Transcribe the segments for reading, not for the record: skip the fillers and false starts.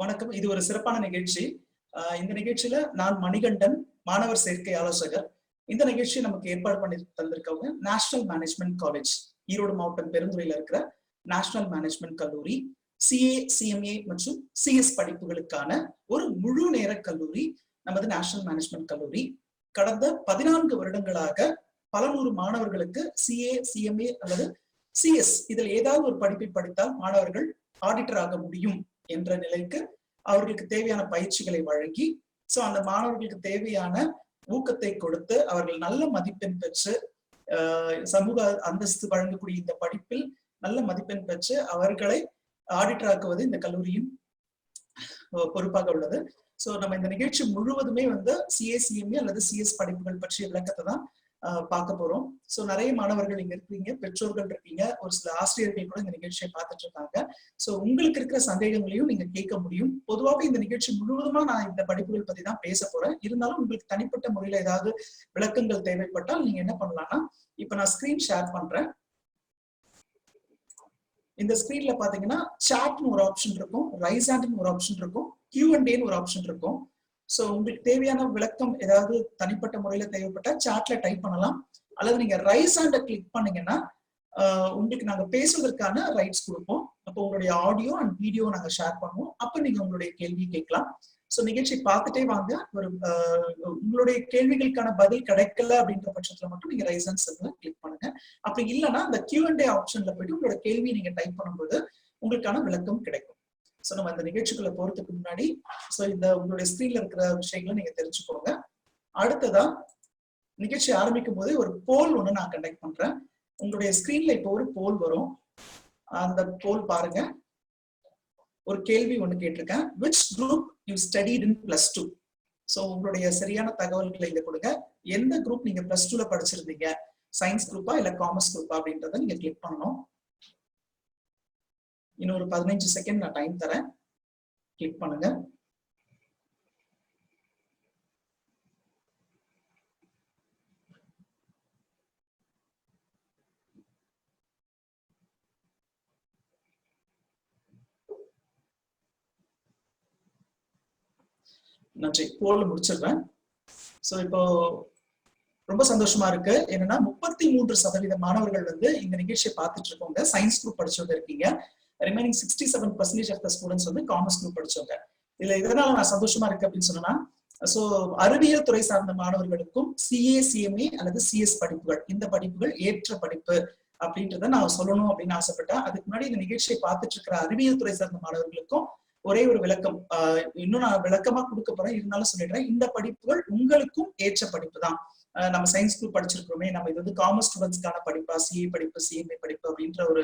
வணக்கம். இது ஒரு சிறப்பான நிகழ்ச்சி. இந்த நிகழ்ச்சியில நான் மணிகண்டன், மாணவர் சேர்க்கை ஆலோசகர். இந்த நிகழ்ச்சி நமக்கு ஏற்பாடு பண்ணி தந்திருக்கவங்க நேஷனல் மேனேஜ்மெண்ட் காலேஜ், ஈரோடு மாவட்டம் பெருந்துறையில இருக்கிற நேஷனல் மேனேஜ்மெண்ட் கல்லூரி, சிஏ, சிஎம்ஏ மற்றும் சிஎஸ் படிப்புகளுக்கான ஒரு முழு நேர கல்லூரி நமது நேஷனல் மேனேஜ்மெண்ட் கல்லூரி. கடந்த 14 வருடங்களாக பல நூறு மாணவர்களுக்கு சிஏ, சிஎம்ஏ அல்லது சிஎஸ் இதில் ஏதாவது ஒரு படிப்பை படித்தால் மாணவர்கள் ஆடிட்டர் ஆக முடியும் என்ற நிலைக்கு அவர்களுக்கு தேவையான பயிற்சிகளை வழங்கி, அந்த மாணவர்களுக்கு தேவையான ஊக்கத்தை கொடுத்து அவர்கள் நல்ல மதிப்பெண் பெற்று சமூக அந்தஸ்து வழங்கக்கூடிய இந்த படிப்பில் நல்ல மதிப்பெண் பெற்று அவர்களை ஆடிட்டர் ஆக்குவது இந்த கல்லூரியின் பொறுப்பாக உள்ளது. நம்ம இந்த நிகழ்ச்சி முழுவதுமே சிஏ, சிஎம்ஏ அல்லது சிஎஸ் படிப்புகள் பற்றிய விளக்கத்தை தான் பார்க்க போறோம். நிறைய மாணவர்கள் இங்க இருக்கீங்க, பெற்றோர்கள் இருக்கீங்க, ஒரு சில ஆசிரியர்கள் கூட இந்த நிகழ்ச்சியை பார்த்துட்டு இருக்காங்க. உங்களுக்கு இருக்கிற சந்தேகங்களையும் நீங்க கேட்க முடியும். பொதுவாக இந்த நிகழ்ச்சி முழுவதுமா நான் இந்த படிப்புகள் பத்தி தான் பேச போறேன். இருந்தாலும் உங்களுக்கு தனிப்பட்ட முறையில ஏதாவது விளக்கங்கள் தேவைப்பட்டால் நீங்க என்ன பண்ணலாம்னா, இப்ப நான் ஸ்கிரீன் ஷேர் பண்றேன். இந்த ஸ்கிரீன்ல பாத்தீங்கன்னா சாட்னு ஒரு ஆப்ஷன் இருக்கும், ரைஸ் ஹேண்ட்னு ஒரு ஆப்ஷன் இருக்கும், Q&Aன்னு ஒரு ஆப்ஷன் இருக்கும். உங்களுக்கு தேவையான விளக்கம் ஏதாவது தனிப்பட்ட முறையில தேவைப்பட்டா சாட்ல டைப் பண்ணலாம், அல்லது நீங்க ரைஸ் ஹேண்ட கிளிக் பண்ணீங்கன்னா உங்களுக்கு நாங்க பேசுவதற்கான ரைட்ஸ் கொடுப்போம். அப்போ உங்களுடைய ஆடியோ அண்ட் வீடியோ நாங்க ஷேர் பண்ணுவோம். அப்ப நீங்க உங்களுடைய கேள்வி கேட்கலாம். நிகழ்ச்சி பார்த்துட்டே வாங்க. ஒரு உங்களுடைய கேள்விகளுக்கான பதில் கிடைக்கல அப்படின்ற பட்சத்துல மட்டும் நீங்க ரைஸ் ஹேண்ட் சிம்பிள கிளிக் பண்ணுங்க. அப்படி இல்லைன்னா அந்த Q&A ஆப்ஷன்ல போயிட்டு உங்களோட கேள்வி நீங்க டைப் பண்ணும்போது உங்களுக்கான விளக்கம் கிடைக்கும். நம்ம இந்த நிகழ்ச்சிக்குள்ள போறதுக்கு முன்னாடி இந்த உங்களுடைய ஸ்கிரீன்ல இருக்கிற விஷயங்களை நீங்க தெரிஞ்சுக்கோங்க. அடுத்ததா நிகழ்ச்சி ஆரம்பிக்கும் போதே ஒரு போல் ஒண்ணு நான் கண்டக்ட் பண்றேன். உங்களுடைய ஸ்கிரீன்ல இப்போ ஒரு போல் வரும். அந்த போல் பாருங்க. ஒரு கேள்வி ஒண்ணு கேட்டிருக்கேன். which group you studied in +2? உங்களுடைய சரியான தகவல்களை இங்க கொடுங்க. எந்த குரூப் நீங்க +2ல படிச்சிருந்தீங்க? சயின்ஸ் குரூப்பா இல்ல காமர்ஸ் குரூப்பா அப்படின்றத நீங்க கிளிக் பண்ணணும். இன்னும் ஒரு 15 செகண்ட் நான் டைம் தரேன். கிளிக் பண்ணுங்க. நன்றி. போல் முடிச்சிடுறேன். இப்போ ரொம்ப சந்தோஷமா இருக்கு. என்னன்னா 33% மாணவர்கள் இந்த நிகழ்ச்சியை பார்த்துட்டு இருக்கவங்க சயின்ஸ் குரூப் படிச்சவங்க இருக்கீங்க. Remaining 67% of the students commerce group படிச்சவங்க. இதுல இதனால நான் சந்தோஷமா இருக்கு அப்படின்னு சொன்னா, அறிவியல் துறை சார்ந்த மாணவர்களுக்கும் சிஏ, சிஎம்ஏ அல்லது சிஎஸ் படிப்புகள், இந்த படிப்புகள் ஏற்ற படிப்பு அப்படின்றத நான் சொல்லணும் அப்படின்னு ஆசைப்பட்டேன். அதுக்கு முன்னாடி இந்த நிகழ்ச்சியை பார்த்துட்டு இருக்கிற அறிவியல் துறை சார்ந்த மாணவர்களுக்கும் ஒரே ஒரு விளக்கம், இன்னும் நான் விளக்கமா கொடுக்க போறேன், இருந்தாலும் சொல்லிடுறேன். இந்த படிப்புகள் உங்களுக்கும் ஏற்ற படிப்பு தான். நம்ம சயின்ஸ் குரூப் படிச்சிருக்கிறோமே, நம்ம இது காமர்ஸ் ஸ்டூடெண்ட்ஸ்க்கான படிப்பா, சிஏ படிப்பு, சிஎம்ஏ படிப்பு அப்படின்ற ஒரு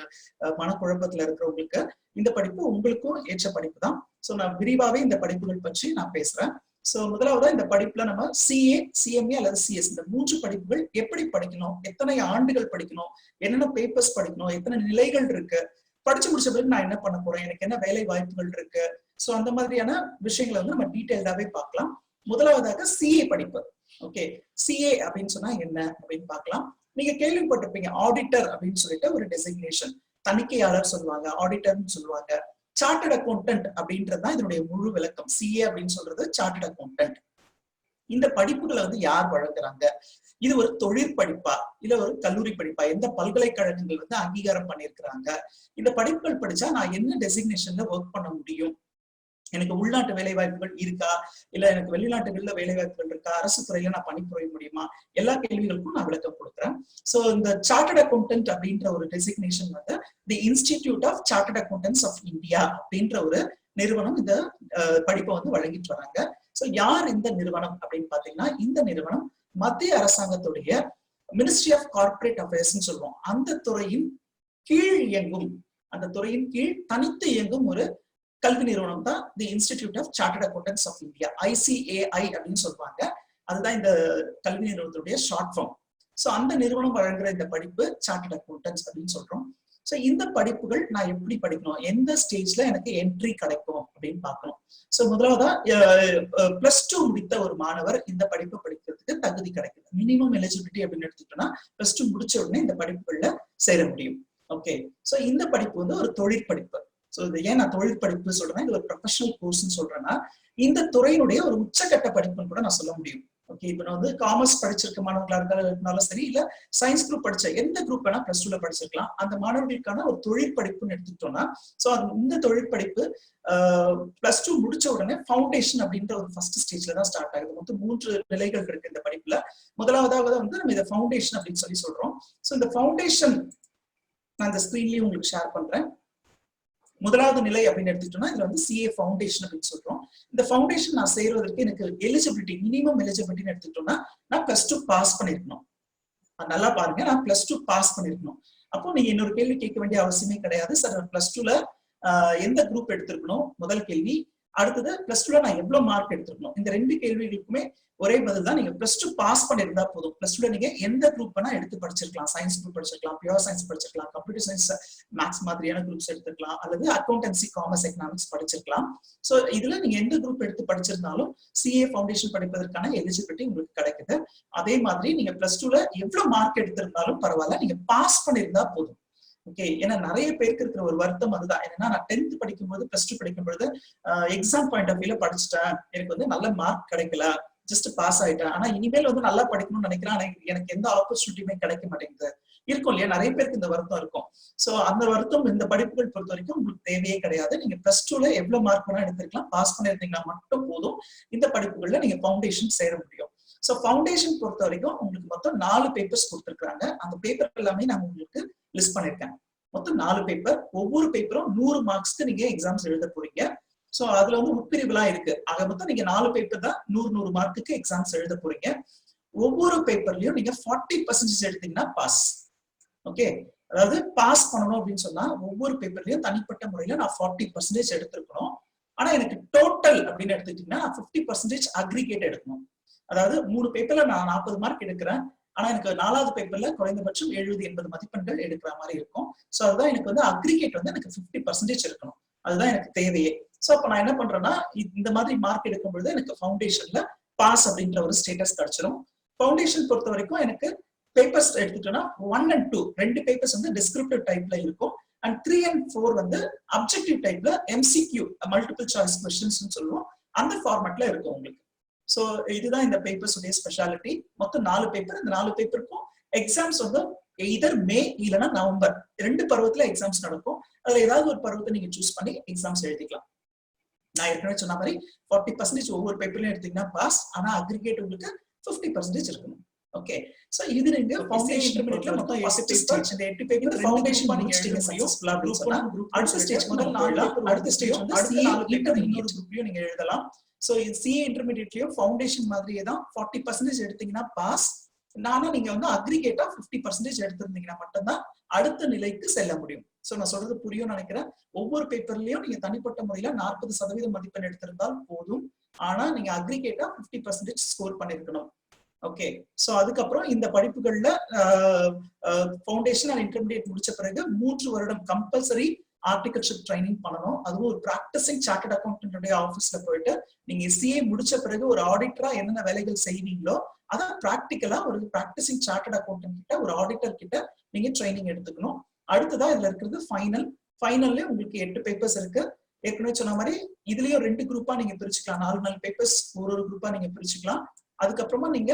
மனக்குழப்பத்துல இருக்கிறவங்களுக்கு இந்த படிப்பு உங்களுக்கும் ஏற்ற படிப்பு தான். நான் விரிவாவே இந்த படிப்புகள் பற்றி நான் பேசுறேன். முதலாவதா இந்த படிப்புல நம்ம சிஏ, சிஎம்ஏ அல்லது சிஎஸ் இந்த 3 படிப்புகள் எப்படி படிக்கணும், எத்தனை ஆண்டுகள் படிக்கணும், என்னென்ன பேப்பர்ஸ் படிக்கணும், எத்தனை நிலைகள் இருக்கு, படிச்சு முடிச்ச பிறகு நான் என்ன பண்ண போறேன், எனக்கு என்ன வேலை வாய்ப்புகள் இருக்கு, அந்த மாதிரியான விஷயங்களை நம்ம டீடைல்டாவே பார்க்கலாம். முதலாவதாக சிஏ படிப்பு. ஓகே, சிஏ அப்படின்னு சொன்னா என்ன அப்படின்னு பார்க்கலாம். நீங்க கேள்விப்பட்டிருப்பீங்க, ஆடிட்டர் அப்படின்னு சொல்லிட்டு ஒரு டெசிக்னேஷன், தணிக்கையாளர் சொல்லுவாங்க, ஆடிட்டர்னு சொல்லுவாங்க. சார்ட்டர்ட் அக்கௌண்டன்ட் அப்படின்றதுதான் இதனுடைய முழு விளக்கம். சிஏ அப்படின்னு சொல்றது சார்ட்டர்ட் அக்கௌண்டன்ட். இந்த படிப்புகளை யார் வழங்குறாங்க? இது ஒரு தொழிற்படிப்பா இல்ல ஒரு கல்லூரி படிப்பா? எந்த பல்கலைக்கழகங்கள் அங்கீகாரம் பண்ணிருக்கிறாங்க? இந்த படிப்புகள் படிச்சா நான் என்ன டெசிக்னேஷன்ல ஒர்க் பண்ண முடியும்? எனக்கு உள்நாட்டு வேலை வாய்ப்புகள் இருக்கா, இல்ல எனக்கு வெளிநாட்டுகள்ல வேலை வாய்ப்புகள் இருக்கா, அரசு துறையில நான் பணிபுரிய முடியுமா? எல்லா கேள்விகளுக்கும் நான் விளக்கம் கொடுக்குறேன். இந்த சார்ட்டர்ட் அக்கௌண்டன்ட் அப்படின்ற ஒரு designation the Institute of Chartered Accountants of India அப்படின்ற ஒரு நிறுவனம் இந்த படிப்பை வழங்கிட்டு வராங்க. யார் இந்த நிறுவனம் அப்படின்னு பாத்தீங்கன்னா, இந்த நிறுவனம் மத்திய அரசாங்கத்துடைய மினிஸ்ட்ரி ஆஃப் கார்ப்பரேட் அஃபேர்ஸ் சொல்லுவோம், அந்த துறையின் கீழ் இயங்கும், அந்த துறையின் கீழ் தனித்து இயங்கும் ஒரு கல்வி நிறுவனம் தான் the Institute of Chartered Accountants of India, ICAI அப்படின்னு சொல்லுவாங்க. அதுதான் இந்த கல்வி நிறுவனத்துடைய ஷார்ட் ஃபார்ம். அந்த நிறுவனம் வழங்குற இந்த படிப்பு சார்ட்டர்ட் அக்கௌண்டன்ட்ஸ் அப்படின்னு சொல்றோம். இந்த படிப்புகள் நான் எப்படி படிக்கணும், எந்த ஸ்டேஜ்ல எனக்கு என்ட்ரி கிடைக்கும் அப்படின்னு பார்க்கணும். முதலாவதா +2 முடித்த ஒரு மாணவர் இந்த படிப்பு படிக்கிறதுக்கு தகுதி கிடைக்குது. மினிமம் எலிஜிபிலிட்டி அப்படின்னு எடுத்துக்கிட்டோம்னா +2 முடிச்ச உடனே இந்த படிப்புகள்ல சேர முடியும். ஓகே, இந்த படிப்பு ஒரு தொழிற்படிப்பு. ஸோ இது ஏன் நான் தொழில் படிப்பு சொல்றேன்னா, இது ஒரு ப்ரொஃபஷனல் கோர்ஸ்ன்னு சொல்றேன்னா, இந்த துறையினுடைய ஒரு உச்சகட்ட படிப்புன்னு கூட நான் சொல்ல முடியும். ஓகே, இப்ப நான் வந்து காமர்ஸ் படிச்சிருக்க மாணவர்களா இருந்தாலும் சரி, இல்ல சயின்ஸ் குரூப் படிச்ச எந்த குரூப் வேணா பிளஸ் டூல படிச்சிருக்கலாம். அந்த மாணவர்களுக்கான ஒரு தொழில் படிப்புன்னு எடுத்துக்கிட்டோம்னா, சோ இந்த தொழில் படிப்பு பிளஸ் டூ முடிச்ச உடனே ஃபவுண்டேஷன் அப்படின்ற ஒரு ஃபர்ஸ்ட் ஸ்டேஜ்ல தான் ஸ்டார்ட் ஆகுது. மொத்தம் 3 நிலைகள் இருக்கு இந்த படிப்புல. முதலாவதாக வந்து நம்ம இதை ஃபவுண்டேஷன் அப்படின்னு சொல்லி சொல்றோம். சோ இந்த ஃபவுண்டேஷன் நான் இந்த ஸ்கிரீன்லயே உங்களுக்கு ஷேர் பண்றேன். முதலாவது நிலை அப்படின்னு எடுத்துக்கிட்டோம்னா இதுல வந்து சிஏ ஃபவுண்டேஷன் அப்படின்னு சொல்றோம். இந்த ஃபவுண்டேஷன் நான் செய்யறதுக்கு எனக்கு எலிஜிபிலிட்டி, மினிமம் எலிஜிபிலிட்டின்னு எடுத்துக்கிட்டோம்னா நான் பிளஸ் டூ பாஸ் பண்ணிருக்கணும். நல்லா பாருங்க, நான் பிளஸ் டூ பாஸ் பண்ணிருக்கணும். அப்போ நீங்க இன்னொரு கேள்வி கேட்க வேண்டிய அவசியமே கிடையாது. சார் பிளஸ் டூல எந்த குரூப் எடுத்திருக்கணும் முதல் கேள்வி. அடுத்தது பிளஸ் டூல நான் எவ்வளவு மார்க் எடுத்திருக்கணும். இந்த 2 கேள்விகளுக்குமே ஒரே பதில் தான். நீங்க பிளஸ் டூ பாஸ் பண்ணிருந்தா போதும். பிளஸ் டூல நீங்க எந்த குரூப் வேணா எடுத்து படிச்சிருக்கலாம். சயின்ஸ் குரூப் படிச்சிருக்கலாம், பியூர் சயின்ஸ் படிச்சிருக்கலாம், கம்ப்யூட்டர் சயின்ஸ் மேத்ஸ் மாதிரியான குரூப்ஸ் எடுத்துக்கலாம், அல்லது அக்கௌண்டன்சி, காமர்ஸ், எக்கனாமிக்ஸ் படிச்சிருக்கலாம். சோ இதுல நீங்க எந்த குரூப் எடுத்து படிச்சிருந்தாலும் சிஏ ஃபவுண்டேஷன் படிப்பதற்கான எலிஜிபிலிட்டி உங்களுக்கு கிடைக்குது. அதே மாதிரி நீங்க பிளஸ் டூல எவ்வளவு மார்க் எடுத்திருந்தாலும் பரவாயில்ல, நீங்க பாஸ் பண்ணிருந்தா போதும். ஓகே, ஏன்னா நிறைய பேருக்கு இருக்கிற ஒரு வருத்தம் அதுதான். என்னன்னா நான் 10th படிக்கும்போது, பிளஸ் டூ படிக்கும்போது எக்ஸாம் பாயிண்ட் ஆஃப் வியூல படிச்சுட்டேன், எனக்கு வந்து நல்ல மார்க் கிடைக்கல, ஜஸ்ட் பாஸ் ஆயிட்டேன். ஆனா இனிமேல் வந்து நல்லா படிக்கணும்னு நினைக்கிறேன், ஆனா எனக்கு எந்த ஆப்பர்ச்சுனிட்டியுமே கிடைக்க மாட்டேங்குது. இருக்கும் இல்லையா, நிறைய பேருக்கு இந்த வருத்தம் இருக்கும். சோ அந்த வருத்தம் இந்த படிப்புகள் பொறுத்த வரைக்கும் உங்களுக்கு தேவையே கிடையாது. நீங்க பிளஸ் டூல எவ்வளவு மார்க் வேணா எடுத்துக்கலாம், பாஸ் பண்ணிருந்தீங்கன்னா மட்டும் போதும் இந்த படிப்புகள்ல நீங்க ஃபவுண்டேஷன் சேர முடியும். சோ ஃபவுண்டேஷன் பொறுத்த வரைக்கும் உங்களுக்கு மொத்தம் 4 பேப்பர்ஸ் கொடுத்துருக்காங்க. அந்த பேப்பர் எல்லாமே நான் உங்களுக்கு லிஸ்ட் பண்ணிருக்கேன். மொத்தம் 4 பேப்பர். ஒவ்வொரு பேப்பரும் 100 மார்க்ஸ்க்கு நீங்க எக்ஸாம்ஸ் எழுத போறீங்க. சோ அதுல வந்து உட்பிரிவுலாம் இருக்கு. ஆக மொத்தம் நீங்க 4 பேப்பர் தான் 100 மார்க்குக்கு எக்ஸாம்ஸ் எழுத போறீங்க. ஒவ்வொரு பேப்பர்லயும் நீங்க 40% எடுத்தீங்கன்னா பாஸ். ஓகே, அதாவது பாஸ் பண்ணணும் அப்படின்னு சொன்னா ஒவ்வொரு பேப்பர்லயும் தனிப்பட்ட முறையில நான் 40% எடுத்திருக்கணும். ஆனா எனக்கு டோட்டல் அப்படின்னு எடுத்துக்கிட்டீங்கன்னா 50% அக்ரிகேட் எடுக்கணும். அதாவது 3 பேப்பர்ல நான் 40 மார்க் எடுக்கிறேன், ஆனா எனக்கு 4வது பேப்பர்ல குறைந்தபட்சம் 70-80 மதிப்பெண்கள் எடுக்கிற மாதிரி இருக்கும். சோ அதுதான் எனக்கு வந்து அக்ரிகேட் வந்து எனக்கு 50% இருக்கணும். அதுதான் எனக்கு தேவையே. சோ அப்ப நான் என்ன பண்றேன்னா, இந்த மாதிரி மார்க் எடுக்கும் பொழுது எனக்கு ஃபவுண்டேஷன்ல பாஸ் அப்படின்ற ஒரு ஸ்டேட்டஸ் கிடைச்சிடும். ஃபவுண்டேஷன் பொறுத்த வரைக்கும் எனக்கு பேப்பர்ஸ் எடுத்துட்டோம்னா 1 and 2 2 பேப்பர்ஸ் வந்து டிஸ்கிரிப்டிவ் டைப்ல இருக்கும். அண்ட் 3 and 4 வந்து அப்ஜெக்டிவ் டைப்ல எம்சிக்யூ, மல்டிபிள் சாய்ஸ் கொஸ்டின்ஸ் சொல்லுவோம், அந்த ஃபார்மேட்ல இருக்கும் உங்களுக்கு. சோ இதுதான் இந்த பேப்பர்ஸ் உடைய ஸ்பெஷாலிட்டி. மொத்தம் 4 பேப்பர். இந்த 4 பேப்பருக்கும் எக்ஸாம்ஸ் வந்து எய்தர் மே இல்லைன்னா நவம்பர் 2 பருவத்துல எக்ஸாம்ஸ் நடக்கும். அதுல ஏதாவது ஒரு பருவத்தை நீங்க சூஸ் பண்ணி எக்ஸாம்ஸ் எழுதிக்கலாம். நான் ஏற்கனவே சொன்ன மாதிரி 40% ஒவ்வொரு பேப்பர்லயும் எடுத்தீங்கன்னா பாஸ், ஆனா அக்ரிகேட் உங்களுக்கு 50% இருக்கணும். ஓகே, சோ இது நீங்க ஃபவுண்டேஷன் மொத்தம் 8 ஸ்டேஜ். இந்த 8 பேப்பர் ஃபவுண்டேஷன் நீங்க சக்சஸ்ஃபுல்லா அப்படின்னு சொன்னா அடுத்த ஸ்டேஜ் முதல் 4 பேப்பர், அடுத்த ஸ்டேஜ் வந்து சிஏ இன்டர்மீடியேட் குரூப்லயும் நீங்க எழுதலாம். சோ சிஏ இன்டர்மீடியேட்லயும் ஃபவுண்டேஷன் மாதிரியே தான் 40% எடுத்தீங்கன்னா பாஸ். நானும் நீங்க வந்து அக்ரிகேட்டா 50% எடுத்திருந்தீங்கன்னா மட்டும்தான் அடுத்த நிலைக்கு செல்ல முடியும். சோ நான் சொல்றது புரியும் நினைக்கிறேன். ஒவ்வொரு பேப்பர்லயும் நீங்க தனிப்பட்ட முறையில 40% மதிப்பெண் எடுத்திருந்தால் போதும். ஆனா நீங்க அக்ரிகேட்டா 50% ஸ்கோர் பண்ணிருக்கணும். ஓகே, சோ அதுக்கப்புறம் இந்த படிப்புகள்ல ஃபவுண்டேஷன் அண்ட் இன்டர்மீடியேட் முடிச்ச பிறகு 3 வருடம் கம்பல்சரி ஆர்டிகல்ஷிப் ட்ரைனிங் பண்ணணும். அதுவும் ஒரு பிராக்டிசிங் சார்ட்டர்ட் அக்கௌண்டன்ட் ஆஃபீஸ்ல போயிட்டு நீங்க சிஏ முடிச்ச பிறகு ஒரு ஆடிட்டரா என்னென்ன வேலைகள் செய்வீங்களோ அதை பிராக்டிக்கலா ஒரு பிராக்டிசிங் சார்ட்டர்ட் அக்கௌண்டன்ட் கிட்ட, ஒரு ஆடிட்டர் கிட்ட நீங்க ட்ரைனிங் எடுத்துக்கணும். அடுத்ததா இதுல இருக்கிறது ஃபைனல். ஃபைனல்ல உங்களுக்கு 8 பேப்பர்ஸ் இருக்கு. ஏற்கனவே சொன்ன மாதிரி இதுலயும் 2 குரூப்பா நீங்க பிரிச்சுக்கலாம். 4 பேப்பர்ஸ் ஒரு குரூப்பா நீங்க பிரிச்சுக்கலாம். அதுக்கப்புறமா நீங்க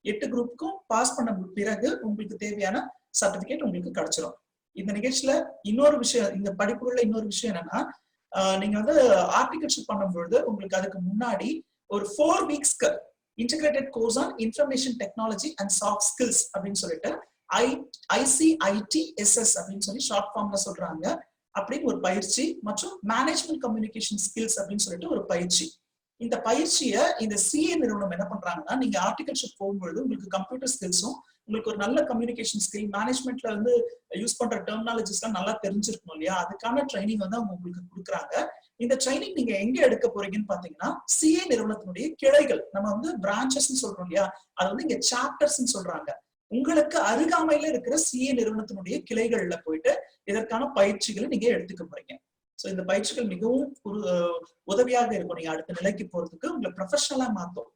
8 குரூப்புக்கும் பாஸ் பண்ண பிறகு உங்களுக்கு தேவையான சர்டிபிகேட் உங்களுக்கு கிடைச்சிடும். இந்த நிகழ்ச்சியில இன்னொரு விஷயம், இந்த படிப்புகள்ல இன்னொரு விஷயம் என்னன்னா, நீங்க வந்து ஆர்டிகல்ஷிப் பண்ணும்பொழுது உங்களுக்கு அதுக்கு முன்னாடி ஒரு 4 வீக்ஸ்க்கு integrated course on information technology and soft skills அப்படின்னு சொல்லிட்டு ICITSS அப்படின்னு சொல்லி ஷார்ட் ஃபார்ம்ல சொல்றாங்க. அப்படின்னு ஒரு பயிற்சி மற்றும் மேனேஜ்மெண்ட் கம்யூனிகேஷன் ஸ்கில்ஸ் அப்படின்னு சொல்லிட்டு ஒரு பயிற்சி. இந்த பயிற்சியை இந்த சிஏ நிறுவனம் என்ன பண்றாங்கன்னா, நீங்க ஆர்டிகல்ஷிப் போகும்பொழுது உங்களுக்கு கம்ப்யூட்டர் ஸ்கில்ஸும், உங்களுக்கு ஒரு நல்ல கம்யூனிகேஷன் ஸ்கில், மேனேஜ்மெண்ட்ல வந்து யூஸ் பண்ற டெர்மினாலஜிஸ் எல்லாம் நல்லா தெரிஞ்சிருக்கணும் இல்லையா, அதுக்கான ட்ரைனிங் வந்து அவங்க உங்களுக்கு கொடுக்குறாங்க. இந்த ட்ரைனிங் நீங்க எங்க எடுக்க போறீங்கன்னு பாத்தீங்கன்னா, சிஏ நிறுவனத்தினுடைய கிளைகள், நம்ம வந்து பிரான்ச்சஸ் சொல்றோம் இல்லையா, அது வந்து இங்க சாப்டர்ஸ் சொல்றாங்க. உங்களுக்கு அருகாமையில இருக்கிற சிஏ நிறுவனத்தினுடைய கிளைகள்ல போயிட்டு இதற்கான பயிற்சிகளை நீங்க எடுத்துக்க போறீங்க. சோ இந்த பயிற்சிகள் மிகவும் உதவியாக இருக்கும். நீங்க அடுத்த நிலைக்கு போறதுக்கு உங்களை ப்ரொஃபஷனலா மாத்தும்.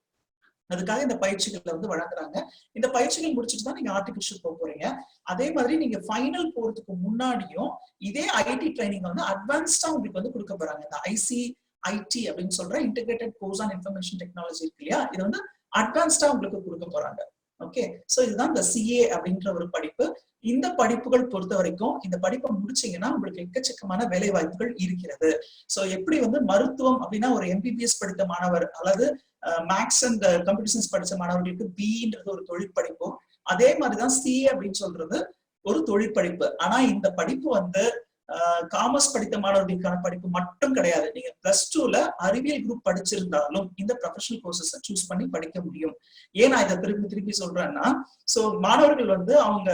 அதுக்காக இந்த பயிற்சிகளை வந்து வழங்குறாங்க. இந்த பயிற்சிகள் முடிச்சுட்டு தான் நீங்க ஆர்டிபிஷியல் போக போறீங்க. அதே மாதிரி நீங்க ஃபைனல் போறதுக்கு முன்னாடியும் இதே ஐடி ட்ரைனிங் வந்து அட்வான்ஸ்டா உங்களுக்கு வந்து கொடுக்க போறாங்க. இந்த ஐசிஐடி அப்படின்னு சொல்ற integrated course on information technology இருக்கு இல்லையா, இது வந்து அட்வான்ஸ்டா உங்களுக்கு கொடுக்க போறாங்க. ஓகே, சோ இதுதான் இந்த சிஏ அப்படின்ற ஒரு படிப்பு. இந்த படிப்புகள் பொறுத்த வரைக்கும் இந்த படிப்பை முடிச்சீங்கன்னா உங்களுக்கு எக்கச்சக்கமான வேலை வாய்ப்புகள் இருக்கிறது. சோ எப்படி வந்து மருத்துவம் அப்படின்னா ஒரு எம்பிபிஎஸ் படித்த மாணவர் அல்லது மேக்ஸ் அண்ட் கம்ப்யூட்டர் சயின்ஸ் படிச்ச மாணவர்களுக்கு பின்றது ஒரு தொழிற்படிப்பு, அதே மாதிரிதான் சிஏ அப்படின்னு சொல்றது ஒரு தொழிற்படிப்பு. ஆனா இந்த படிப்பு வந்து காமர்ஸ் படித்த மாணவர்களுக்கான படிப்பு மட்டும் கிடையாது. நீங்க +2ல அறிவியல் குரூப் படிச்சிருந்தாலும் இந்த ப்ரொஃபஷனல் கோர்சஸ் சூஸ் பண்ணி படிக்க முடியும். ஏன் நான் இதை திருப்பி சொல்றேன்னா, சோ மாணவர்கள் வந்து அவங்க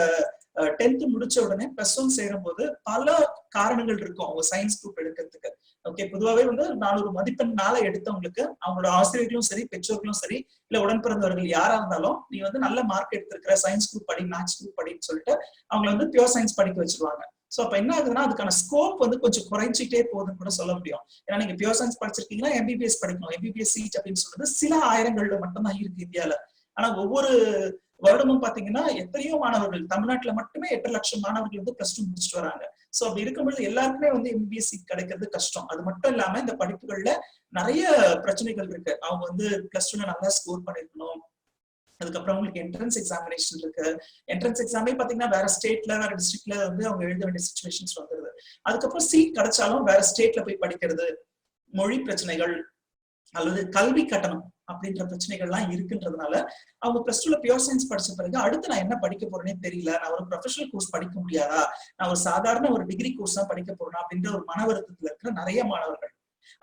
10th முடிச்ச உடனே +1 சேரும் போது பல காரணங்கள் இருக்கும் அவங்க சயின்ஸ் குரூப் எடுக்கிறதுக்கு. ஓகே, பொதுவாகவே வந்து 400 மதிப்பெண் மேல எடுத்தவங்களுக்கு அவங்களோட ஆசிரியர்களும் சரி, பெற்றோர்களும் சரி, இல்ல உடன் பிறந்தவர்கள் யாரா இருந்தாலும் நீ வந்து நல்ல மார்க் எடுத்திருக்கிற சயின்ஸ் குரூப் படி, மேத்ஸ் குரூப் படின்னு சொல்லிட்டு அவங்களை வந்து பியூர் சயின்ஸ் படிக்க வச்சிருவாங்க. சோ அப்ப என்ன ஆகுதுன்னா அதுக்கான ஸ்கோப் வந்து கொஞ்சம் குறைஞ்சிட்டே போகுதுன்னு கூட சொல்ல முடியும். ஏன்னா நீங்க பியூர் சயின்ஸ் படிச்சிருக்கீங்கன்னா எம்பிபிஎஸ் படிக்கணும். எம்பிபிஎஸ் சீட் அப்படின்னு சொல்றது சில ஆயிரங்கள்ல மட்டும்தான் இருக்கு இந்தியால. ஆனா ஒவ்வொரு வருடமும் பாத்தீங்கன்னா எத்தனையோ மாணவர்கள் தமிழ்நாட்டுல மட்டுமே 8 லட்சம் மாணவர்கள் வந்து +2 முடிச்சுட்டு வராங்க. சோ அப்படி இருக்கும்போது எல்லாருக்குமே வந்து எம்பிபிஎஸ் சீட் கிடைக்கிறது கஷ்டம். அது மட்டும் இல்லாம இந்த படிப்புகள்ல நிறைய பிரச்சனைகள் இருக்கு. அவங்க வந்து +2ல நல்லா ஸ்கோர் பண்ணிருக்கணும். அதுக்கப்புறம் உங்களுக்கு என்ட்ரன்ஸ் எக்ஸாமினேஷன் இருக்கு. என்ட்ரன்ஸ் எக்ஸாமே பாத்தீங்கன்னா வேற ஸ்டேட்ல வேற டிஸ்ட்ரிக்ட்ல வந்து அவங்க எழுத வேண்டிய சிச்சுவேஷன்ஸ் வந்துருது. அதுக்கப்புறம் சீட் கிடைச்சாலும் வேற ஸ்டேட்ல போய் படிக்கிறது, மொழி பிரச்சனைகள் அல்லது கல்வி கட்டணம் அப்படின்ற பிரச்சனைகள்லாம் இருக்குன்றதுனால அவங்க +2ல பியூர் சயின்ஸ் படிச்ச பிறகு அடுத்து நான் என்ன படிக்க போறேனே தெரியல, நான் ஒரு ப்ரொஃபஷனல் கோர்ஸ் படிக்க முடியாதா, நான் ஒரு சாதாரண ஒரு டிகிரி கோர்ஸ் தான் படிக்க போறேன் அப்படின்ற ஒரு மன வருத்தத்துல இருக்கிற நிறைய மாணவர்கள்.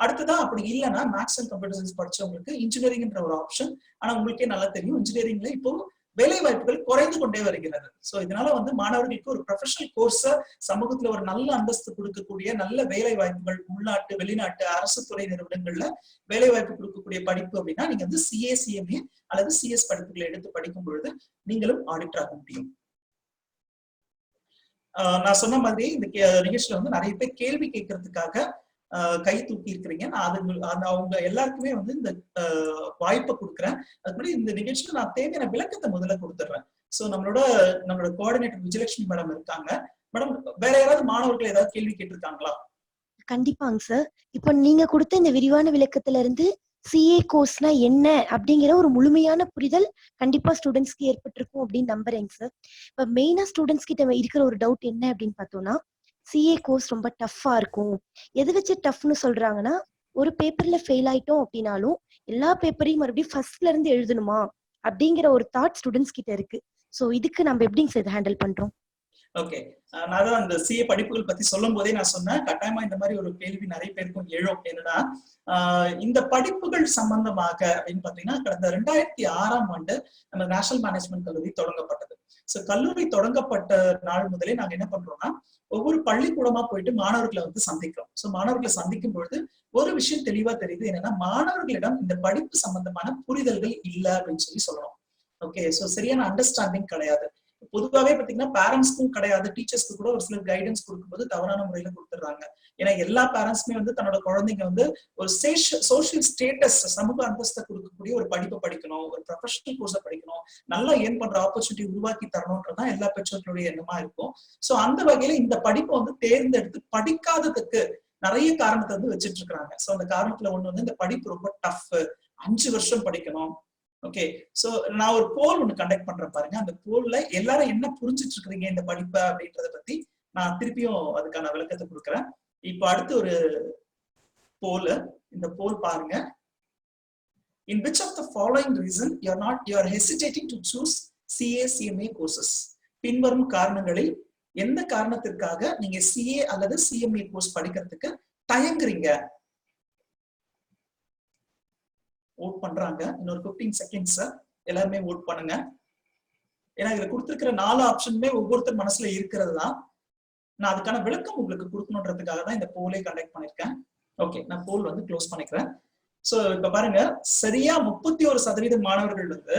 அடுத்ததான் அப்படி இல்லைன்னா மேத்ஸ் அண்ட் கம்ப்யூட்டர் சயின்ஸ் படிச்சவங்களுக்கு இன்ஜினியரிங்ன்ற ஒரு ஆப்ஷன். ஆனா உங்களுக்கே நல்லா தெரியும் இன்ஜினியரிங்ல இப்போ வேலை வாய்ப்புகள் குறைந்து கொண்டே வருகிறது. சோ இதனால வந்து மாணவர்களுக்கு ஒரு ப்ரொஃபஷனல் கோர்ஸ் சமூகத்துல ஒரு நல்ல அந்தஸ்து கொடுக்கக்கூடிய நல்ல வேலை வாய்ப்புகள் உள்நாட்டு வெளிநாட்டு அரசு துறை நிறுவனங்கள்ல வேலை வாய்ப்பு கொடுக்கக்கூடிய படிப்பு அப்படின்னா நீங்க வந்து சிஏ சிஎம்ஏ அல்லது சிஎஸ் படிப்புகளை எடுத்து படிக்கும் பொழுது நீங்களும் ஆடிட்டர் ஆக முடியும். நான் சொன்ன மாதிரி இந்த நிகழ்ச்சியில வந்து நிறைய பேர் கேள்வி கேட்கறதுக்காக கை தூக்கி இருக்கிறீங்க. நான் அவங்க எல்லாருக்குமே வந்து இந்த வாய்ப்பை கொடுக்குறேன். அதுபடி இந்த நிகழ்ச்சியில நான் தேவையான விளக்கத்தை முதல்ல கொடுத்துடுறேன். சோ நம்மளோட கோஆர்டினேட்டர் விஜயலட்சுமி மேடம் இருக்காங்க. மேடம், வேற யாராவது மாணவர்கள் ஏதாவது கேள்வி கேட்டிருக்காங்களா? கண்டிப்பாங்க சார். இப்போ நீங்க கொடுத்த இந்த விரிவான விளக்கத்துல இருந்து சிஏ கோர்ஸ்னா என்ன அப்படிங்கிற ஒரு முழுமையான புரிதல் கண்டிப்பா ஸ்டூடெண்ட்ஸ்க்கு ஏற்பட்டிருக்கும் அப்படின்னு நம்புறேங்க சார். இப்ப மெயினா ஸ்டூடெண்ட்ஸ் கிட்ட இருக்கிற ஒரு டவுட் என்ன அப்படின்னு பார்த்தோம்னா, சிஏ கோர்ஸ் ரொம்ப டஃப்பா இருக்கும். எது வச்சு டஃப்னு சொல்றாங்கன்னா, ஒரு பேப்பர்ல ஃபெயில் ஆயிட்டோம் அப்படின்னாலும் எல்லா பேப்பரையும் மறுபடியும் ஃபர்ஸ்ட்ல இருந்து எழுதணுமா அப்படிங்கிற ஒரு தாட் ஸ்டூடெண்ட்ஸ் கிட்ட இருக்கு. சோ இதுக்கு நம்ம எப்படிங்க சார் ஹேண்டில் பண்றோம்? ஓகே, நான் தான் அந்த சிஏ படிப்புகள் பத்தி சொல்லும் போதே நான் சொன்னேன், கட்டாயமா இந்த மாதிரி ஒரு கேள்வி நிறைய பேருக்கும் எழும். என்னன்னா இந்த படிப்புகள் சம்பந்தமாக அப்படின்னு பாத்தீங்கன்னா கடந்த 2006ஆம் ஆண்டு நம்ம நேஷனல் மேனேஜ்மெண்ட் கல்லூரி தொடங்கப்பட்டது. சோ கல்லூரி தொடங்கப்பட்ட நாள் முதலே நாங்க என்ன பண்றோம்னா ஒவ்வொரு பள்ளிக்கூடமா போயிட்டு மாணவர்களை வந்து சந்திக்கிறோம். சோ மாணவர்களை சந்திக்கும் பொழுது ஒரு விஷயம் தெளிவா தெரியுது, என்னன்னா மாணவர்களிடம் இந்த படிப்பு சம்பந்தமான புரிதல்கள் இல்லை அப்படின்னு சொல்லணும். ஓகே, சோ சரியான அண்டர்ஸ்டாண்டிங் கிடையாது. பொதுவாகவே பாத்தீங்கன்னா பேரண்ட்ஸ்க்கும் கிடையாது, டீச்சர்ஸ்க்கு கூட ஒரு சிலர் கைடன்ஸ் கொடுக்கும்போது தவறான முறையில கொடுத்துடுறாங்க. ஏன்னா எல்லா பேரண்ட்ஸுமே வந்து தன்னோட குழந்தைங்க வந்து ஒரு சோசியல் ஸ்டேட்டஸ் சமூக அந்தஸ்தை கொடுக்கக்கூடிய ஒரு படிப்பை படிக்கணும், ஒரு ப்ரொஃபஷனல் கோர்ஸை படிக்கணும், நல்லா ஏர்ன் பண்ற ஆப்பர்ச்சுனிட்டி உருவாக்கி தரணும்ன்றதான் எல்லா பெற்றோர்களுடைய எண்ணமா இருக்கும். சோ அந்த வகையில இந்த படிப்பை வந்து தேர்ந்தெடுத்து படிக்காததுக்கு நிறைய காரணத்தை வந்து வச்சுட்டு இருக்காங்க. சோ அந்த காரணத்துல ஒண்ணு வந்து இந்த படிப்பு ரொம்ப டஃப், 5 வருஷம் படிக்கணும். ஓகே, சோ நான் ஒரு போல் ஒண்ணு கண்டக்ட் பண்றேன் பாருங்க. அந்த போல்ல எல்லாரும் என்ன புரிஞ்சிட்டு இருக்கீங்க இந்த படிப்பை அப்படின்றத பத்தி நான் திருப்பியும் அதுக்கான விளக்கத்தை கொடுக்குறேன். இப்ப அடுத்து ஒரு போல், இந்த போல் பாருங்க. In which of the following reason you are hesitating to choose CA CMA courses? பின்வரும் காரணங்களில் எந்த காரணத்திற்காக நீங்க CA அல்லது CMA கோர்ஸ் படிக்கிறதுக்கு தயங்குறீங்க? ஓட் பண்றாங்க. இன்னொரு 15 செகண்ட்ஸ் எல்லாருமே ஓட் பண்ணுங்க. ஏன்னா இதுல கொடுத்திருக்கிற 4 ஆப்ஷனுமே ஒவ்வொருத்தர் மனசுல இருக்கிறது தான். நான் அதுக்கான விளக்கம் உங்களுக்கு கொடுக்கணுன்றதுக்காக தான் இந்த போலே கண்டக்ட் பண்ணிருக்கேன். ஓகே, நான் போல் வந்து க்ளோஸ் பண்ணிக்கிறேன். சோ இப்ப பாருங்க, சரியா 31% மாணவர்கள் வந்து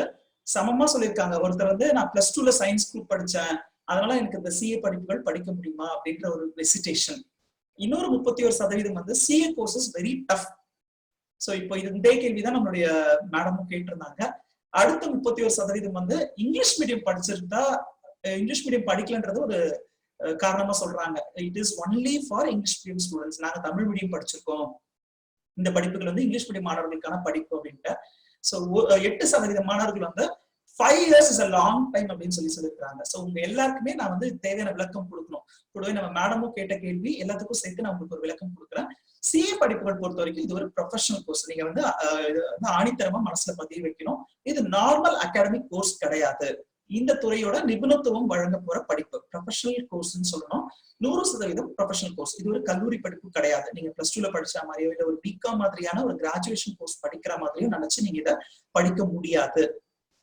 சமமா சொல்லியிருக்காங்க. ஒருத்தர் வந்து நான் +2ல சயின்ஸ் குரூப் படிச்சேன், அதனால எனக்கு இந்த சிஏ படிப்புகள் படிக்க முடியுமா அப்படின்ற ஒரு ஹெசிடேஷன். இன்னொரு 31% வந்து CA courses very tough. So இப்போ இதே கேள்விதான் நம்மளுடைய மேடமும் கேட்டிருந்தாங்க. அடுத்த 31% வந்து இங்கிலீஷ் மீடியம் படிச்சிருந்தா இங்கிலீஷ் மீடியம் படிக்கலன்றது ஒரு காரணமா சொல்றாங்க. It is only for English medium students, நாங்க தமிழ் மீடியம் படிச்சிருக்கோம், இந்த படிப்புகள் வந்து இங்கிலீஷ் மீடியம் மாணவர்களுக்கான படிப்பு அப்படின்ட்டு. ஸோ 8% மாணவர்கள் வந்து 5 years is a long time அப்படின்னு சொல்லியிருக்காங்க. ஸோ உங்க எல்லாருக்குமே நான் வந்து தேவையான விளக்கம் கொடுக்கணும். கூடவே நம்ம மேடமும் கேட்ட கேள்வி எல்லாத்துக்கும் சேர்த்து நான் உங்களுக்கு ஒரு விளக்கம் கொடுக்குறேன். சிஏ படிப்புகள் பொறுத்த வரைக்கும் இது ஒரு ப்ரொஃபஷனல் கோர்ஸ். நீங்க வந்து ஆணித்தரமா மனசுல பதிய வைக்கணும். இது நார்மல் அகாடமிக் கோர்ஸ் கிடையாது. இந்த துறையோட நிபுணத்துவம் வழங்க போற படிப்பு ப்ரொஃபஷனல் கோர்ஸ்ன்னு சொல்லணும். 100% ப்ரொஃபஷனல் கோர்ஸ். இது ஒரு கல்லூரி படிப்பு கிடையாது. நீங்க பிளஸ் 2ல படிச்ச மாதிரியோ இல்ல ஒரு பிகாம் மாதிரியான ஒரு கிராஜுவேஷன் கோர்ஸ் படிக்கிற மாதிரியோ நினைச்சு நீங்க இதை படிக்க முடியாது.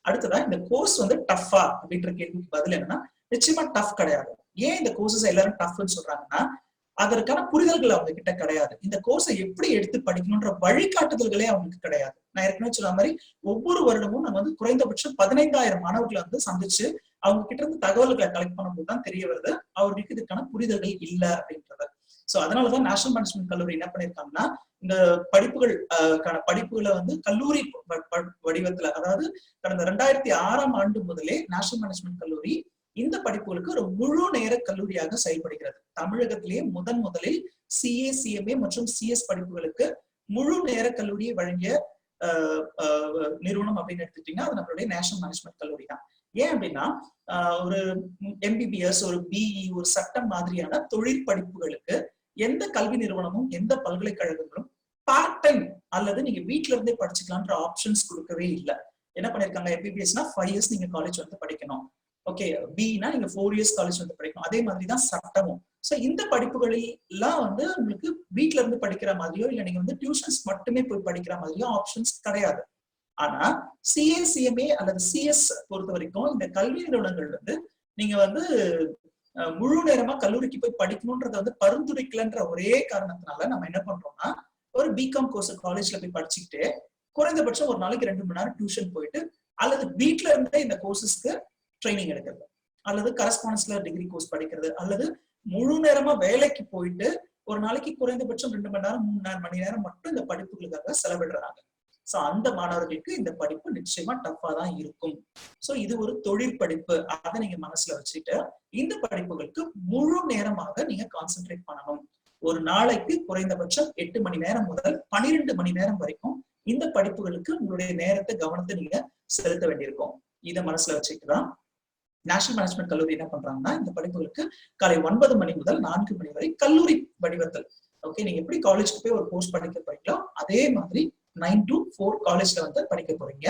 அடுத்ததா இந்த கோர்ஸ் வந்து டஃபா அப்படின்ற கேள்விக்கு பதில் என்னன்னா, நிச்சயமா டஃப் கிடையாது. ஏன் இந்த கோர்சஸ் எல்லாரும் டஃப்னு சொல்றாங்கன்னா, அதற்கான புரிதல்கள் அவங்க கிட்ட கிடையாது. இந்த கோர்ஸை எப்படி எடுத்து படிக்கணும்ன்ற வழிகாட்டுதல்களே அவங்களுக்கு கிடையாது. நான் ஏற்கனவே சொன்ன மாதிரி ஒவ்வொரு வருடமும் நம்ம வந்து குறைந்தபட்சம் 15,000 மாணவர்களை வந்து சந்திச்சு அவங்க கிட்ட இருந்து தகவல்களை கலெக்ட் பண்ணும்போது தான் தெரிய வருது அவர்களுக்கு இதுக்கான புரிதல்கள் இல்லை அப்படின்றது. சோ அதனாலதான் நேஷனல் மேனேஜ்மெண்ட் கல்லூரி என்ன பண்ணிருக்காங்கன்னா, இந்த படிப்புகளை வந்து கல்லூரி வடிவத்துல, அதாவது கடந்த 2006ஆம் ஆண்டு முதலே நேஷனல் மேனேஜ்மெண்ட் கல்லூரி இந்த படிப்புகளுக்கு ஒரு முழு நேர கல்லூரியாக செயல்படுகிறது. தமிழகத்திலேயே முதலில் சிஏ, சிஎம்ஏ மற்றும் சிஎஸ் படிப்புகளுக்கு முழு நேர கல்லூரியை வழங்கிய நிறுவனம் அப்படின்னு எடுத்துட்டீங்கன்னா அது நம்மளுடைய நேஷனல் மேனேஜ்மெண்ட் கல்லூரி தான். ஏன் அப்படின்னா ஒரு எம்பிபிஎஸ், ஒரு பிஇ, ஒரு சட்டம் மாதிரியான தொழிற்படிப்புகளுக்கு எந்த கல்வி நிறுவனமும் எந்த பல்கலைக்கழகங்களும் பார்ட் டைம் அல்லது நீங்க வீட்டுல இருந்தே படிச்சுக்கலான்ற ஆப்ஷன்ஸ் கொடுக்கவே இல்லை. என்ன பண்ணிருக்காங்க, எம்பிபிஎஸ்னா 5 years நீங்க காலேஜ் வந்து படிக்கணும். ஓகே, பினா நீங்க 4 years காலேஜ் வந்து படிக்கணும். அதே மாதிரிதான் சட்டமும். சோ இந்த படிப்புகளில் எல்லாம் வந்து உங்களுக்கு வீட்டுல இருந்து படிக்கிற மாதிரியோ இல்ல நீங்க வந்து டியூஷன்ஸ் மட்டுமே போய் படிக்கிற மாதிரியோ ஆப்ஷன்ஸ் கிடையாது. ஆனா சிஏ, சிஎம்ஏ அல்லது சிஎஸ் பொறுத்த வரைக்கும் இந்த கல்வி நிறுவனங்கள் வந்து நீங்க வந்து முழு நேரமா கல்லூரிக்கு போய் படிக்கணும்ன்றத வந்து பரிந்துரைக்கலன்ற ஒரே காரணத்தினால நம்ம என்ன பண்றோம்னா, ஒரு பிகாம் கோர்ஸ் காலேஜ்ல போய் படிச்சுக்கிட்டு குறைந்தபட்சம் ஒரு நாளைக்கு 2 மணி நேரம் டியூஷன் போயிட்டு அல்லது வீட்டுல இருந்தே இந்த கோர்சஸ்க்கு ட்ரைனிங் எடுக்கிறது அல்லது கரஸ்பாண்டன்ஸ்ல டிகிரி கோர்ஸ் படிக்கிறது அல்லது முழு நேரமா வேலைக்கு போயிட்டு ஒரு நாளைக்கு குறைந்தபட்சம் 2 மணி நேரம் 3 மணி நேரம் மட்டும் இந்த படிப்புகளுக்காக செலவிடுறாங்க. சோ அந்த மாணவர்களுக்கு இந்த படிப்பு நிச்சயமா டஃபா தான் இருக்கும். சோ இது ஒரு தொழிற்படிப்பு, அதை நீங்க மனசுல வச்சுட்டு இந்த படிப்புகளுக்கு முழு நேரமாக நீங்க கான்சென்ட்ரேட் பண்ணணும். ஒரு நாளைக்கு குறைந்தபட்சம் 8 மணி நேரம் முதல் 12 மணி நேரம் வரைக்கும் இந்த படிப்புகளுக்கு உங்களுடைய நேரத்தை, கவனத்தை நீங்க செலுத்த வேண்டியிருக்கும். இதை மனசுல வச்சுட்டுதான் நேஷனல் மேனேஜ்மெண்ட் கல்லூரி என்ன பண்றாங்கன்னா, இந்த படிப்புகளுக்கு காலை 9 மணி முதல் 4 மணி வரை கல்லூரி வடிவத்தில், ஓகே, நீங்க எப்படி காலேஜ்க்கு போய் ஒரு கோர்ஸ் படிக்க போறீங்களோ அதே மாதிரி 9 to 4 காலேஜ்ல வந்து படிக்க போறீங்க.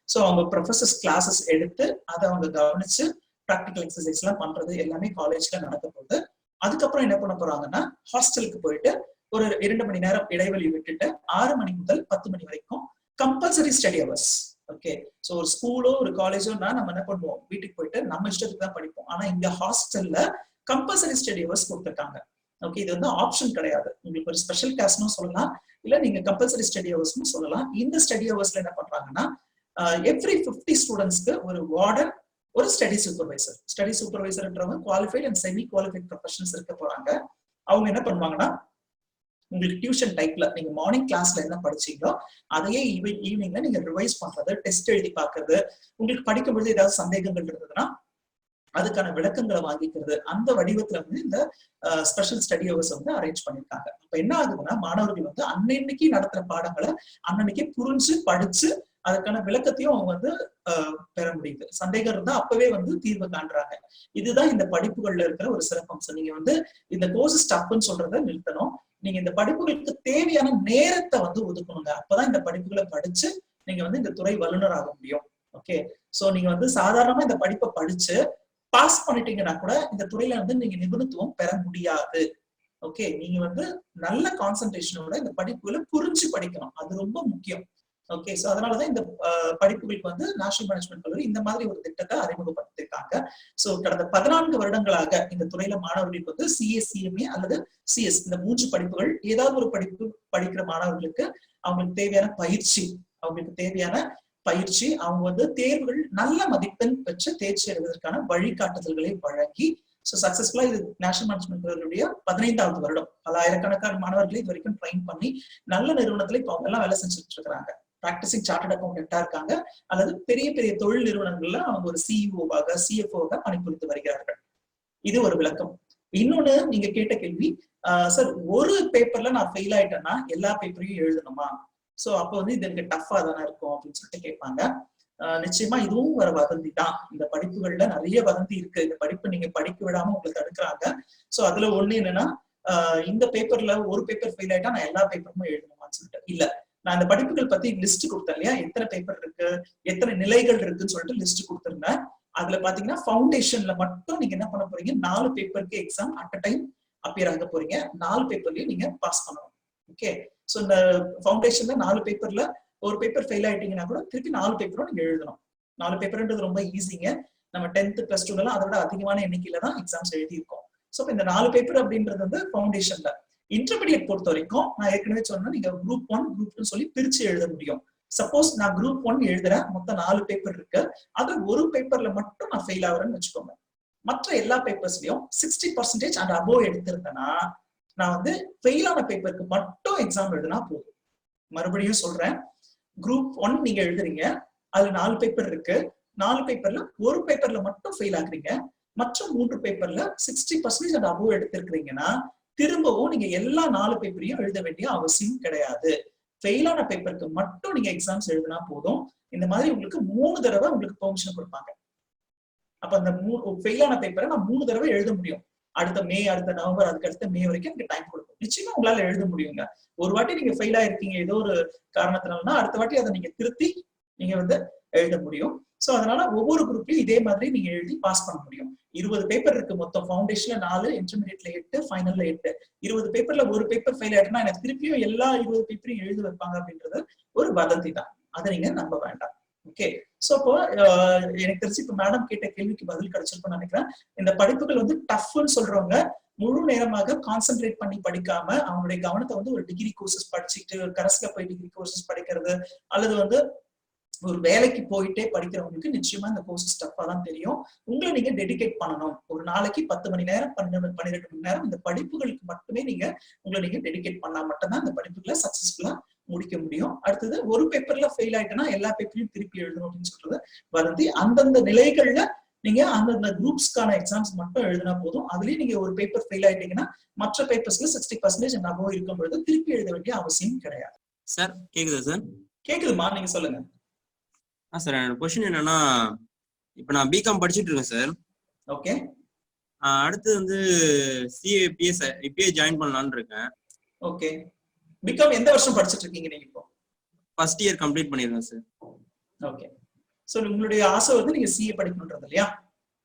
சோ அவங்க ப்ரொஃபசர்ஸ் கிளாஸஸ் எடுத்து அதை அவங்க கவனிச்சு ப்ராக்டிகல் எக்ஸசைஸ் எல்லாம் பண்றது எல்லாமே காலேஜ்ல நடக்க போகுது. அதுக்கப்புறம் என்ன பண்ண போறாங்கன்னா, ஹாஸ்டலுக்கு போயிட்டு ஒரு 2 மணி நேரம் இடைவெளி விட்டுட்டு 6 மணி முதல் 10 மணி வரைக்கும் compulsory study hours. Okay, so ஒரு ஸ்கூலோ ஒரு காலேஜோனா நம்ம என்ன பண்ணுவோம், வீட்டுக்கு போயிட்டு நம்ம இஷ்டத்துக்கு தான் படிப்போம். ஆனா இங்க ஹாஸ்டல்ல கம்பல்சரி ஸ்டடி ஹவர்ஸ் கொடுத்துருக்காங்க. ஓகே, இது வந்து ஆப்ஷன் கிடையாது. உங்களுக்கு ஒரு ஸ்பெஷல் கிளாஸ்னும் சொல்லலாம், இல்ல நீங்க கம்பல்சரி ஸ்டடி ஹவர்ஸ்னு சொல்லலாம். இந்த ஸ்டடி ஹவர்ஸ்ல என்ன பண்றாங்கன்னா, எவ்ரி 50 ஸ்டூடெண்ட்ஸ்க்கு ஒரு வார்டன், ஒரு ஸ்டடி சூப்பர்வைசர். ஸ்டடி சூப்பர்வைசர்ன்றவங்க qualified and semi qualified professionals இருக்க போறாங்க. அவங்க என்ன பண்ணுவாங்கன்னா, உங்களுக்கு டியூஷன் டைப்ல நீங்க மார்னிங் கிளாஸ்ல என்ன படிச்சீங்களோ அதையே ஈவினிங்ல நீங்க ரிவைஸ் பண்றது, டெஸ்ட் எழுதி பாக்குறது, உங்களுக்கு படிக்கும்போது ஏதாவது சந்தேகங்கள் இருந்ததுன்னா அதுக்கான விளக்கங்களை வாங்கிக்கிறது, அந்த வடிவத்துல வந்து இந்த ஸ்பெஷல் ஸ்டடி ஹவர்ஸ் வந்து அரேஞ்ச் பண்ணிருக்காங்க. அப்ப என்ன ஆகுதுன்னா, மாணவர்கள் வந்து அன்னன்னைக்கு நடத்துற பாடங்களை அன்னன்னைக்கே புரிஞ்சு படிச்சு அதுக்கான விளக்கத்தையும் அவங்க வந்து பெற முடியுது. சந்தேகம் இருந்தா அப்பவே வந்து தீர்வு காண்றாங்க. இதுதான் இந்த படிப்புகள்ல இருக்கிற ஒரு சிறப்பம்சம். நீங்க வந்து இந்த கோர்ஸ் டஃப்னு சொல்றதை நிறுத்தணும். நீங்க இந்த படிப்புகளுக்கு தேவையான நேரத்தை வந்து ஒதுக்கணுங்க. அப்பதான் இந்த படிப்புகளை படிச்சு நீங்க வந்து இந்த துறை வல்லுநர் ஆக முடியும். ஓகே, சோ நீங்க வந்து சாதாரணமா இந்த படிப்பை படிச்சு பாஸ் பண்ணிட்டீங்கன்னா கூட இந்த துறையில வந்து நீங்க நிபுணத்துவம் பெற முடியாது. ஓகே, நீங்க வந்து நல்ல கான்சென்ட்ரேஷனோட இந்த படிப்புகளை புரிஞ்சு படிக்கணும், அது ரொம்ப முக்கியம். ஓகே, சோ அதனாலதான் இந்த படிப்புகளுக்கு வந்து நேஷனல் மேனேஜ்மெண்ட் கல்லூரி இந்த மாதிரி ஒரு திட்டத்தை அறிமுகப்படுத்திருக்காங்க. சோ கடந்த 14 வருடங்களாக இந்த துறையில மாணவர்களுக்கு வந்து சிஏ, சிஎம்ஏ அல்லது சிஎஸ் இந்த 3 படிப்புகள் ஏதாவது ஒரு படிப்பு படிக்கிற மாணவர்களுக்கு அவங்களுக்கு தேவையான பயிற்சி, அவங்க வந்து தேர்வுகள் நல்ல மதிப்பெண் பெற்று தேர்ச்சி அடைவதற்கான வழிகாட்டுதல்களை வழங்கி சக்சஸ்ஃபுல்லா இது நேஷனல் மேனேஜ்மெண்ட் கல்லூரியுடைய 15வது வருடம். பல ஆயிரக்கணக்கான மாணவர்களை இது வரைக்கும் ட்ரெயின் பண்ணி நல்ல நிறுவனத்துல இப்ப அவங்க எல்லாம் வேலை செஞ்சுட்டு இருக்காங்க. பிராக்டிசிங் சார்ட்டர்ட் அக்கௌண்டன்டா இருக்காங்க, அல்லது பெரிய பெரிய தொழில் நிறுவனங்கள்ல அவங்க ஒரு சிஇஓவாக சிஎஃப்ஓவாக பணிபுரிந்து வருகிறார்கள். இது ஒரு விளக்கம். இன்னொன்னு நீங்க கேட்ட கேள்வி, சார் ஒரு பேப்பர்ல நான் ஃபெயில் ஆயிட்டேன்னா எல்லா பேப்பரையும் எழுதணுமா? சோ அப்ப வந்து இது எனக்கு டஃபா தானே இருக்கும் அப்படின்னு சொல்லிட்டு கேட்பாங்க. நிச்சயமா இதுவும் ஒரு வதந்தி தான். இந்த படிப்புகள்ல நிறைய வதந்தி இருக்கு. இந்த படிப்பு நீங்க படிக்க விடாம உங்களுக்கு தடுக்கிறாங்க. சோ அதுல ஒண்ணு என்னன்னா, இந்த பேப்பர்ல ஒரு பேப்பர் ஃபெயில் ஆயிட்டா நான் எல்லா பேப்பருமே எழுதணுமான்னு சொல்லிட்டு இல்ல. நான் அந்த படிப்புகள் பத்தி லிஸ்ட் கொடுத்தேன் இல்லையா, எத்தனை பேப்பர் இருக்கு, எத்தனை நிலைகள் இருக்குன்னு சொல்லிட்டு லிஸ்ட் கொடுத்திருந்தேன். அதுல பாத்தீங்கன்னா ஃபவுண்டேஷன்ல மட்டும் நீங்க என்ன பண்ண போறீங்க, 4 பேப்பருக்கு exam at a time appear ஆக போறீங்க. 4 பேப்பர்லயும் நீங்க பாஸ் பண்ணணும். ஓகே, சோ இந்த ஃபவுண்டேஷன்ல 4 பேப்பர்ல ஒரு பேப்பர் ஃபெயில் ஆயிட்டீங்கன்னா கூட திருப்பி 4 பேப்பரும் நீங்க எழுதணும். 4 பேப்பர்ன்றது ரொம்ப ஈஸிங்க. நம்ம 10th + 2ல அதோட அதிகமான எண்ணிக்கையில தான் எக்ஸாம்ஸ் எழுதியிருக்கோம். சோ இந்த 4 பேப்பர் அப்படின்றது வந்து ஃபவுண்டேஷன்ல. இன்டர்மீடியட் பொறுத்த வரைக்கும் நான் ஏற்கனவே சொன்னா நீங்க குரூப் 1 குரூப் 2 சொல்லி பிரிச்சு எழுத முடியும். சப்போஸ் நான் குரூப் 1 எழுதுறேன், மொத்தம் 4 பேப்பர் இருக்கு, அது ஒரு பேப்பர்ல மட்டும் நான் ஃபெயில் ஆகுறேன்னு வச்சுக்கோங்க. மற்ற எல்லா பேப்பர்ஸ்லயும் 60% அண்ட் அபோவ் எடுத்திருந்தேன்னா நான் வந்து ஃபெயில் ஆன பேப்பருக்கு மட்டும் எக்ஸாம் எழுதினா போதும். மறுபடியும் சொல்றேன், குரூப் 1 நீங்க எழுதுறீங்க, அதுல 4 பேப்பர் இருக்கு. 4 பேப்பர்ல ஒரு பேப்பர்ல மட்டும் ஃபெயில் ஆகுறீங்க. மற்ற 3 பேப்பர்ல 60% அண்ட் அபோவ் எடுத்திருக்கிறீங்கன்னா திரும்பவும் நீங்க எல்லா 4 பேப்பரையும் எழுத வேண்டிய அவசியம் கிடையாது. ஃபெயிலான பேப்பருக்கு மட்டும் நீங்க எக்ஸாம்ஸ் எழுதினா போதும். இந்த மாதிரி உங்களுக்கு 3 தடவை உங்களுக்கு பெர்மிஷன் கொடுப்பாங்க. அப்ப அந்த ஃபெயிலான பேப்பரை நான் 3 தடவை எழுத முடியும். அடுத்த மே, அடுத்த நவம்பர், அதுக்கு அடுத்த மே வரைக்கும் எனக்கு டைம் கொடுக்கும். நிச்சயமா உங்களால எழுத முடியுங்க. ஒரு வாட்டி நீங்க ஃபெயில் ஆயிருக்கீங்க ஏதோ ஒரு காரணத்தினாலனா, அடுத்த வாட்டி அதை நீங்க திருத்தி நீங்க வந்து எழுத முடியும். சோ அதனால ஒவ்வொரு குரூப்லயும் இதே மாதிரி நீங்க எழுதி பாஸ் பண்ண முடியும். 20 பேப்பர் இருக்கு மொத்தம். ஃபவுண்டேஷன்ல 4, இன்டர்மீடியட்ல 8, ஃபைனல்ல 8. 20 பேப்பர்ல ஒரு பேப்பர் ஃபெயில் ஆயிட்டுனா எனக்கு திருப்பியும் எல்லா 20 பேப்பரையும் எழுத வைப்பாங்க அப்படின்றது ஒரு வதந்தி தான். அதை நீங்க நம்ப வேண்டாம். ஓகே, சோ அப்போ எனக்கு தெரிஞ்சு இப்ப மேடம் கேட்ட கேள்விக்கு பதில் கிடைச்சிருக்கும்னு நினைக்கிறேன். இந்த படிப்புகள் வந்து டஃப்னு சொல்றவங்க முழு நேரமாக கான்சென்ட்ரேட் பண்ணி படிக்காம அவங்களுடைய கவனத்தை வந்து ஒரு டிகிரி கோர்சஸ் படிச்சுட்டு கரஸ்ல போய் டிகிரி கோர்சஸ் படிக்கிறது, அல்லது வந்து ஒரு வேலைக்கு போயிட்டே படிக்கிறவங்களுக்கு நிச்சயமா இந்த கோர்சஸ் டஃபா தான் தெரியும். உங்களை நீங்க டெடிகேட் பண்ணணும். ஒரு நாளைக்கு 10 மணி நேரம் 12 மணி நேரம் இந்த படிப்புகளுக்கு மட்டுமே நீங்க உங்களை நீங்க டெடிகேட் பண்ணா மட்டும்தான் இந்த படிப்புகளை சக்சஸ்ஃபுல்லா முடிக்க முடியும். அடுத்தது ஒரு பேப்பர்ல ஃபெயில் ஆயிட்டேன்னா எல்லா பேப்பரையும் திருப்பி எழுதணும் அப்படின்னு சொல்றது வதந்தி. அந்தந்த நிலைகள்ல நீங்க அந்தந்த குரூப்ஸ்க்கான எக்ஸாம்ஸ் மட்டும் எழுதினா போதும். அதுலயும் நீங்க ஒரு பேப்பர் ஃபெயில் ஆயிட்டீங்கன்னா மற்ற பேப்பர்ஸ்ல 60% அபோவ் இருக்கும் பொழுது திருப்பி எழுத வேண்டிய அவசியம் கிடையாது. சார் கேக்குதா சார்? கேக்குதுமா, நீங்க சொல்லுங்க. சார் என்னோட கொஸ்டின் என்னன்னா, இப்ப நான் பிகாம் படிச்சுட்டு இருக்கேன் சார். ஓகே, அடுத்து வந்து சிஏபிஎஸ் இப்பயே ஜாயின் பண்ணலாம்னு இருக்கேன். ஓகே, பிகாம் எந்த வருஷம் படிச்சிட்டு இருக்கீங்க நீங்க இப்போ? ஃபர்ஸ்ட் இயர் கம்ப்ளீட் பண்ணிருக்கேன் சார். ஓகே, சோ உங்களுடைய ஆசை வந்து நீங்க சிஏ படிக்கணும்ன்றது இல்லையா?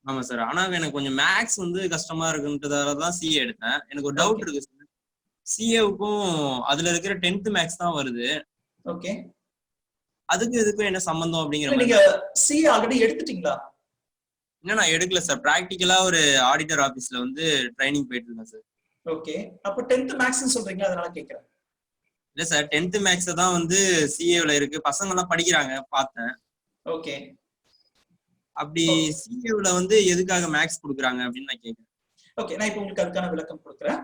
ஆமா சார், ஆனா எனக்கு கொஞ்சம் மேக்ஸ் வந்து கஷ்டமா இருக்குன்றதால தான் சிஏ எடுத்தேன். எனக்கு ஒரு டவுட் இருக்கு சார். சிஏவுக்கும் அதுல இருக்கிற 10th மேக்ஸ் தான் வருது. ஓகே, அதுக்கு இதுக்கும் என்ன சம்பந்தம் அப்படிங்கிற நீங்க சிஏ ஆல்ரெடி எடுத்துட்டீங்களா? இன்னும் நான் எடுக்கல சார். பிராக்டிகலா ஒரு ஆடிட்டர் ஆபீஸ்ல வந்து ட்ரைனிங் போயிட்டு இருக்கேன் சார். ஓகே, அப்ப 10th மேக்ஸ்னு சொல்றீங்க, அதனால கேக்குறேன். இல்ல சார், 10th மேக்ஸ் தான் வந்து சிஏல இருக்கு. பசங்க எல்லாம் படிக்கிறாங்க பார்த்தேன். ஓகே, அப்படி சிஏல வந்து எதுக்காக மேக்ஸ் கொடுக்குறாங்க அப்படின்னு நான் கேக்குறேன். ஓகே, நான் இப்போ உங்களுக்கு அதுக்கான விளக்கம் கொடுக்குறேன்.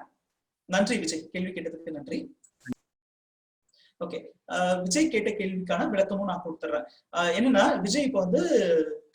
நன்றி விஜய், கேள்வி கேட்டதுக்கு நன்றி. ஓகே, விஜய் கேட்ட கேள்விக்கான விளக்கமும் நான் கொடுத்துறேன். என்னன்னா, விஜய் இப்போ வந்து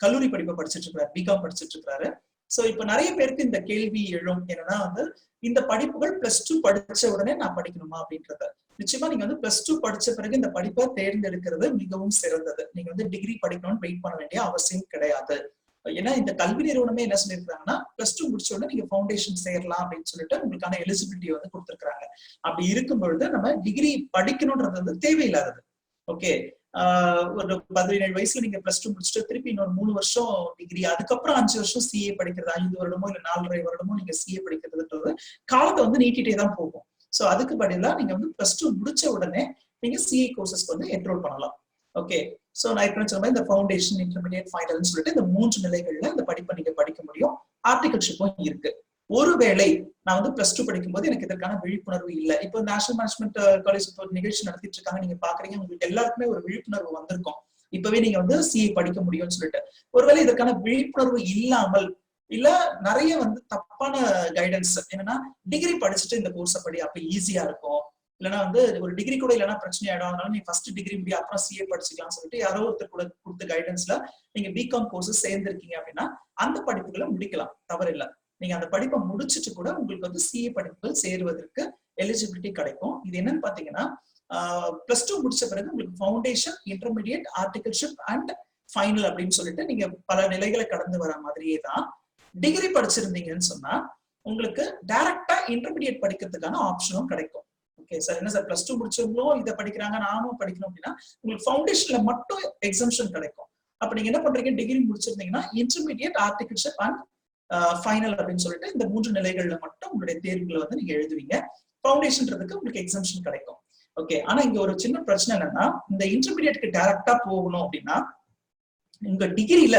கல்லூரி படிப்பை படிச்சுட்டு இருக்காரு, பிகாம் படிச்சுட்டு இருக்காரு. சோ இப்ப நிறைய பேருக்கு இந்த கேள்வி எழும், என்னன்னா வந்து இந்த படிப்புகள் +2 படிச்ச உடனே நான் படிக்கணுமா அப்படின்றத. நிச்சயமா நீங்க வந்து +2 படிச்ச பிறகு இந்த படிப்பை தேர்ந்தெடுக்கிறது மிகவும் சிறந்தது. நீங்க வந்து டிகிரி படிக்கணும்னு வெயிட் பண்ண வேண்டிய அவசியம் கிடையாது. ஏன்னா இந்த கல்வி நிறுவனமே என்ன சொல்லியிருக்காங்கன்னா, +2 முடிச்ச உடனே நீங்க ஃபவுண்டேஷன் சேரலாம் அப்படின்னு சொல்லிட்டு உங்களுக்கான எலிஜிபிலிட்டி வந்து கொடுத்துருக்காங்க. அப்படி இருக்கும் பொழுது நம்ம டிகிரி படிக்கணும்ன்றது வந்து தேவையில்லாதது. ஓகே, ஒரு 17 வயசுல நீங்க +2 முடிச்சுட்டு திருப்பி இன்னொரு 3 வருஷம் டிகிரி, அதுக்கப்புறம் 5 வருஷம் சிஏ படிக்கிறது, 5 வருடமோ இல்ல 4.5 வருடமோ நீங்க சிஏ படிக்கிறதுன்றது காலத்தை வந்து நீட்டிட்டே தான் போகும். சோ அதுக்கு பதிலா நீங்க வந்து +2 முடிச்ச உடனே நீங்க சிஏ கோர்சஸ்க்கு வந்து என்ரோல் பண்ணலாம். ஓகே, சோ நான் இப்ப சொன்ன இந்த ஃபவுண்டேஷன், இன்டர்மீடியட், ஃபைனல்னு சொல்லிட்டு இந்த 3 நிலைகள்ல இந்த படிப்பை நீங்க படிக்க முடியும். ஆர்டிகல்ஷிப்பும் இருக்கு. ஒருவேளை நான் வந்து +2 படிக்கும்போது எனக்கு இதற்கான விழிப்புணர்வு இல்லை, இப்போ நேஷனல் மேனேஜ்மெண்ட் காலேஜ் இப்போ நிகழ்ச்சி நடத்திட்டு இருக்காங்க, நீங்க பாக்குறீங்க, உங்களுக்கு எல்லாருக்குமே ஒரு விழிப்புணர்வு வந்திருக்கும், இப்பவே நீங்க வந்து சிஏ படிக்க முடியும்னு சொல்லிட்டு. ஒருவேளை இதற்கான விழிப்புணர்வு இல்லாமல் இல்ல நிறைய வந்து தப்பான கைடன்ஸ், என்னன்னா டிகிரி படிச்சுட்டு இந்த கோர்ஸை படி அப்ப ஈஸியா இருக்கும், இல்லைன்னா வந்து ஒரு டிகிரி கூட இல்லைன்னா பிரச்சனை ஆயிடும், அதனால நீ ஃபர்ஸ்ட் டிகிரி முடியும் அப்புறம் சிஏ படிச்சுக்கலாம்னு சொல்லிட்டு யாரோ ஒருத்தர் கூட கொடுத்த கைடன்ஸ்ல நீங்க பிகாம் கோர்ஸ் சேர்ந்திருக்கீங்க அப்படின்னா அந்த படிப்புகளை முடிக்கலாம், தவறில்லை. நீங்க அந்த படிப்பை முடிச்சுட்டு கூட உங்களுக்கு வந்து சிஏ படிப்புகள் சேருவதற்கு எலிஜிபிலிட்டி கிடைக்கும். இது என்னன்னு பாத்தீங்கன்னா +2 முடிச்ச பிறகு உங்களுக்கு foundation, intermediate, articleship and final அப்படின்னு சொல்லிட்டு நீங்க பல நிலைகளை கடந்து வர மாதிரியே தான். டிகிரி படிச்சிருந்தீங்கன்னு சொன்னா உங்களுக்கு டைரக்டா இன்டர்மீடியட் படிக்கிறதுக்கான ஆப்ஷனும் கிடைக்கும். ஓகே சார், என்ன சார் +2 முடிச்சவங்களும் இதை படிக்கிறாங்க நானும் படிக்கணும் அப்படின்னா உங்களுக்கு ஃபவுண்டேஷன்ல மட்டும் எக்ஸம்ஷன் கிடைக்கும். அப்ப நீங்க என்ன பண்றீங்க, டிகிரி முடிச்சிருந்தீங்கன்னா இன்டர்மீடியட், ஆர்டிகல்ஷிப் அண்ட் ஃபைனல் அப்படின்னு சொல்லிட்டு இந்த 3 நிலைகள்ல மட்டும் உங்களுடைய தேர்வுகளை வந்து நீங்க எழுதுவீங்க. ஃபவுண்டேஷன்றதுக்கு உங்களுக்கு எக்ஸம்ஷன் கிடைக்கும். ஓகே, ஆனா இங்க ஒரு சின்ன பிரச்சனை என்னன்னா, இந்த இன்டர்மீடியட்க்கு டைரக்டா போகணும் அப்படின்னா உங்க டிகிரில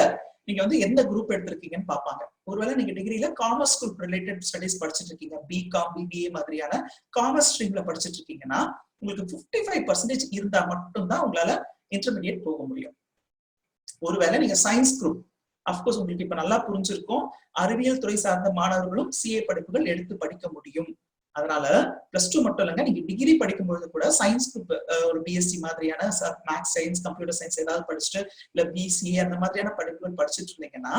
நீங்க வந்து எந்த குரூப் எடுத்திருக்கீங்கன்னு பாப்பாங்க. ஒருவேளை நீங்க டிகிரில காமர்ஸ் குரூப் ரிலேட்டட் ஸ்டடிஸ் படிச்சுட்டு இருக்கீங்க, பிகாம், பிபிஏ மாதிரியான காமர்ஸ் ஸ்ட்ரீம்ல படிச்சுட்டு இருக்கீங்கன்னா உங்களுக்கு 55% இருந்தா மட்டும்தான் உங்களால இன்டர்மீடியட் போக முடியும். ஒருவேளை நீங்க சயின்ஸ் குரூப், அப்கோர்ஸ் உங்களுக்கு இப்ப நல்லா புரிஞ்சிருக்கும், அறிவியல் துறை சார்ந்த மாணவர்களும் சிஏ படிப்புகள் எடுத்து படிக்க முடியும். அதனால +2 மட்டும் இல்லைங்க, நீங்க டிகிரி படிக்கும்போது கூட சயின்ஸ் குரூப், ஒரு பிஎஸ்சி மாதிரியான மேக்ஸ், சயின்ஸ், கம்ப்யூட்டர் சயின்ஸ் ஏதாவது படிச்சுட்டு இல்ல பிசிஏ அந்த மாதிரியான படிப்புகள் படிச்சுட்டு இருந்தீங்கன்னா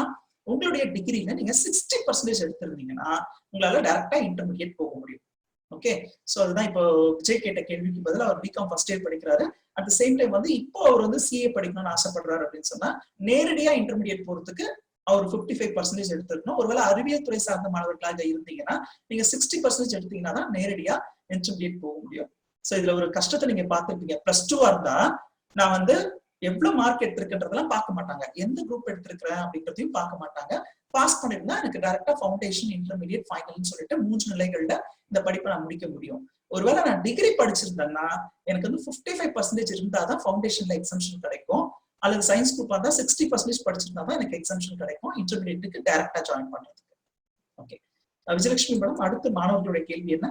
உங்களுடைய டிகிரில நீங்க 60% எடுத்திருந்தீங்கன்னா உங்களால டைரக்டா இன்டர்மீடியட் போக முடியும். ஓகே, சோ அதுதான் இப்போ விஜய் கேட்ட கேள்விக்கு பதில். அவர் பிகாம் ஃபர்ஸ்ட் இயர் படிக்கிறாரு, அட் த சேம் டைம் வந்து இப்போ அவர் வந்து சிஏ படிக்கணும்னு ஆசைப்படுறாரு அப்படின்னு சொன்னா நேரடியா இன்டர்மீடியட் போறதுக்கு அவர் 55% எடுத்திருக்கணும். ஒருவேளை அறிவியல் துறை சார்ந்த மாணவர்களாக இருந்தீங்கன்னா நீங்க 60% எடுத்தீங்கன்னா தான் நேரடியா இன்டர்மீடியட் போக முடியும். சோ இதுல ஒரு கஷ்டத்தை நீங்க பார்த்திருப்பீங்க. +2 இருந்தா நான் வந்து எவ்வளவு மார்க் எடுத்திருக்கன்றதெல்லாம் பார்க்க மாட்டாங்க, எந்த குரூப் எடுத்திருக்கிறேன் அப்படின்றதையும் பார்க்க மாட்டாங்க. பாஸ் பண்ணிருந்தா எனக்கு டைரக்டா ஃபவுண்டேஷன், இன்டர்மீடியட், ஃபைனல்னு சொல்லிட்டு 3 நிலைகள்ல இந்த படிப்பை நான் முடிக்க முடியும். ஒருவேளை நான் டிகிரி படிச்சிருந்தேன்னா எனக்கு வந்து 55% இருந்தாதான் ஃபவுண்டேஷன்ல எக்ஸம்ஷன் கிடைக்கும், அல்லது சயின்ஸ் குரூப் இருந்தா 60% படிச்சிருந்தா தான் எனக்கு எக்ஸம்ஷன் கிடைக்கும் இன்டர்மீடியட்டுக்கு டைரக்டா ஜாயின் பண்றதுக்கு. ஓகே, விஜயலட்சுமி மேடம், அடுத்த மாணவர்களுடைய கேள்வி என்ன?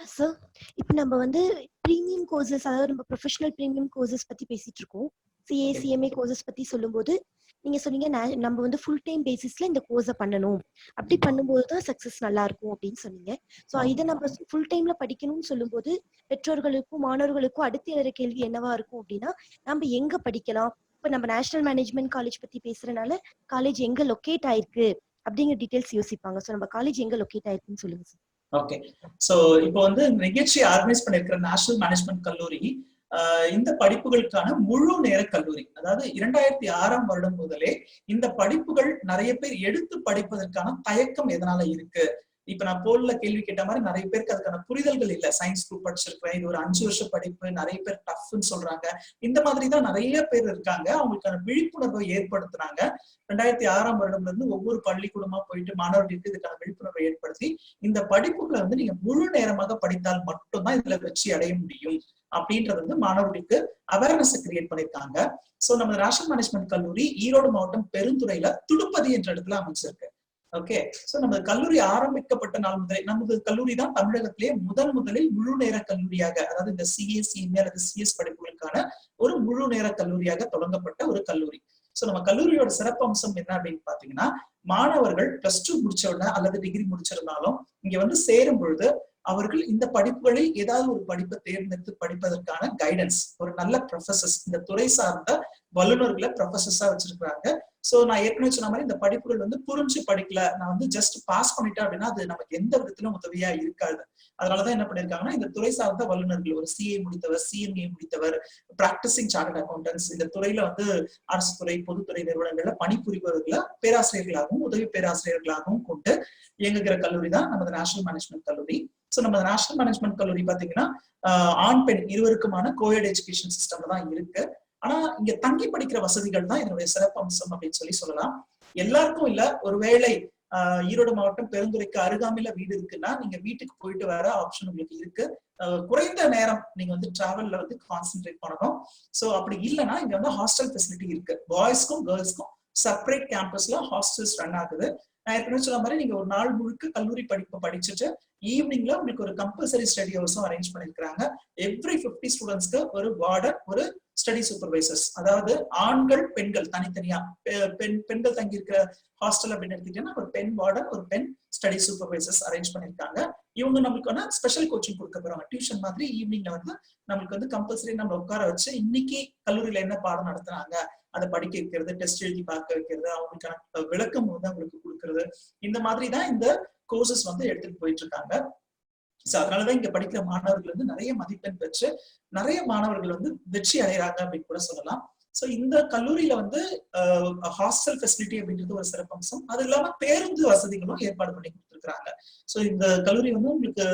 சார், இப்போ நம்ம வந்து பிரீமியம் கோர்சஸ், அதாவது நம்ம ப்ரொஃபஷனல் பிரீமியம் கோர்சஸ் பத்தி பேசிட்டு இருக்கோம். சிஏ, சிஎம்ஏ கோர்சஸ் பத்தி சொல்லும்போது நீங்க சொன்னீங்க நம்ம வந்து ஃபுல் டைம் பேசிஸ்ல இந்த கோர்ஸை பண்ணணும், அப்படி பண்ணும்போது தான் சக்சஸ் நல்லா இருக்கும் அப்படின்னு சொன்னீங்க. ஸோ இதை நம்ம ஃபுல் டைம்ல படிக்கணும்னு சொல்லும்போது பெற்றோர்களுக்கும் மாணவர்களுக்கும் அடுத்து எழுற கேள்வி என்னவா இருக்கும் அப்படின்னா, நம்ம எங்க படிக்கலாம்? இப்ப நம்ம நேஷனல் மேனேஜ்மெண்ட் காலேஜ் பத்தி பேசுறதுனால காலேஜ் எங்க லொக்கேட் ஆயிருக்கு அப்படிங்கிற டீடைல்ஸ் யோசிப்பாங்க. ஸோ நம்ம காலேஜ் எங்க லொக்கேட் ஆயிருக்குன்னு சொல்லுங்க சார். ஓகே, சோ இப்போ வந்து நிகழ்ச்சி ஆர்கனைஸ் பண்ணிருக்கிற நேஷனல் மேனேஜ்மெண்ட் கல்லூரி இந்த படிப்புகளுக்கான முழு நேர கல்லூரி. அதாவது 2006ஆம் வருடம் முதலே இந்த படிப்புகள் நிறைய பேர் எடுத்து படிப்பதற்கான தயக்கம் எதனால இருக்கு? இப்ப நான் போல்ல கேள்வி கேட்ட மாதிரி நிறைய பேருக்கு அதுக்கான புரிதல்கள் இல்ல. சயின்ஸ் குரூப் படிச்சிருக்கிறேன், இது ஒரு 5 வருஷ படிப்பு, நிறைய பேர் டஃப்னு சொல்றாங்க, இந்த மாதிரிதான் நிறைய பேர் இருக்காங்க. அவங்களுக்கான விழிப்புணர்வை ஏற்படுத்துறாங்க. 2006ஆம் வருடம்ல இருந்து ஒவ்வொரு பள்ளிக்கூடமா போயிட்டு மாணவர்களுக்கு இதுக்கான விழிப்புணர்வை ஏற்படுத்தி இந்த படிப்புகளை வந்து நீங்க முழு நேரமாக படித்தால் மட்டும்தான் இதுல வெற்றி அடைய முடியும் அப்படின்றது வந்து மாணவர்களுக்கு அவேர்னஸ் கிரியேட் பண்ணிருக்காங்க. சோ நம்ம நேஷனல் மேனேஜ்மெண்ட் கல்லூரி ஈரோடு மாவட்டம் பெருந்துறையில துடுப்பதி என்ற இடத்துல அமைச்சிருக்கு. ஓகே, சோ நம்ம கல்லூரி ஆரம்பிக்கப்பட்ட நாள் முதல் நமது கல்லூரி தான் தமிழகத்திலேயே முதலில் முழு நேர கல்லூரியாக, அதாவது இந்த சிஏ, சிஎம்ஏ அல்லது சிஎஸ் படிப்புகளுக்கான ஒரு முழு நேர கல்லூரியாக தொடங்கப்பட்ட ஒரு கல்லூரி. சோ நம்ம கல்லூரியோட சிறப்பு அம்சம் என்ன அப்படின்னு பாத்தீங்கன்னா, மாணவர்கள் +2 முடிச்ச அல்லது டிகிரி முடிச்சிருந்தாலும் இங்க வந்து சேரும் பொழுது அவர்கள் இந்த படிப்புகளில் ஏதாவது ஒரு படிப்பை தேர்ந்தெடுத்து படிப்பதற்கான கைடன்ஸ், ஒரு நல்ல ப்ரொஃபசர்ஸ், இந்த துறை சார்ந்த வல்லுநர்களை ப்ரொஃபசர்ஸா வச்சிருக்காங்க. சோ நான் ஏற்கனவே சொன்ன மாதிரி இந்த படிப்புகள் வந்து புரிஞ்சு படிக்கல, நான் வந்து ஜஸ்ட் பாஸ் பண்ணிட்டேன் அப்படின்னா அது நமக்கு எந்த விதத்திலும் உதவியா இருக்காது. அதனாலதான் என்ன பண்ணிருக்காங்கன்னா, இந்த துறை சார்ந்த வல்லுநர்கள், ஒரு சிஏ முடித்தவர், சிஎம்ஏ முடித்தவர், பிராக்டிசிங் சார்ட்டர்ட் அக்கௌண்டன்ஸ், இந்த துறையில வந்து அரசு துறை, பொதுத்துறை நிறுவனங்கள்ல பணிபுரிபவர்களை பேராசிரியர்களாகவும் உதவி பேராசிரியர்களாகவும் கொண்டு இயங்குகிற கல்லூரி தான் நமது நேஷனல் மேனேஜ்மெண்ட் கல்லூரி. சோ நம்ம நேஷனல் மேனேஜ்மெண்ட் கல்லூரி பாத்தீங்கன்னா ஆண் பெண் இருவருக்குமான கோஎட் எஜுகேஷன் சிஸ்டம் தான் இருக்கு. ஆனா இங்க தங்கி படிக்கிற வசதிகள் தான் இதனுடைய சிறப்பு அம்சம் அப்படின்னு சொல்லலாம். எல்லாருக்கும் இல்ல, ஒருவேளை ஈரோடு மாவட்டம் பெருந்துறைக்கு அருகாமையில வீடு இருக்குன்னா நீங்க வீட்டுக்கு போயிட்டு வர ஆப்ஷன் உங்களுக்கு இருக்கு. குறைந்த நேரம் நீங்க வந்து டிராவல்ல வந்து கான்சென்ட்ரேட் பண்ணணும். சோ அப்படி இல்லைன்னா இங்க வந்து ஹாஸ்டல் ஃபெசிலிட்டி இருக்கு. பாய்ஸ்க்கும் கேர்ள்ஸ்க்கும் செப்பரேட் கேம்பஸ்ல ஹாஸ்டல்ஸ் ரன் ஆகுது. நான் ஏற்கனவே சொன்ன மாதிரி நீங்க ஒரு நாள் முழுக்க கல்லூரி படிப்பு படிச்சுட்டு ஈவினிங்ல உங்களுக்கு ஒரு கம்பல்சரி ஸ்டடி ஹவர்ஸும் அரேஞ்ச் பண்ணிருக்காங்க. எவ்ரி 50 ஸ்டூடெண்ட்ஸ்க்கு ஒரு வார்டன், ஒரு ஸ்டடி சூப்பர்வைசர்ஸ், அதாவது ஆண்கள் பெண்கள் தனித்தனியா, பெண்கள் தங்கி இருக்கிற ஹாஸ்டல் அப்படின்னு எடுத்துக்கிட்டீங்கன்னா ஒரு பெண் வார்டன், ஒரு பெண் ஸ்டடி சூப்பர்வைசர்ஸ் அரேஞ்ச் பண்ணிருக்காங்க. இவங்க நம்மளுக்கு ஸ்பெஷல் கோச்சிங் கொடுக்க போறாங்க. டியூஷன் மாதிரி ஈவினிங்ல வந்து நம்மளுக்கு வந்து கம்பல்சரி நம்ம உட்கார வச்சு இன்னைக்கு கல்லூரியில என்ன பாடம் நடத்துறாங்க அதை படிக்க வைக்கிறது, டெஸ்ட் எழுதி பார்க்க வைக்கிறது, அவங்களுக்கான விளக்கம் வந்து அவங்களுக்கு கொடுக்கறது, இந்த மாதிரி தான் இந்த கோர்சஸ் வந்து எடுத்துட்டு போயிட்டு இருக்காங்க. சோ அதனாலதான் இங்க படிக்கிற மாணவர்கள் வந்து நிறைய மதிப்பெண் பெற்று நிறைய மாணவர்கள் வந்து வெற்றி அடைகிறாங்க அப்படின்னு கூட சொல்லலாம். சோ இந்த கல்லூரியில வந்து ஹாஸ்டல் ஃபெசிலிட்டி அப்படின்றது ஒரு சிறப்பம்சம். அது இல்லாம பேருந்து வசதிகளும் ஏற்பாடு பண்ணி கொடுத்துருக்காங்க. சோ இந்த கல்லூரி வந்து உங்களுக்கு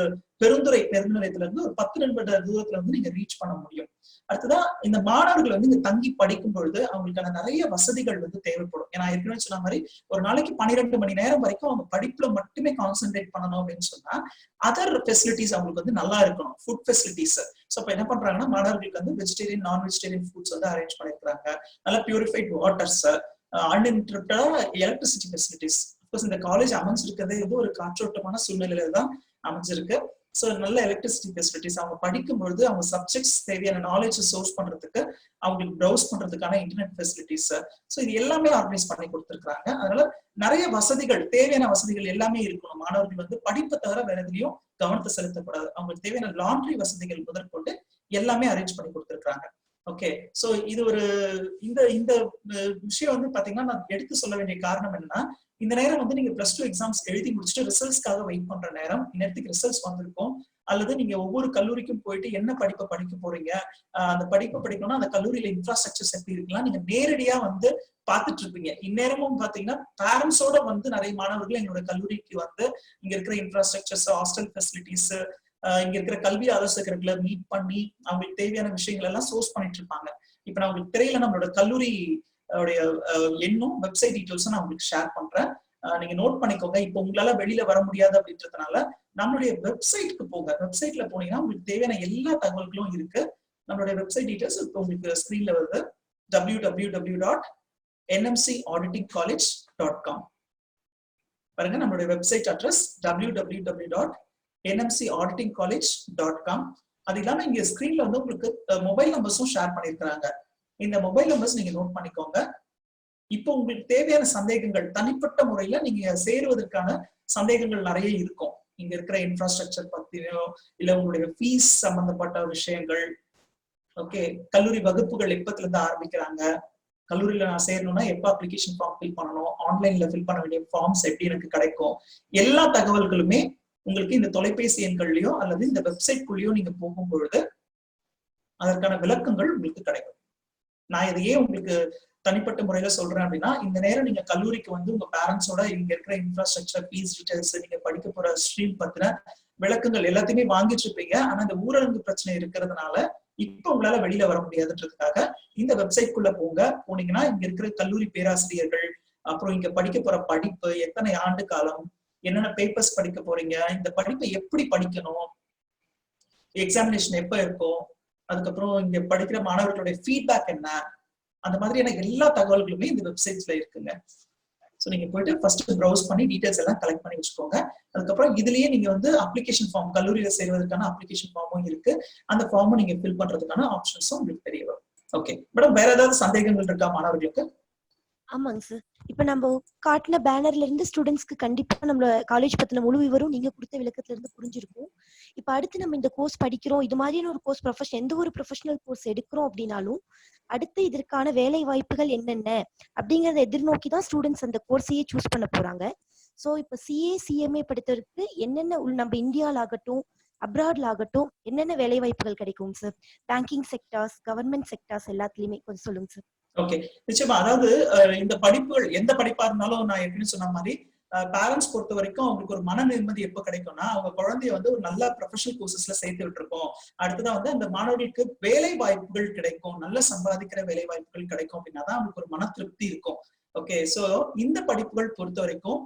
பேருந்து நிலையத்துல இருந்து ஒரு 10 நிமிட தூரத்துல வந்து நீங்க ரீச் பண்ண முடியும். அடுத்ததான் இந்த மாணவர்கள் வந்து இங்க தங்கி படிக்கும் பொழுது அவங்களுக்கான நிறைய வசதிகள் வந்து தேவைப்படும். ஏன்னா ஏற்கனவே சொன்ன மாதிரி ஒரு நாளைக்கு 12 மணி நேரம் வரைக்கும் அவங்க படிப்புல மட்டுமே கான்சென்ட்ரேட் பண்ணணும் அப்படின்னு சொன்னா அதர் ஃபெசிலிட்டிஸ் அவங்களுக்கு வந்து நல்லா இருக்கணும். Food facilities. சோ இப்ப என்ன பண்றாங்கன்னா மாணவர்களுக்கு வந்து வெஜிடேரியன் நான் வெஜிடேரியன் ஃபுட்ஸ் வந்து அரேஞ்ச் பண்ணிருக்காங்க. நல்ல பியூரிஃபைட் வாட்டர்ஸ், அன்இன்டரப்டா எலக்ட்ரிசிட்டி ஃபெசிலிட்டிஸ். இந்த காலேஜ் அமைஞ்சிருக்கிறதே வந்து ஒரு காற்றோட்டமான சூழ்நிலையில தான் அமைஞ்சிருக்கு. சோ நல்ல எலக்ட்ரிசிட்டி ஃபெசிலிட்டிஸ், அவங்க படிக்கும்பொழுது அவங்க சப்ஜெக்ட்ஸ் தேவையான நாலேஜ் சோர்ஸ் பண்றதுக்கு, அவங்களுக்கு ப்ரௌஸ் பண்றதுக்கான இன்டர்நெட் ஃபெசிலிட்டிஸ், சோ இது எல்லாமே ஆர்கனைஸ் பண்ணி கொடுத்துருக்காங்க. அதனால நிறைய வசதிகள், தேவையான வசதிகள் எல்லாமே இருக்கணும். மாணவர்கள் வந்து படிப்பை தவிர வேற எதுலயும் கவனத்தை செலுத்தக்கூடாது. அவங்களுக்கு தேவையான லாண்ட்ரி வசதிகள் முதற்கொண்டு எல்லாமே அரேஞ்ச் பண்ணி கொடுத்துருக்காங்க. ஓகே, சோ இது ஒரு இந்த விஷயம் வந்து பாத்தீங்கன்னா நான் எடுத்து சொல்ல வேண்டிய காரணம் என்னன்னா, இந்த நேரம் வந்து நீங்க +2 எக்ஸாம்ஸ் எழுதி முடிச்சுட்டு ரிசல்ட்ஸ்க்காக வெயிட் பண்ற நேரம். இந்நேரத்துக்கு ரிசல்ட்ஸ் வந்திருக்கும். அல்லது நீங்க ஒவ்வொரு கல்லூரிக்கும் போயிட்டு என்ன படிப்பை படிக்க போறீங்க, அந்த படிப்பை படிக்கணும்னா அந்த கல்லூரியில இன்ஃப்ராஸ்ட்ரக்சர்ஸ் எப்படி இருக்கலாம் நீங்க நேரடியா வந்து பாத்துட்டு இருப்பீங்க. இந்நேரமும் பாத்தீங்கன்னா பேரண்ட்ஸோட வந்து நிறைய மாணவர்கள் எங்களோட கல்லூரிக்கு வந்து இங்க இருக்கிற இன்ஃப்ராஸ்ட்ரக்சர்ஸ், ஹாஸ்டல் ஃபெசிலிட்டிஸ், இங்க இருக்கிற கல்வி ஆலோசகர்களை மீட் பண்ணி அவங்களுக்கு தேவையான விஷயங்கள் எல்லாம் சோர்ஸ் பண்ணிட்டு இருப்பாங்க. இப்ப நான் உங்களுக்கு தெரியல நம்மளோட கல்லூரி எண்ணும் வெப்சைட் டீடைல்ஸும் நான் உங்களுக்கு ஷேர் பண்றேன். நீங்க நோட் பண்ணிக்கோங்க. இப்போ உங்களால வெளியில வர முடியாது அப்படின்றதுனால நம்மளுடைய வெப்சைட்க்கு போங்க. வெப்சைட்ல போனீங்கன்னா உங்களுக்கு தேவையான எல்லா தகவல்களும் இருக்கு. நம்மளுடைய வெப்சைட் டீடைல்ஸ் இப்போ உங்களுக்கு ஸ்கிரீன்ல வருது. www.nmcauditingcollege.com. பாருங்க, நம்மளுடைய வெப்சைட் அட்ரஸ் www.nmcauditingcollege.com. அது இல்லாம இங்க ஸ்கிரீன்ல வந்து உங்களுக்கு மொபைல் நம்பர்ஸும் ஷேர் பண்ணிருக்காங்க. இந்த மொபைல் நம்பர்ஸ் நீங்க நோட் பண்ணிக்கோங்க. இப்போ உங்களுக்கு தேவையான சந்தேகங்கள், தனிப்பட்ட முறையில நீங்க சேருவதற்கான சந்தேகங்கள் நிறைய இருக்கும். இங்க இருக்கிற இன்ஃப்ராஸ்ட்ரக்சர் பத்தியோ இல்ல உங்களுடைய ஃபீஸ் சம்பந்தப்பட்ட விஷயங்கள், ஓகே, கல்லூரி வகுப்புகள் எப்பத்துல இருந்து ஆரம்பிக்கிறாங்க, கல்லூரியில நான் சேரணும்னா எப்ப அப்ளிகேஷன் ஃபார்ம் ஃபில் பண்ணணும், ஆன்லைன்ல ஃபில் பண்ண வேண்டிய ஃபார்ம்ஸ் எப்படி எனக்கு கிடைக்கும், எல்லா தகவல்களுமே உங்களுக்கு இந்த தொலைபேசி எண்கள்லயோ அல்லது இந்த வெப்சைட் குள்ளேயோ நீங்க போகும்பொழுது அதற்கான விளக்கங்கள் உங்களுக்கு கிடைக்கும். நான் இதையே உங்களுக்கு தனிப்பட்ட முறையில சொல்றேன் அப்படின்னா, இந்த நேரம் நீங்க கல்லூரிக்கு வந்து உங்க பேரண்ட்ஸோட இங்க இருக்கிற இன்ஃப்ராஸ்ட்ரக்சர், ஃபீஸ் டீடைல்ஸ், நீங்க படிக்க போற ஸ்ட்ரீம் பத்தின விளக்கங்கள் எல்லாத்தையுமே வாங்கிட்டு இருப்பீங்க. ஆனா இந்த ஊரடங்கு பிரச்சனை இருக்கிறதுனால இப்ப உங்களால வெளியில வர முடியாதுன்றதுக்காக இந்த வெப்சைட் குள்ள போனீங்கன்னா இங்க இருக்கிற கல்லூரி பேராசிரியர்கள், அப்புறம் இங்க படிக்க போற படிப்பு, எத்தனை ஆண்டு காலம், என்னென்ன பேப்பர்ஸ் படிக்க போறீங்க, இந்த படிப்பை எப்படி படிக்கணும், எக்ஸாமினேஷன் எப்ப இருக்கும், அதுக்கப்புறம் இங்க படிக்கிற மாணவர்களுடைய ஃபீட்பேக் என்ன, அந்த மாதிரியான எல்லா தகவல்களுமே இந்த வெப்சைட்ஸ்ல இருக்குங்க. சோ நீங்க போயிட்டு ஃபர்ஸ்ட் ப்ரௌஸ் பண்ணி டீடைல்ஸ் எல்லாம் கலெக்ட் பண்ணி வச்சுக்கோங்க. அதுக்கப்புறம் இதுலயே நீங்க வந்து அப்ளிகேஷன் ஃபார்ம், கல்லூரியில சேருவதற்கான அப்ளிகேஷன் ஃபார்மும் இருக்கு. அந்த ஃபார்மும் நீங்க ஃபில் பண்றதுக்கான ஆப்ஷன்ஸும் உங்களுக்கு தெரிய வரும். ஓகே மேடம், வேற ஏதாவது சந்தேகங்கள் இருக்கா மாணவர்களுக்கு? ஆமாங்க சார். இப்ப நம்ம காட்டின பேனர்ல இருந்து ஸ்டூடெண்ட்ஸ்க்கு கண்டிப்பா நம்ம காலேஜ் பத்தின முழு விவரம் நீங்க கொடுத்த விளக்கத்துல இருந்து புரிஞ்சிருக்கும். இப்ப அடுத்து நம்ம இந்த கோர்ஸ் படிக்கிறோம், இது மாதிரியான ஒரு கோர்ஸ் எந்த ஒரு ப்ரொஃபஷனல் கோர்ஸ் எடுக்கிறோம் அப்படின்னாலும் அடுத்து இதற்கான வேலை வாய்ப்புகள் என்னென்ன அப்படிங்கறத எதிர்நோக்கி தான் ஸ்டூடெண்ட்ஸ் அந்த கோர்ஸையே சூஸ் பண்ண போறாங்க. சோ இப்ப சிஏ சிஎம்ஏ படித்தவருக்கு என்னென்ன நம்ம இந்தியால ஆகட்டும் அப்ராட்ல ஆகட்டும் என்னென்ன வேலை வாய்ப்புகள் கிடைக்கும் sir? Banking sectors, government sectors எல்லாத்துலயுமே கொஞ்சம் சொல்லுங்க சார். ஓகே, நிச்சயமா. அதாவது இந்த படிப்புகள் எந்த படிப்பா இருந்தாலும் நான் ஏற்கனவே சொன்ன மாதிரி பேரண்ட்ஸ் பொறுத்த வரைக்கும் அவங்களுக்கு ஒரு மன நிம்மதி எப்ப கிடைக்கும்னா, அவங்க குழந்தைய வந்து ஒரு நல்ல ப்ரொஃபஷனல் கோர்சஸ்ல சேர்த்து விட்டுருக்கோம், அடுத்ததான் வந்து அந்த மாணவர்களுக்கு வேலை வாய்ப்புகள் கிடைக்கும், நல்ல சம்பாதிக்கிற வேலை வாய்ப்புகள் கிடைக்கும் அப்படின்னா தான் அவங்களுக்கு ஒரு மன திருப்தி இருக்கும். ஓகே, சோ இந்த படிப்புகள் பொறுத்த வரைக்கும்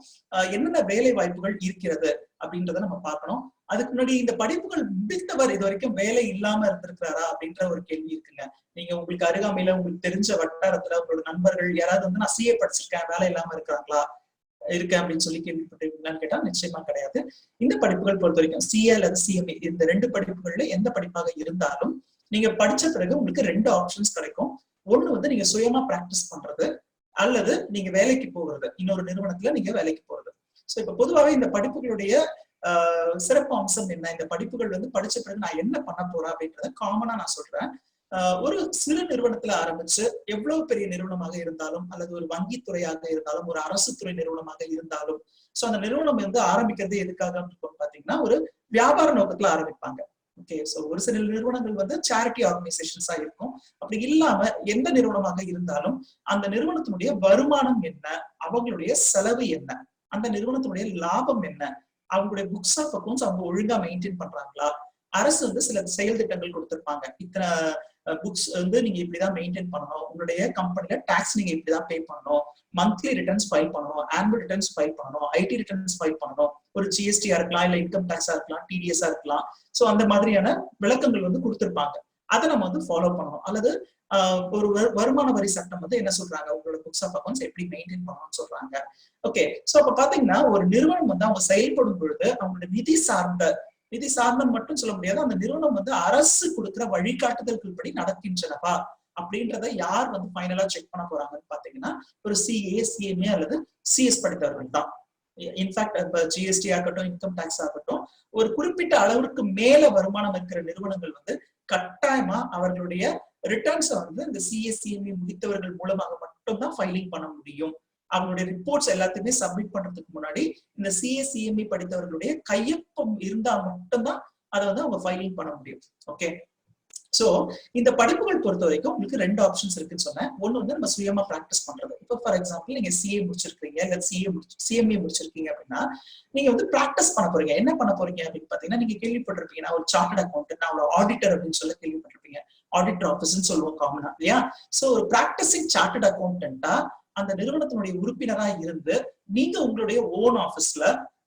என்னென்ன வேலை வாய்ப்புகள் இருக்கிறது அப்படின்றத நம்ம பார்க்கணும். அதுக்கு முன்னாடி இந்த படிப்புகள் முடித்தவர் இது வரைக்கும் வேலை இல்லாம இருந்திருக்கிறாரா அப்படின்ற ஒரு கேள்வி இருக்குங்க. நீங்க உங்களுக்கு அருகாமையில உங்களுக்கு தெரிஞ்ச வட்டாரத்துல உங்களோட நண்பர்கள் யாராவது வந்து நான் சிஏ படிச்சிருக்கேன் வேலை இல்லாம இருக்கிறாங்களா இருக்கேன் அப்படின்னு சொல்லி கேள்விப்பட்டிருக்கீங்களான்னு கேட்டா நிச்சயமா கிடையாது. இந்த படிப்புகள் பொறுத்த வரைக்கும் சிஏ அல்லது சிஎம்ஏ இந்த 2 படிப்புகள்ல எந்த படிப்பாக இருந்தாலும் நீங்க படிச்ச பிறகு உங்களுக்கு 2 ஆப்ஷன்ஸ் கிடைக்கும். ஒண்ணு வந்து நீங்க சுயமா பிராக்டிஸ் பண்றது, அல்லது நீங்க வேலைக்கு போறது, இன்னொரு நிறுவனத்துல நீங்க வேலைக்கு போறது. சோ இப்ப பொதுவாகவே இந்த படிப்புகளுடைய சிறப்பு அம்சம் என்ன, இந்த படிப்புகள் வந்து படிச்ச பிறகு நான் என்ன பண்ண போறேன் அப்படின்றத காமனா நான் சொல்றேன். ஒரு சிறு நிறுவனத்துல ஆரம்பிச்சு எவ்வளவு பெரிய நிறுவனமாக இருந்தாலும், அல்லது ஒரு வங்கி துறையாக இருந்தாலும், ஒரு அரசு துறை நிறுவனமாக இருந்தாலும், சோ அந்த நிறுவனம் வந்து ஆரம்பிக்கிறது எதுக்காக பாத்தீங்கன்னா ஒரு வியாபார நோக்கத்துல ஆரம்பிப்பாங்க. ஓகே, சோ ஒரு சில நிறுவனங்கள் வந்து சேரிட்டி ஆர்கனைசேஷன்ஸா இருக்கும். அப்படி இல்லாம எந்த நிறுவனமாக இருந்தாலும் அந்த நிறுவனத்தினுடைய வருமானம் என்ன, அவங்களுடைய செலவு என்ன, அந்த நிறுவனத்தினுடைய லாபம் என்ன, அவங்களுடைய புக்ஸ் ஆஃப் அக்கௌண்ட்ஸ் அவங்க ஒழுங்கா மெயின்டைன் பண்றாங்களா, அரசு வந்து சில செயல் திட்டங்கள் கொடுத்திருப்பாங்க, இத்தனை புக்ஸ் வந்து நீங்க இப்படிதான் மெயின்டைன் பண்ணணும், உங்களுடைய கம்பெனில டாக்ஸ் நீங்க இப்படிதான் பே பண்ணணும், மந்த்லி ரிட்டர்ன்ஸ் ஃபைல் பண்ணணும், ஆனுவல் ரிட்டர்ன்ஸ் ஃபைல் பண்ணணும், ஐடி ரிட்டர்ன்ஸ் ஃபைல் பண்ணணும், ஒரு ஜிஎஸ்டியா இருக்கலாம், இல்ல இன்கம் டாக்ஸா இருக்கலாம், டிடிஎஸ்ஆ இருக்கலாம். சோ அந்த மாதிரியான விளக்கங்கள் வந்து கொடுத்திருப்பாங்க. அதை நம்ம வந்து ஃபாலோ பண்ணணும். அல்லது ஒரு வருமான வரி சட்டம் வந்து என்ன சொல்றாங்க, உங்களோட புக்ஸ் ஆஃப் அக்கௌண்ட்ஸ் எப்படி மெயின்டைன் பண்ணணும்னு சொல்றாங்க. ஓகே, சோ அப்ப பாத்தீங்கன்னா ஒரு நிறுவனம் வந்து அவங்க செயல்படும் பொழுது அவங்களோட நிதி சார்ந்த மட்டும் சொல்ல முடியாது, அந்த நிறுவனம் வந்து அரசு கொடுக்கிற வழிகாட்டுதல்கள் படி நடக்கின்றனவா அப்படின்றத யார் வந்து ஃபைனலா செக் பண்ண போறாங்கன்னு பாத்தீங்கன்னா ஒரு சிஏ, சிஎம்ஏ அல்லது சிஎஸ் படித்தவர்கள் தான். இன்ஃபேக்ட் இப்ப ஜிஎஸ்டி ஆகட்டும், இன்கம் டாக்ஸ் ஆகட்டும், ஒரு குறிப்பிட்ட அளவிற்கு மேல வருமானம் இருக்கிற நிறுவனங்கள் வந்து கட்டாயமா அவர்களுடைய ரிட்டர்ன்ஸ் வந்து இந்த சிஎஸ்சிஎம்ஏ முடித்தவர்கள் மூலமாக மட்டும்தான் ஃபைலிங் பண்ண முடியும். அவங்களுடைய ரிப்போர்ட்ஸ் எல்லாத்தையுமே சப்மிட் பண்றதுக்கு முன்னாடி இந்த சிஎஸ்சிஎம்ஏ படித்தவர்களுடைய கையொப்பம் இருந்தா மட்டும்தான் அதை வந்து அவங்க ஃபைலிங் பண்ண முடியும். ஓகே, சோ இந்த படிப்புகள் பொறுத்த வரைக்கும் உங்களுக்கு 2 ஆப்ஷன்ஸ் இருக்குன்னு சொன்னேன். ஒண்ணு வந்து நம்ம சுயமா பிராக்டிஸ் பண்றது. இப்போ ஃபார் எக்ஸாம்பிள் நீங்க சிஏ முடிச்சிருக்கீங்க, இல்ல சிஎம்ஏ முடிச்சிருக்கீங்க அப்படின்னா நீங்க வந்து பிராக்டிஸ் பண்ண போறீங்க. என்ன பண்ண போறீங்க அப்படின்னு பாத்தீங்கன்னா, நீங்க கேள்விப்பட்டிருப்பீங்கன்னா ஒரு சார்ட்டர்ட் அக்கௌண்டன்ட், ஒரு ஆடிட்டர் அப்படின்னு சொல்லி கேள்விப்பட்டிருப்பீங்க. ஆடிட்டர் ஆபீஸ்ன்னு சொல்லுவோம் காமனா, இல்லையா? சோ ஒரு பிராக்டிசிங் சார்ட்டர்ட் அக்கௌண்டன்ட்டா அந்த நிறுவனத்தினுடைய உறுப்பினரா இருந்து நீங்க உங்களுடைய ஓன் ஆபீஸ்ல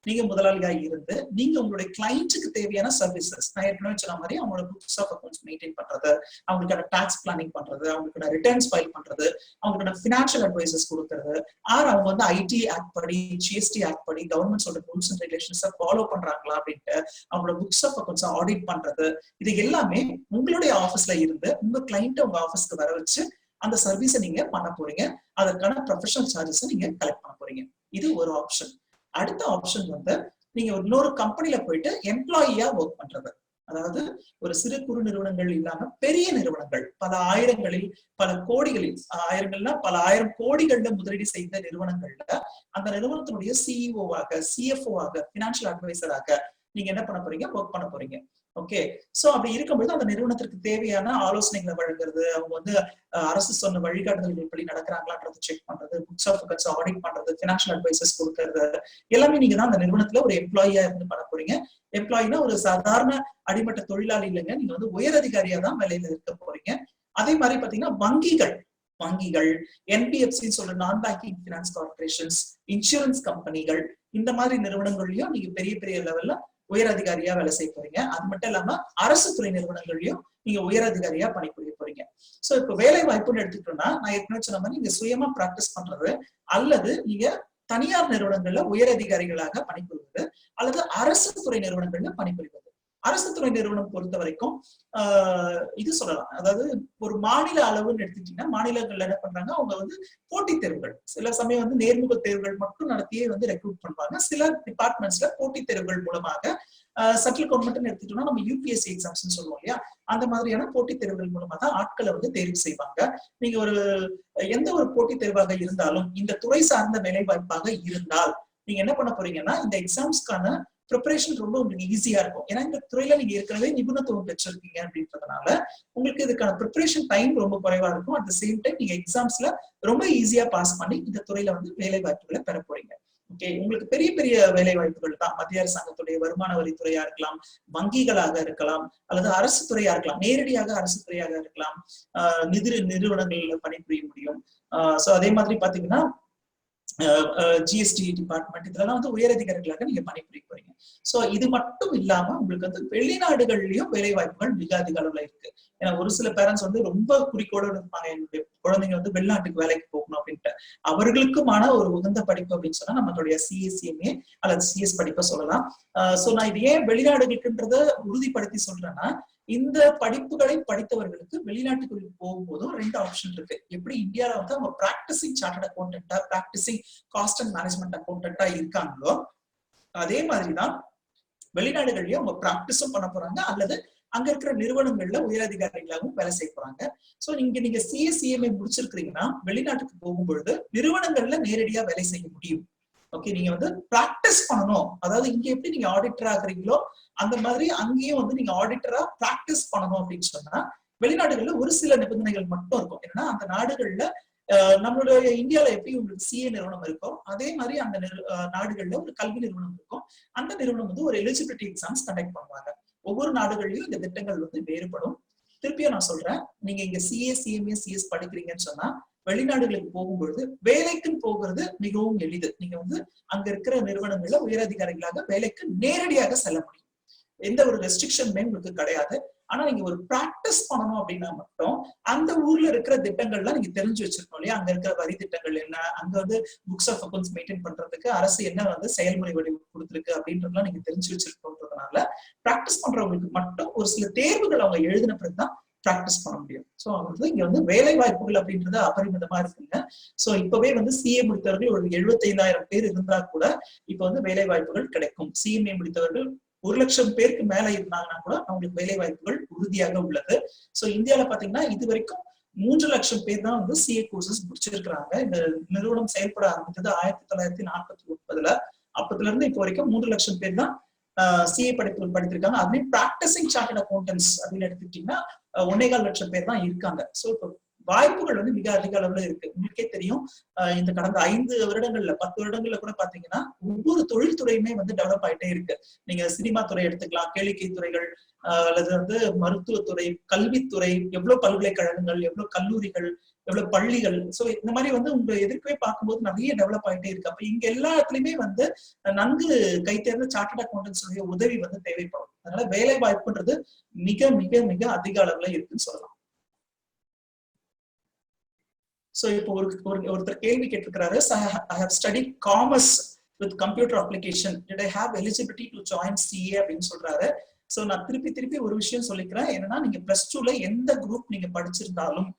நீங்க முதலாளியா இருந்து நீங்க உங்களுடைய கிளைண்ட்டுக்கு தேவையான சர்வீசஸ், நான் ஏற்கனவே சொன்ன மாதிரி அவங்களோட புக்ஸ் ஆஃப் அக்கௌண்ட்ஸ் மெயின்டைன் பண்றது, அவங்களுக்கான டாக்ஸ் பிளானிங் பண்றது, அவங்களுக்கான ரிட்டர்ன்ஸ் ஃபைல் பண்றது, அவங்களுக்கான ஃபினான்ஷியல் அட்வைசஸ் கொடுக்கறது, அவங்க வந்து ஐடி ஆக்ட் படி, ஜிஎஸ்டி ஆக்ட் படி கவர்மெண்ட்ஸோட ரூல்ஸ் அண்ட் ரெகுலேஷன்ஸை ஃபாலோ பண்றாங்களா அப்படின்ட்டு அவங்களோட புக்ஸ் ஆஃப் அக்கௌண்ட்ஸ் ஆடிட் பண்றது, இது எல்லாமே உங்களுடைய ஆபீஸ்ல இருந்து உங்க கிளைண்ட் உங்க ஆபீஸ்க்கு வர வச்சு அந்த சர்வீஸை நீங்க பண்ண போறீங்க. அதற்கான ப்ரொஃபஷனல் சார்ஜஸ் நீங்க கலெக்ட் பண்ண போறீங்க. இது ஒரு ஆப்ஷன். அடுத்த ஆப்ஷன் வந்து நீங்க இன்னொரு கம்பெனில போயிட்டு எம்ப்ளாயியா ஒர்க் பண்றது. அதாவது ஒரு சிறு குறு நிறுவனங்கள் இல்லாம பெரிய நிறுவனங்கள், பல ஆயிரங்களில் பல கோடிகளில், ஆயிரங்கள்னா பல ஆயிரம் கோடிகள்ல முதலீடு செய்த நிறுவனங்கள்ல அந்த நிறுவனத்தினுடைய சிஇஓவாக, சிஎஃப்ஓவாக, பினான்சியல் அட்வைசராக நீங்க என்ன பண்ண போறீங்க, ஒர்க் பண்ண போறீங்க. ஓகே, சோ அப்படி இருக்கும்போது அந்த நிறுவனத்திற்கு தேவையான ஆலோசனைகளை வழங்குறது, அவங்க வந்து அரசு சொன்ன வழிகாட்டுதல்கள் எப்படி நடக்கிறாங்களான்றதை செக் பண்றது, புக்ஸ் ஆஃப் அக்கௌண்ட்ஸ் ஆடிட் பண்றது, பினான்சியல் அட்வைசஸ் கொடுக்கறது, எல்லாமே நீங்க தான் அந்த நிறுவனத்துல ஒரு எம்ப்ளாயியா இருந்து பண்ண போறீங்க. எம்ப்ளாயினா ஒரு சாதாரண அடிமட்ட தொழிலாளி இல்லைங்க, நீங்க வந்து உயர் அதிகாரியா தான் வேலையில இருக்க போறீங்க. அதே மாதிரி பாத்தீங்கன்னா வங்கிகள், என்பிஎஃப்சி சொல்ற நான் பேங்கிங் பினான்ஸ் கார்பரேஷன்ஸ், இன்சூரன்ஸ் கம்பெனிகள், இந்த மாதிரி நிறுவனங்கள்லயும் நீங்க பெரிய பெரிய லெவல்ல உயர் அதிகாரியா வேலை செய்ய போறீங்க. அது மட்டும் இல்லாம அரசு துறை நிறுவனங்களையும் நீங்க உயர் அதிகாரியா பணிபுரிய போறீங்க. சோ இப்ப வேலை வாய்ப்புன்னு எடுத்துக்கிட்டோம்னா, நான் ஏற்கனவே சொன்ன மாதிரி நீங்க சுயமா பிராக்டிஸ் பண்றது, அல்லது நீங்க தனியார் நிறுவனங்கள்ல உயர் அதிகாரிகளாக பணிபுரிவது, அல்லது அரசு துறை நிறுவனங்கள்ல பணிபுரிவது. அரசு துறை நிறுவனம் பொறுத்த வரைக்கும் இது சொல்லலாம், அதாவது ஒரு மாநில அளவுன்னு எடுத்துக்கிட்டீங்கன்னா மாநிலங்கள்ல என்ன பண்றாங்க, அவங்க வந்து போட்டித் தேர்வுகள், சில சமயம் வந்து நேர்முக தேர்வுகள் மட்டும் நடத்தியே வந்து ரெக்ரூட் பண்ணுவாங்க. சில டிபார்ட்மெண்ட்ஸ்ல போட்டித் தேர்வுகள் மூலமாக சென்ட்ரல் கவர்மெண்ட் எடுத்துட்டோம்னா நம்ம யூபிஎஸ்சி எக்ஸாம்ஸ் சொல்லுவோம் இல்லையா, அந்த மாதிரியான போட்டித் தேர்வுகள் மூலமாக தான் ஆட்களை வந்து தேர்வு செய்வாங்க. நீங்க எந்த ஒரு போட்டித் தேர்வாக இருந்தாலும் இந்த துறை சார்ந்த வேலை வாய்ப்பாக இருந்தால் நீங்க என்ன பண்ண போறீங்கன்னா, இந்த எக்ஸாம்ஸ்க்கான ப்ரிப்பரேஷன் ரொம்ப உங்களுக்கு ஈஸியா இருக்கும். ஏன்னா இந்த துறையில நீங்க ஏற்கனவே நிபுணத்துவம் பெற்றிருக்கீங்க அப்படின்றதுனால உங்களுக்கு இதுக்கான ப்ரிப்பரேஷன் டைம் ரொம்ப குறைவா இருக்கும். அட் த சேம் டைம் நீங்க எக்ஸாம்ஸ்ல ரொம்ப ஈஸியா பாஸ் பண்ணி இந்த துறையில வந்து வேலை வாய்ப்புகளை பெற போறீங்க. ஓகே, உங்களுக்கு பெரிய பெரிய வேலை வாய்ப்புகள் தான் மத்திய அரசாங்கத்துடைய வருமான வரித்துறையா இருக்கலாம், வங்கிகளாக இருக்கலாம், அல்லது அரசு துறையா இருக்கலாம், நேரடியாக அரசு துறையாக இருக்கலாம், நிதி நிறுவனங்கள்ல பணிபுரிய முடியும். சோ அதே மாதிரி பாத்தீங்கன்னா ஜிஎஸ்டி டிபார்ட்மெண்ட், இதெல்லாம் வந்து உயர் அதிகாரிகளாக நீங்க பணிபுரிய போறீங்க. சோ இது மட்டும் இல்லாம உங்களுக்கு வந்து வெளிநாடுகள்லயும் வேலை வாய்ப்புகள் மிக அதிக அளவுல இருக்கு. ஏன்னா ஒரு சில பேரண்ட்ஸ் வந்து ரொம்ப குறிக்கோளோட இருப்பாங்க, என்னுடைய குழந்தைங்க வந்து வெளிநாட்டுக்கு வேலைக்கு போகணும் அப்படின்ட்டு. அவர்களுக்குமான ஒரு உகந்த படிப்பு அப்படின்னு சொன்னா நம்மளுடைய சிஎஸ்சிஎம்ஏ அல்லது சிஎஸ் படிப்பை சொல்லலாம். சோ நான் இது ஏன் வெளிநாடுகளுக்குன்றத உறுதிப்படுத்தி சொல்றேன்னா, இந்த படிப்புகளை படித்தவர்களுக்கு வெளிநாட்டுக்கு போகும்போதும் 2 ஆப்ஷன் இருக்கு. எப்படி இந்தியாவில வந்து அவங்க பிராக்டிசிங் சார்ட்டர்ட் அக்கௌண்டன்டா, பிராக்டிசிங் காஸ்ட் அண்ட் மேனேஜ்மெண்ட் அக்கௌண்டன்டா இருக்காங்களோ, அதே மாதிரிதான் வெளிநாடுகள்லயும் அவங்க பிராக்டிஸும் பண்ண போறாங்க, அல்லது அங்க இருக்கிற நிறுவனங்கள்ல உயரதிகாரிகளாகவும் வேலை செய்ய போறாங்க. சோ நீங்க சிஎஸ்சிஎம்ஏ முடிச்சிருக்கீங்கன்னா வெளிநாட்டுக்கு போகும்பொழுது நிறுவனங்கள்ல நேரடியா வேலை செய்ய முடியும். ஓகே, நீங்க வந்து பிராக்டிஸ் பண்ணணும். அதாவது இங்க எப்படி நீங்க ஆடிட்டர் ஆகுறீங்களோ அந்த மாதிரி அங்கேயும் வந்து நீங்க ஆடிட்டரா பிராக்டிஸ் பண்ணணும் அப்படின்னு சொன்னா வெளிநாடுகள்ல ஒரு சில நிபந்தனைகள் மட்டும் இருக்கும். ஏன்னா அந்த நாடுகள்ல நம்மளுடைய இந்தியாவில எப்படி உங்களுக்கு சிஏ நிறுவனம் இருக்கோ அதே மாதிரி அந்த நாடுகள்ல ஒரு கல்வி நிறுவனம் இருக்கும். அந்த நிறுவனம் வந்து ஒரு எலிஜிபிலிட்டி எக்ஸாம்ஸ் கண்டக்ட் பண்ணுவாங்க. ஒவ்வொரு நாடுகள்லயும் இந்த திட்டங்கள் வந்து வேறுபடும். திருப்பியும் நான் சொல்றேன், நீங்க இங்க சிஏ சிஎம்ஏ சிஎஸ் படிக்கிறீங்கன்னு சொன்னா வெளிநாடுகளுக்கு போகும்பொழுது வேலைக்குன்னு போகிறது மிகவும் எளிது. நீங்க வந்து அங்க இருக்கிற நிறுவனங்கள்ல உயரதிகாரிகளாக வேலைக்கு நேரடியாக செல்ல முடியும். எந்த ஒரு ரெஸ்ட்ரிக்ஷனுமே உங்களுக்கு கிடையாது. ஆனா நீங்க ஒரு பிராக்டிஸ் பண்ணணும் அப்படின்னா மட்டும் அந்த ஊர்ல இருக்கிற திட்டங்கள்லாம் நீங்க தெரிஞ்சு வச்சிருக்கணும் இல்லையா? அங்க இருக்கிற வரி திட்டங்கள் என்ன, அங்க வந்து புக்ஸ் ஆஃப் அக்கௌண்ட்ஸ் மெயின்டைன் பண்றதுக்கு அரசு என்ன வந்து செயல்முறை வடிவு கொடுத்துருக்கு அப்படின்றதுலாம் நீங்க தெரிஞ்சு வச்சிருக்கணும்ன்றதுனால பிராக்டிஸ் பண்றவங்களுக்கு மட்டும் ஒரு சில தேர்வுகள் அவங்க எழுதின பிறகுதான் பிராக்டிஸ் பண்ண முடியும். சோ அவங்களுக்கு இங்க வந்து வேலை வாய்ப்புகள் அப்படின்றது அபரிமிதமா இருக்குங்க. சோ இப்பவே வந்து சிஏ முடித்தவர்கள் ஒரு 75,000 பேர் இருந்தா கூட இப்ப வந்து வேலை வாய்ப்புகள் கிடைக்கும். சிஎம்ஏ முடித்தவர்கள் 1,00,000 பேருக்கு மேல இருந்தாங்கன்னா கூட அவங்களுக்கு வேலை வாய்ப்புகள் உறுதியாக உள்ளது. சோ இந்தியாவில பாத்தீங்கன்னா இது வரைக்கும் 3,00,000 பேர் தான் வந்து சிஏ கோர்சஸ் முடிச்சிருக்கிறாங்க. இந்த நிறுவனம் செயல்பட ஆரம்பித்தது 1949. அப்பத்துல இருந்து இப்போ வரைக்கும் 3,00,000 பேர் தான் சிஏ படிப்புகள் படித்திருக்காங்க. அதுலயும் பிராக்டிசிங் சார்ட்டர்ட் அக்கௌண்டன்ஸ் அப்படின்னு எடுத்துக்கிட்டீங்கன்னா 1,4 லட்சம் பேர் தான் இருக்காங்க. சோ இப்போ வாய்ப்புகள் வந்து மிக அதிக அளவுல இருக்கு. உங்களுக்கே தெரியும், இந்த கடந்த 5 வருடங்கள்ல 10 வருடங்கள்ல கூட பாத்தீங்கன்னா ஒவ்வொரு தொழில்துறையுமே வந்து டெவலப் ஆயிட்டே இருக்கு. நீங்க சினிமா துறை எடுத்துக்கலாம், கேளிக்கை துறைகள், அல்லது வந்து மருத்துவத்துறை, கல்வித்துறை, எவ்வளவு பல்கலைக்கழகங்கள், எவ்வளவு கல்லூரிகள், எவ்வளவு பள்ளிகள். சோ இந்த மாதிரி வந்து உங்க எதிர்க்கவே பார்க்கும்போது நிறைய டெவலப் ஆயிட்டே இருக்கு. அப்ப இங்க எல்லா இடத்துலயுமே வந்து நன்கு கைத்தேர்ந்த சார்ட்டர்ட் அக்கௌண்டன்ஸ் உதவி வந்து தேவைப்படும். அதனால வேலை வாய்ப்புன்றது மிக மிக மிக அதிக அளவுல இருக்குன்னு சொல்லலாம். சோ இப்போ ஒருத்தர் கேள்வி கேட்டிருக்கிறாரு, I have studied commerce with computer application. Did I have eligibility to join CA அப்படின்னு சொல்றாரு. சோ நான் திருப்பி ஒரு விஷயம் சொல்லிக்கிறேன். என்னன்னா நீங்க +2ல எந்த குரூப் நீங்க படிச்சிருந்தாலும்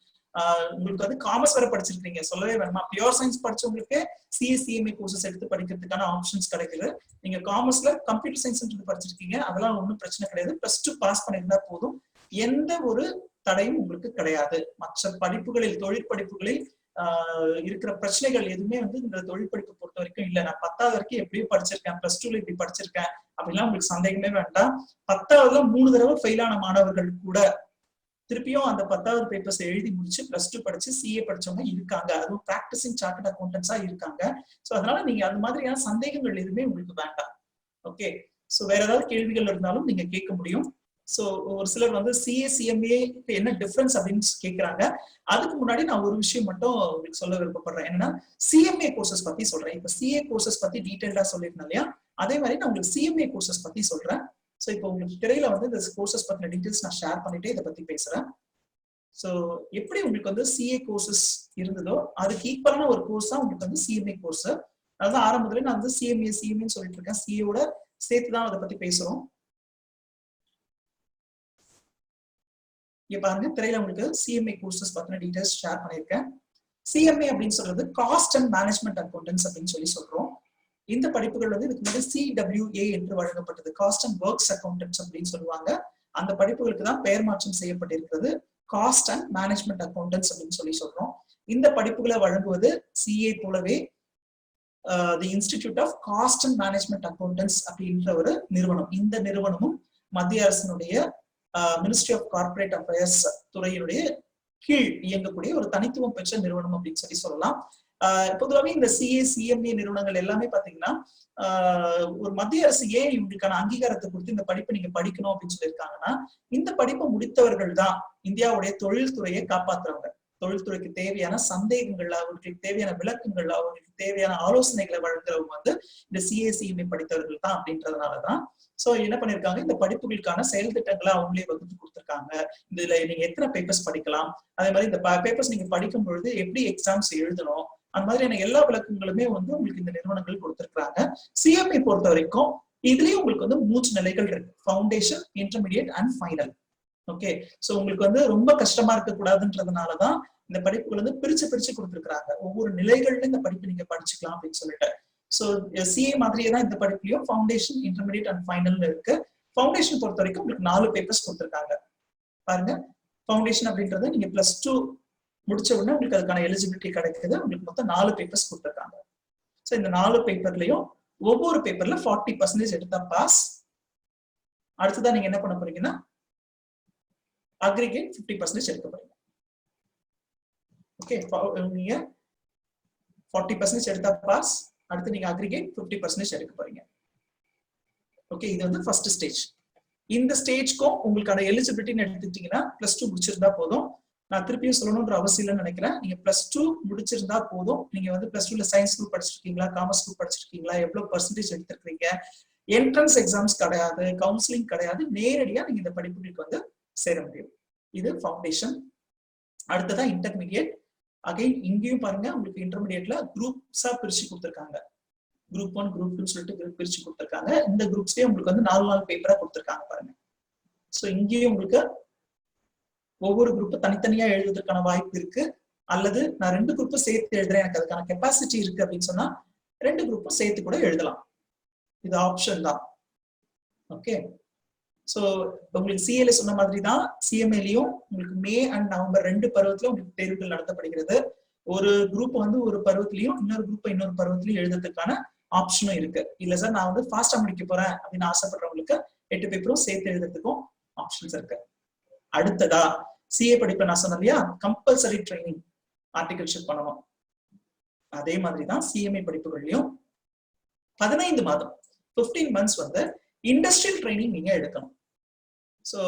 உங்களுக்கு வந்து காமர்ஸ் வரை படிச்சிருக்கீங்க சொல்லவே வேணுமா? பியூர் சயின்ஸ் படிச்சவங்களுக்கு சிஎஸ்சிஎம்ஏ கோர்சஸ் எடுத்து படிக்கிறதுக்கான ஆப்ஷன்ஸ் கிடைக்குது. நீங்க காமர்ஸ்ல கம்ப்யூட்டர் சயின்ஸ் படிச்சிருக்கீங்க, அதெல்லாம் ஒன்றும் பிரச்சனை கிடையாது. +2 பாஸ் பண்ணியிருந்தா போதும். எந்த ஒரு தடையும் உங்களுக்கு கிடையாது. மற்ற படிப்புகளில், தொழிற்படிப்புகளில் இருக்கிற பிரச்சனைகள் எதுவுமே வந்து இந்த தொழில் படிப்பை பொறுத்த வரைக்கும் இல்ல. நான் 10வது வரைக்கும் எப்படியும் படிச்சிருக்கேன், +2ல இப்படி படிச்சிருக்கேன் அப்படிலாம் உங்களுக்கு சந்தேகமே வேண்டாம். 10வதுல 3 தடவை ஃபெயில் ஆன மாணவர்கள் கூட திருப்பியும் அந்த 10வது பேப்பர்ஸ் எழுதி முடிச்சு +2 படிச்சு சிஏ படிச்சவங்க இருக்காங்க. அதுவும் பிராக்டிசிங் சார்ட்டர்ட் அக்கௌண்டன்ஸா இருக்காங்க. சோ அதனால நீங்க அந்த மாதிரியான சந்தேகங்கள் எதுவுமே உங்களுக்கு வேண்டாம். ஓகே, சோ வேற ஏதாவது கேள்விகள் இருந்தாலும் நீங்க கேட்க முடியும். சோ ஒரு சிலர் வந்து சிஏ சிஎம்ஏ என்ன டிஃபரன்ஸ் அப்படின்னு கேட்கறாங்க. அதுக்கு முன்னாடி நான் ஒரு விஷயம் மட்டும் உங்களுக்கு சொல்ல விருப்பப்படுறேன். என்னன்னா சிஎம்ஏ கோர்சஸ் பத்தி சொல்றேன். இப்ப சிஏ கோர்சஸ் பத்தி டீடைல்டா சொல்லிருந்தேன் இல்லையா? அதே மாதிரி நான் உங்களுக்கு சிஎம்ஏ கோர்சஸ் பத்தி சொல்றேன். சோ இப்போ உங்களுக்கு திரையில வந்து இந்த கோர்சஸ் பத்தின டீடைல்ஸ் நான் ஷேர் பண்ணிட்டே இதை பத்தி பேசுறேன். சோ எப்படி உங்களுக்கு வந்து சிஏ கோர்சஸ் இருந்ததோ அதுக்கு ஈக்குவலான ஒரு கோர்ஸ் தான் உங்களுக்கு வந்து சிஎம்ஏ கோர்ஸ். அதாவது ஆரம்பத்துல நான் வந்து சிஎம்ஏன்னு சொல்லிட்டு இருக்கேன். சிஏவோட சேர்த்துதான் அதை பத்தி பேசுறோம். இங்க பாருங்க, திரையில உங்களுக்கு சிஎம்ஏ கோர்சஸ் பத்தின டீடைல்ஸ் ஷேர் பண்ணிருக்கேன். சிஎம்ஏ அப்படின்னு சொல்றது காஸ்ட் அண்ட் மேனேஜ்மெண்ட் அக்கௌண்டன்ஸ் அப்படின்னு சொல்றோம். இந்த படிப்புகள் வந்து இதுக்கு முன்னாடி CWA என்று வழங்கப்பட்டது, காஸ்ட் அண்ட் ஒர்க்ஸ் அக்கௌண்டன்ஸ் அப்படின்னு சொல்லுவாங்க. அந்த படிப்புகளுக்கு தான் பெயர் மாற்றம் செய்யப்பட்டிருக்கிறது காஸ்ட் அண்ட் மேனேஜ்மெண்ட் அக்கௌண்டன்ஸ் அப்படின்னு சொல்றோம். இந்த படிப்புகளை வழங்குவது சிஏ போலவே the Institute of Cost and Management Accountants அப்படின்ற ஒரு நிறுவனம். இந்த நிறுவனமும் மத்திய அரசினுடைய மினிஸ்ட்ரி ஆஃப் கார்பரேட் அஃபேர்ஸ் துறையினுடைய கீழ் இயங்கக்கூடிய ஒரு தனித்துவம் பெற்ற நிறுவனம் அப்படின்னு சொல்லலாம். பொதுவாகவே இந்த சிஏ சிஎம்ஏ நிறுவனங்கள் எல்லாமே பாத்தீங்கன்னா ஒரு மத்திய அரசு ஏன் இவங்களுக்கான அங்கீகாரத்தை கொடுத்து இந்த படிப்பை நீங்க படிக்கணும் அப்படின்னு சொல்லியிருக்காங்கன்னா, இந்த படிப்பை முடித்தவர்கள் தான் இந்தியாவுடைய தொழில்துறையை காப்பாத்துறவங்க. தொழில்துறைக்கு தேவையான சந்தேகங்கள், அவர்களுக்கு தேவையான விளக்கங்கள், அவர்களுக்கு தேவையான ஆலோசனைகளை வழங்குறவங்க வந்து இந்த சிஏ சிஎம்ஏ படித்தவர்கள் தான் அப்படின்றதுனாலதான் சோ என்ன பண்ணிருக்காங்க, இந்த படிப்புகளுக்கான செயல் திட்டங்களை அவங்களே வகுத்து கொடுத்திருக்காங்க. இதுல நீங்க எத்தனை பேப்பர்ஸ் படிக்கலாம், அதே மாதிரி இந்த பேப்பர்ஸ் நீங்க படிக்கும் பொழுது எப்படி எக்ஸாம்ஸ் எழுதணும், அந்த மாதிரியான எல்லா விளக்கங்களுமே வந்து உங்களுக்கு இந்த நிறுவனங்கள் கொடுத்திருக்காங்க. சிஎம்ஏ பொறுத்த வரைக்கும் இதுலயும் உங்களுக்கு வந்து 3 நிலைகள் இருக்கு, foundation, intermediate and final. Okay, so உங்களுக்கு வந்து ரொம்ப கஷ்டமா இருக்க கூடாதுன்றதுனாலதான் இந்த படிப்புகள் வந்து பிரிச்சு கொடுத்திருக்காங்க. ஒவ்வொரு நிலைகள்ல இந்த படிப்பு நீங்க படிச்சுக்கலாம் அப்படின்னு சொல்லிட்டு. ஸோ சிஏ மாதிரியே தான் இந்த படிப்புலயும் ஃபவுண்டேஷன், இன்டர்மீடியட் அண்ட் ஃபைனல் இருக்கு. ஃபவுண்டேஷன் பொறுத்த வரைக்கும் உங்களுக்கு 4 பேப்பர்ஸ் கொடுத்துருக்காங்க. பாருங்க, ஃபவுண்டேஷன் அப்படின்றது நீங்க +2 முடிச்ச உடனே உங்களுக்கு அதுக்கான எலிஜிபிலிட்டி கிடைக்குது. உங்களுக்கு மொத்தம் 4 பேப்பர்ஸ் கொடுத்துருக்காங்க. ஸோ இந்த 4 பேப்பர்லயும் ஒவ்வொரு பேப்பர்ல 40% எடுத்தா பாஸ். அடுத்ததான் நீங்க என்ன பண்ண போறீங்கன்னா அக்ரிகேட் 50% எடுக்க போறீங்க. ஓகே, நீங்க 40% எடுத்தா பாஸ். அடுத்து நீங்க அக்ரிகேட் 50% எடுக்க போறீங்க. ஓகே, இது வந்து ஃபர்ஸ்ட் ஸ்டேஜ். இந்த ஸ்டேஜ்க்கும் உங்களுக்கான எலிஜிபிலிட்டின்னு எடுத்துட்டீங்கன்னா +2 முடிச்சிருந்தா போதும். நான் திருப்பியும் சொல்லணும்ன்ற அவசியம் இல்லைன்னு நினைக்கிறேன். நீங்க +2 முடிச்சிருந்தா போதும். நீங்க வந்து +2ல சயின்ஸ் குரூப் படிச்சிருக்கீங்களா, காமர்ஸ் குரூப் படிச்சிருக்கீங்களா, எவ்வளவு % எடுத்திருக்கீங்க, என்ட்ரன்ஸ் எக்ஸாம்ஸ் கிடையாது, கவுன்சிலிங் கிடையாது, நேரடியா நீங்க இந்த படிப்புகளுக்கு வந்து சேர முடியும். இது ஃபவுண்டேஷன். அடுத்ததா இன்டர்மீடியட். அகைன் இங்கேயும் பாருங்க, உங்களுக்கு இன்டர்மீடியட்ல குரூப்ஸா பிரிச்சு கொடுத்துருக்காங்க. குரூப் 1, குரூப் 2 சொல்லிட்டு பிரிச்சு கொடுத்துருக்காங்க. இந்த குரூப்ஸ்லயே உங்களுக்கு வந்து 4 பேப்பரா கொடுத்துருக்காங்க பாருங்க. ஸோ இங்கேயும் உங்களுக்கு ஒவ்வொரு குரூப்பும் தனித்தனியா எழுதுவதற்கான வாய்ப்பு இருக்கு. அல்லது நான் 2 குரூப்பும் சேர்த்து எழுதுறேன், எனக்கு அதுக்கான கெப்பாசிட்டி இருக்கு அப்படின்னு சொன்னா 2 குரூப்பும் சேர்த்து கூட எழுதலாம். இது ஆப்ஷன் தான். ஓகே, ஸோ உங்களுக்கு சிஏல சொன்ன மாதிரி தான் சிஎம்ஏலையும் உங்களுக்கு மே அண்ட் நவம்பர் 2 பருவத்துல உங்களுக்கு தேர்வுகள் நடத்தப்படுகிறது. ஒரு குரூப் வந்து ஒரு பருவத்திலையும் இன்னொரு குரூப் இன்னொரு பருவத்திலையும் எழுதுறதுக்கான ஆப்ஷனும் இருக்கு. இல்ல சார் நான் வந்து ஃபாஸ்டா முடிக்க போறேன் அப்படின்னு ஆசைப்படுறவங்களுக்கு 8 பேப்பரும் சேர்த்து எழுதுறதுக்கும் ஆப்ஷன்ஸ் இருக்கு. அடுத்ததா சிஏ படிப்பை நான் சொன்னேன் இல்லையா, கம்பல்சரி ட்ரைனிங் ஆர்டிகல்ஷிப் பண்ணணும். அதே மாதிரிதான் சிஎம்ஏ படிப்புகள்லயும் 15 மாதம் 15 months வந்து இண்டஸ்ட்ரியல் ட்ரைனிங் நீங்க எடுக்கணும். ஸோ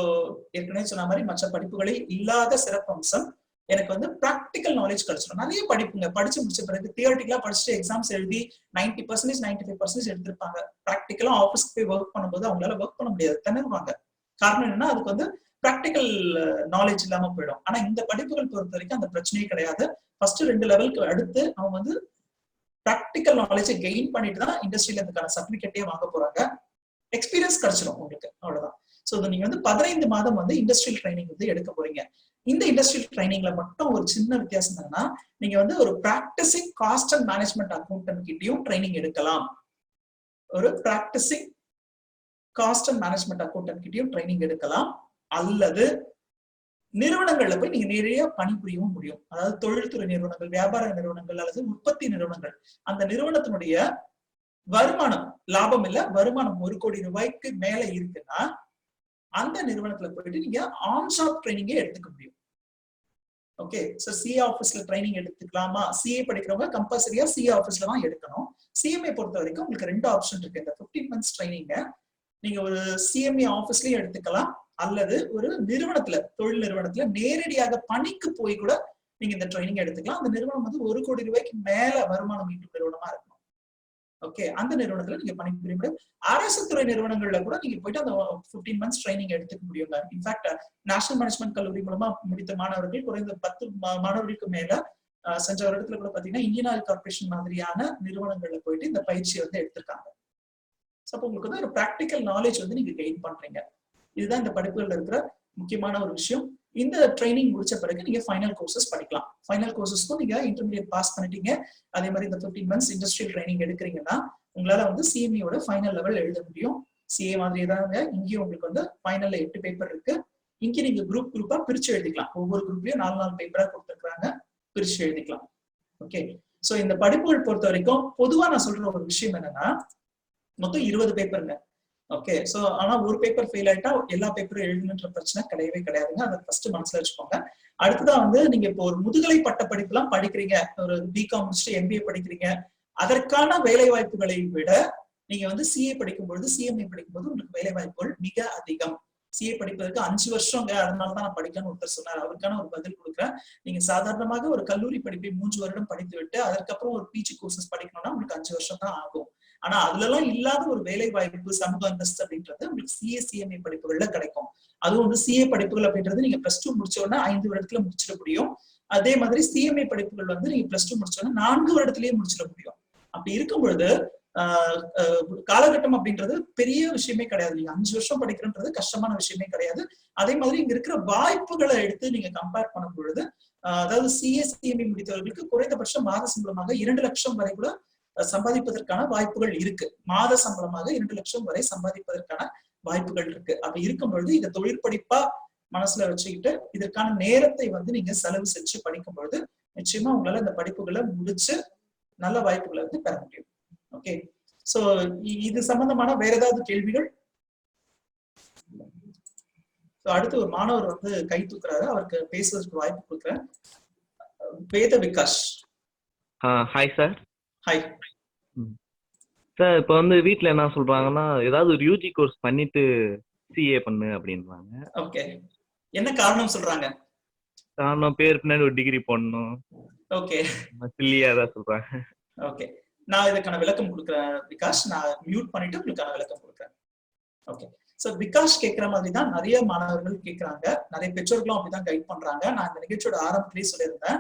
ஏற்கனவே சொன்ன மாதிரி மற்ற படிப்புகளில் இல்லாத சிறப்பம்சம் எனக்கு வந்து ப்ராக்டிக்கல் நாலேஜ் கிடைச்சிடும். நிறைய படிப்புங்க படிச்சு முடிச்ச பிறகு தியரிட்டிக்கலா படிச்சுட்டு எக்ஸாம்ஸ் எழுதி 90% 95% எடுத்திருப்பாங்க. ப்ராக்டிக்கலா ஆஃபீஸ்க்கு போய் ஒர்க் பண்ணும்போது அவங்களால ஒர்க் பண்ண முடியாது, திணறுவாங்க. காரணம் என்னன்னா அதுக்கு வந்து ப்ராக்டிக்கல் நாலேஜ் இல்லாம போயிடும். ஆனா இந்த படிப்புகள் பொறுத்த வரைக்கும் அந்த பிரச்சனையே கிடையாது. ஃபர்ஸ்ட் 2 லெவலுக்கு அடுத்து அவங்க வந்து ப்ராக்டிக்கல் நாலேஜை கெயின் பண்ணிட்டு தான் இண்டஸ்ட்ரியில அதுக்கான சர்டிபிகேட்டே வாங்க போறாங்க. எக்ஸ்பீரியன்ஸ் கிடைச்சிடும் உங்களுக்கு, அவ்வளவுதான். ஸோ நீங்க வந்து 15 மாதம் வந்து இண்டஸ்ட்ரியல் ட்ரைனிங் வந்து எடுக்க போறீங்க. இந்த இண்டஸ்ட்ரியல் ட்ரைனிங்ல மட்டும் ஒரு சின்ன வித்தியாசம் என்னன்னா, நீங்க வந்து ஒரு practising cost and management accountant கிட்டயும் ட்ரைனிங் எடுக்கலாம். ஒரு practising cost and management accountant கிட்டயும் ட்ரைனிங் எடுக்கலாம். அல்லது நிறுவனங்கள்ல போய் நீங்க நிறைய பணிபுரியவும் முடியும். அதாவது தொழில்துறை நிறுவனங்கள், வியாபார நிறுவனங்கள் அல்லது உற்பத்தி நிறுவனங்கள், அந்த நிறுவனத்தினுடைய வருமானம், லாபம் இல்ல வருமானம் 1 கோடி ரூபாய்க்கு மேல இருக்குன்னா அந்த நிறுவனத்துல போயிட்டு நீங்க ஆன் ஜாப் ட்ரைனிங்கே எடுத்துக்க முடியும். ஓகே, சார் சிஏ ஆஃபீஸ்ல ட்ரைனிங் எடுத்துக்கலாமா? சிஏ படிக்கிறவங்க கம்பல்சரியா சிஏ ஆஃபீஸ்ல தான் எடுக்கணும். சிஎம்ஏ பொறுத்த வரைக்கும் உங்களுக்கு 2 ஆப்ஷன் இருக்கு. இந்த 15 months ட்ரைனிங்க நீங்க ஒரு சிஎம்ஏ ஆஃபீஸ்லயும் எடுத்துக்கலாம், அல்லது ஒரு நிறுவனத்துல, தொழில் நிறுவனத்துல நேரடியாக பணிக்கு போய் கூட நீங்க இந்த ட்ரைனிங் எடுத்துக்கலாம். அந்த நிறுவனம் வந்து 1 கோடி ரூபாய்க்கு மேல வருமானம் ஈட்டும் நிறுவனமா இருக்கணும். ஓகே, அந்த நிறுவனத்துல நீங்க பணிபுரிய முடியும். அரசு துறை நிறுவனங்கள்ல கூட நீங்க போயிட்டு அந்த 15 months ட்ரைனிங் எடுத்துக்க முடியுங்க. இன்ஃபேக்ட் நேஷனல் மேனேஜ்மெண்ட் கல்லூரி மூலமா முடித்த மாணவர்கள் குறைந்த 10 மாணவர்களுக்கு மேல சென்ற வருடத்துல கூட பாத்தீங்கன்னா இந்தியன் ஆயில் கார்பரேஷன் மாதிரியான நிறுவனங்கள்ல போயிட்டு இந்த பயிற்சியை வந்து எடுத்திருக்காங்க. அப்போ உங்களுக்கு வந்து ஒரு ப்ராக்டிக்கல் நாலேஜ் வந்து நீங்க கெயின் பண்றீங்க. இதுதான் இந்த படிப்புகள்ல இருக்கிற முக்கியமான ஒரு விஷயம். இந்த ட்ரைனிங் முடிச்ச பிறகு நீங்க ஃபைனல் கோர்சஸ் படிக்கலாம். ஃபைனல் கோர்சஸ்க்கும் நீங்க இன்டர்மீடியட் பாஸ் பண்ணிட்டீங்க, அதே மாதிரி இந்த 15 months இண்டஸ்ட்ரியல் ட்ரைனிங் எடுக்கிறீங்கன்னா உங்களால வந்து சிஎம்ஏயோட ஃபைனல் லெவல் எழுத முடியும். சிஏ மாதிரியே தாங்க இங்கேயும் உங்களுக்கு வந்து ஃபைனல்ல 8 பேப்பர் இருக்கு. இங்க நீங்க குரூப்பா பிரிச்சு எழுதிக்கலாம். ஒவ்வொரு குரூப்லயும் 4 பேப்பரா கொடுத்துருக்காங்க, பிரிச்சு எழுதிக்கலாம். ஓகே, சோ இந்த படிப்புகள் பொறுத்த வரைக்கும் பொதுவா நான் சொல்ற ஒரு விஷயம் என்னன்னா, மொத்தம் 20 பேப்பருங்க. ஓகே, சோ ஆனா ஒரு பேப்பர் ஃபெயில் ஆயிட்டா எல்லா பேப்பரும் எழுதணுன்ற பிரச்சனை கிடையவே கிடையாதுங்க. அதை ஃபர்ஸ்ட் மனசுல வச்சுக்கோங்க. அடுத்ததான் வந்து நீங்க இப்போ ஒரு முதுகலை பட்ட படிப்பு எல்லாம் படிக்கிறீங்க, ஒரு பிகாம் முடிச்சுட்டு எம்பிஏ படிக்கிறீங்க, அதற்கான வேலை வாய்ப்புகளை விட நீங்க வந்து சிஏ படிக்கும்பொழுது, சிஎம்ஏ படிக்கும்போது உங்களுக்கு வேலை வாய்ப்புகள் மிக அதிகம். சிஏ படிப்பதற்கு 5 வருஷங்க, அதனாலதான் நான் படிக்கணும்னு ஒருத்தர் சொன்னார். அவருக்கான ஒரு பதில் கொடுக்குறேன். நீங்க சாதாரணமாக ஒரு கல்லூரி படிப்பை 3 வருடம் படித்து விட்டு அதற்கப்புறம் ஒரு பிஜி கோர்சஸ் படிக்கணும்னா உங்களுக்கு 5 வருஷம் தான் ஆகும். ஆனா அதுல எல்லாம் இல்லாத ஒரு வேலை வாய்ப்பு, சமூக அந்தஸ்து அப்படின்றது உங்களுக்கு சிஏ சிஎம்ஏ படிப்புகள்ல கிடைக்கும். அதுவும் வந்து சிஏ படிப்புகள் அப்படின்றது நீங்க +2 முடிச்ச உடனே 5 வருடத்துல முடிச்சிட முடியும். அதே மாதிரி சிஎம்ஏ படிப்புகள் வந்து நீங்க +2 முடிச்ச உடனே 4 வருடத்திலேயே முடிச்சிட முடியும். அப்படி இருக்கும் பொழுது காலகட்டம் அப்படின்றது பெரிய விஷயமே கிடையாது. நீங்க 5 வருஷம் படிக்கிறன்றது கஷ்டமான விஷயமே கிடையாது. அதே மாதிரி இங்க இருக்கிற வாய்ப்புகளை எடுத்து நீங்க கம்பேர் பண்ணும் பொழுது, அதாவது சிஏ சிஎம்ஏ முடித்தவர்களுக்கு குறைந்தபட்சம் மாத சம்பளமாக 2 லட்சம் வரை கூட சம்பாதிப்பதற்கான வாய்ப்புகள் இருக்கு. மாத சம்பளமாக 2 லட்சம் வரை சம்பாதிப்பதற்கான வாய்ப்புகள் இருக்கு. அப்படி இருக்கும் பொழுது இதை தொழிற்படிப்பா மனசுல வச்சுக்கிட்டு இதற்கான நேரத்தை வந்து நீங்க செலவு செஞ்சு படிக்கும் பொழுது நிச்சயமா உங்களால இந்த படிப்புகளை முடிச்சு நல்ல வாய்ப்புகளை வந்து பெற முடியும். ஓகே, சோ இது சம்பந்தமான வேற ஏதாவது கேள்விகள்? அடுத்து ஒரு மாணவர் வந்து கை தூக்குறாரு, அவருக்கு பேசுவதற்கு வாய்ப்பு கொடுக்குறேன். Veda Vikash. Hi sir. Hi sir. இப்போ வந்து வீட்டில் என்ன சொல்றாங்கன்னா, ஏதாவது ஒரு யூஜி கோர்ஸ் பண்ணிட்டு சிஏ பண்ணு அப்படின்றாங்க. ஓகே, என்ன காரணம் சொல்றாங்க? காரணம் பேர் பின்னாடி ஒரு டிகிரி போடணும். ஓகே, சில்லியா தான் சொல்றாங்க. ஓகே, நான் இதுக்கான விளக்கம் கொடுக்குறேன் விகாஷ். நான் மியூட் பண்ணிட்டு உங்களுக்கான விளக்கம் கொடுக்குறேன். ஓகே, சோ விகாஷ் கேட்கிற மாதிரி தான் நிறைய மாணவர்கள் கேட்கிறாங்க, நிறைய பெற்றோர்களும் அப்படிதான் கைட் பண்றாங்க. நான் இந்த நிகழ்ச்சியோட ஆரம்பத்திலேயே சொல்லியிருந்தேன்,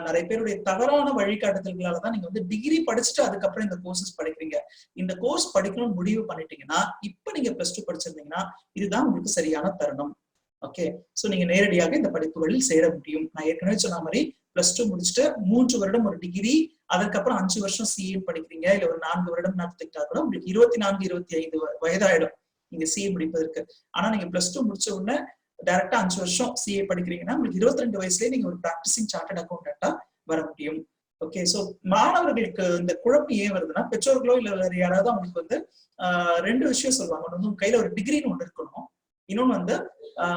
நிறைய பேருடைய தவறான வழிகாட்டுதல்களால தான் நீங்க வந்து டிகிரி படிச்சுட்டு அதுக்கப்புறம் இந்த கோர்சஸ் படிக்கிறீங்க. இந்த கோர்ஸ் படிக்கணும்னு முடிவு பண்ணிட்டீங்கன்னா, இப்ப நீங்க +2 படிச்சிருந்தீங்கன்னா இதுதான் உங்களுக்கு சரியான தருணம். ஓகே, சோ நீங்க நேரடியாக இந்த படிப்புகளில் சேர முடியும். நான் ஏற்கனவே சொன்ன மாதிரி +2 முடிச்சுட்டு 3 வருடம் ஒரு டிகிரி, அதற்கப்புறம் 5 வருஷம் சிஏ படிக்கிறீங்க, இல்ல ஒரு 4 வருடம் நடத்திக்கிட்டா கூட உங்களுக்கு 24, 25 வயதாயிடும் நீங்க சிஏ முடிப்பதற்கு. ஆனா நீங்க +2 முடிச்ச உடனே டைரக்டா 5 வருஷம் சிஏ படிக்கிறீங்கன்னா உங்களுக்கு 22 வயசுலயே நீங்க ஒரு பிராக்டிசிங் சார்ட்டர்ட் அக்கௌண்டன்ட்டா வர முடியும். ஓகே, சோ மாணவர்களுக்கு இந்த குழப்பம் ஏன் வருதுன்னா, பெற்றோர்களோ இல்ல வேற யாராவது அவங்களுக்கு வந்து 2 விஷயம் சொல்லுவாங்க. ஒண்ணு வந்து உங்க கையில ஒரு டிகிரின்னு ஒண்ணு இருக்கணும், இன்னொன்னு வந்து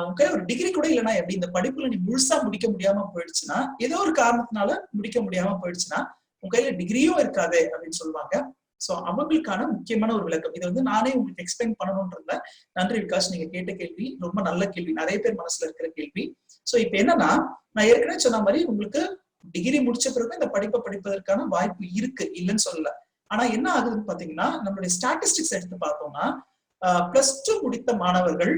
உங்க கையில ஒரு டிகிரி கூட இல்லைன்னா எப்படி இந்த படிப்புல நீ முழுசா முடிக்க முடியாம போயிடுச்சுன்னா, ஏதோ ஒரு காரணத்தினால முடிக்க முடியாம போயிடுச்சுன்னா உங்க கையில டிகிரியும் இருக்காது அப்படின்னு சொல்லுவாங்க. சோ அவங்களுக்கான முக்கியமான ஒரு விளக்கம் இது வந்து நானே உங்களுக்கு எக்ஸ்பிளைன் பண்ணணும்ன்றத. நன்றி விகாஷ், நீங்க கேட்ட கேள்வி ரொம்ப நல்ல கேள்வி, நிறைய பேர் மனசுல இருக்கிற கேள்வி. சோ இப்ப என்னன்னா, நான் ஏற்கனவே சொன்ன மாதிரி உங்களுக்கு டிகிரி முடிச்ச பிறகு இந்த படிப்பை படிப்பதற்கான வாய்ப்பு இருக்கு, இல்லைன்னு சொல்லல. ஆனா என்ன ஆகுதுன்னு பாத்தீங்கன்னா, நம்மளுடைய ஸ்டாட்டிஸ்டிக்ஸ் எடுத்து பார்த்தோம்னா +2 முடித்த மாணவர்கள்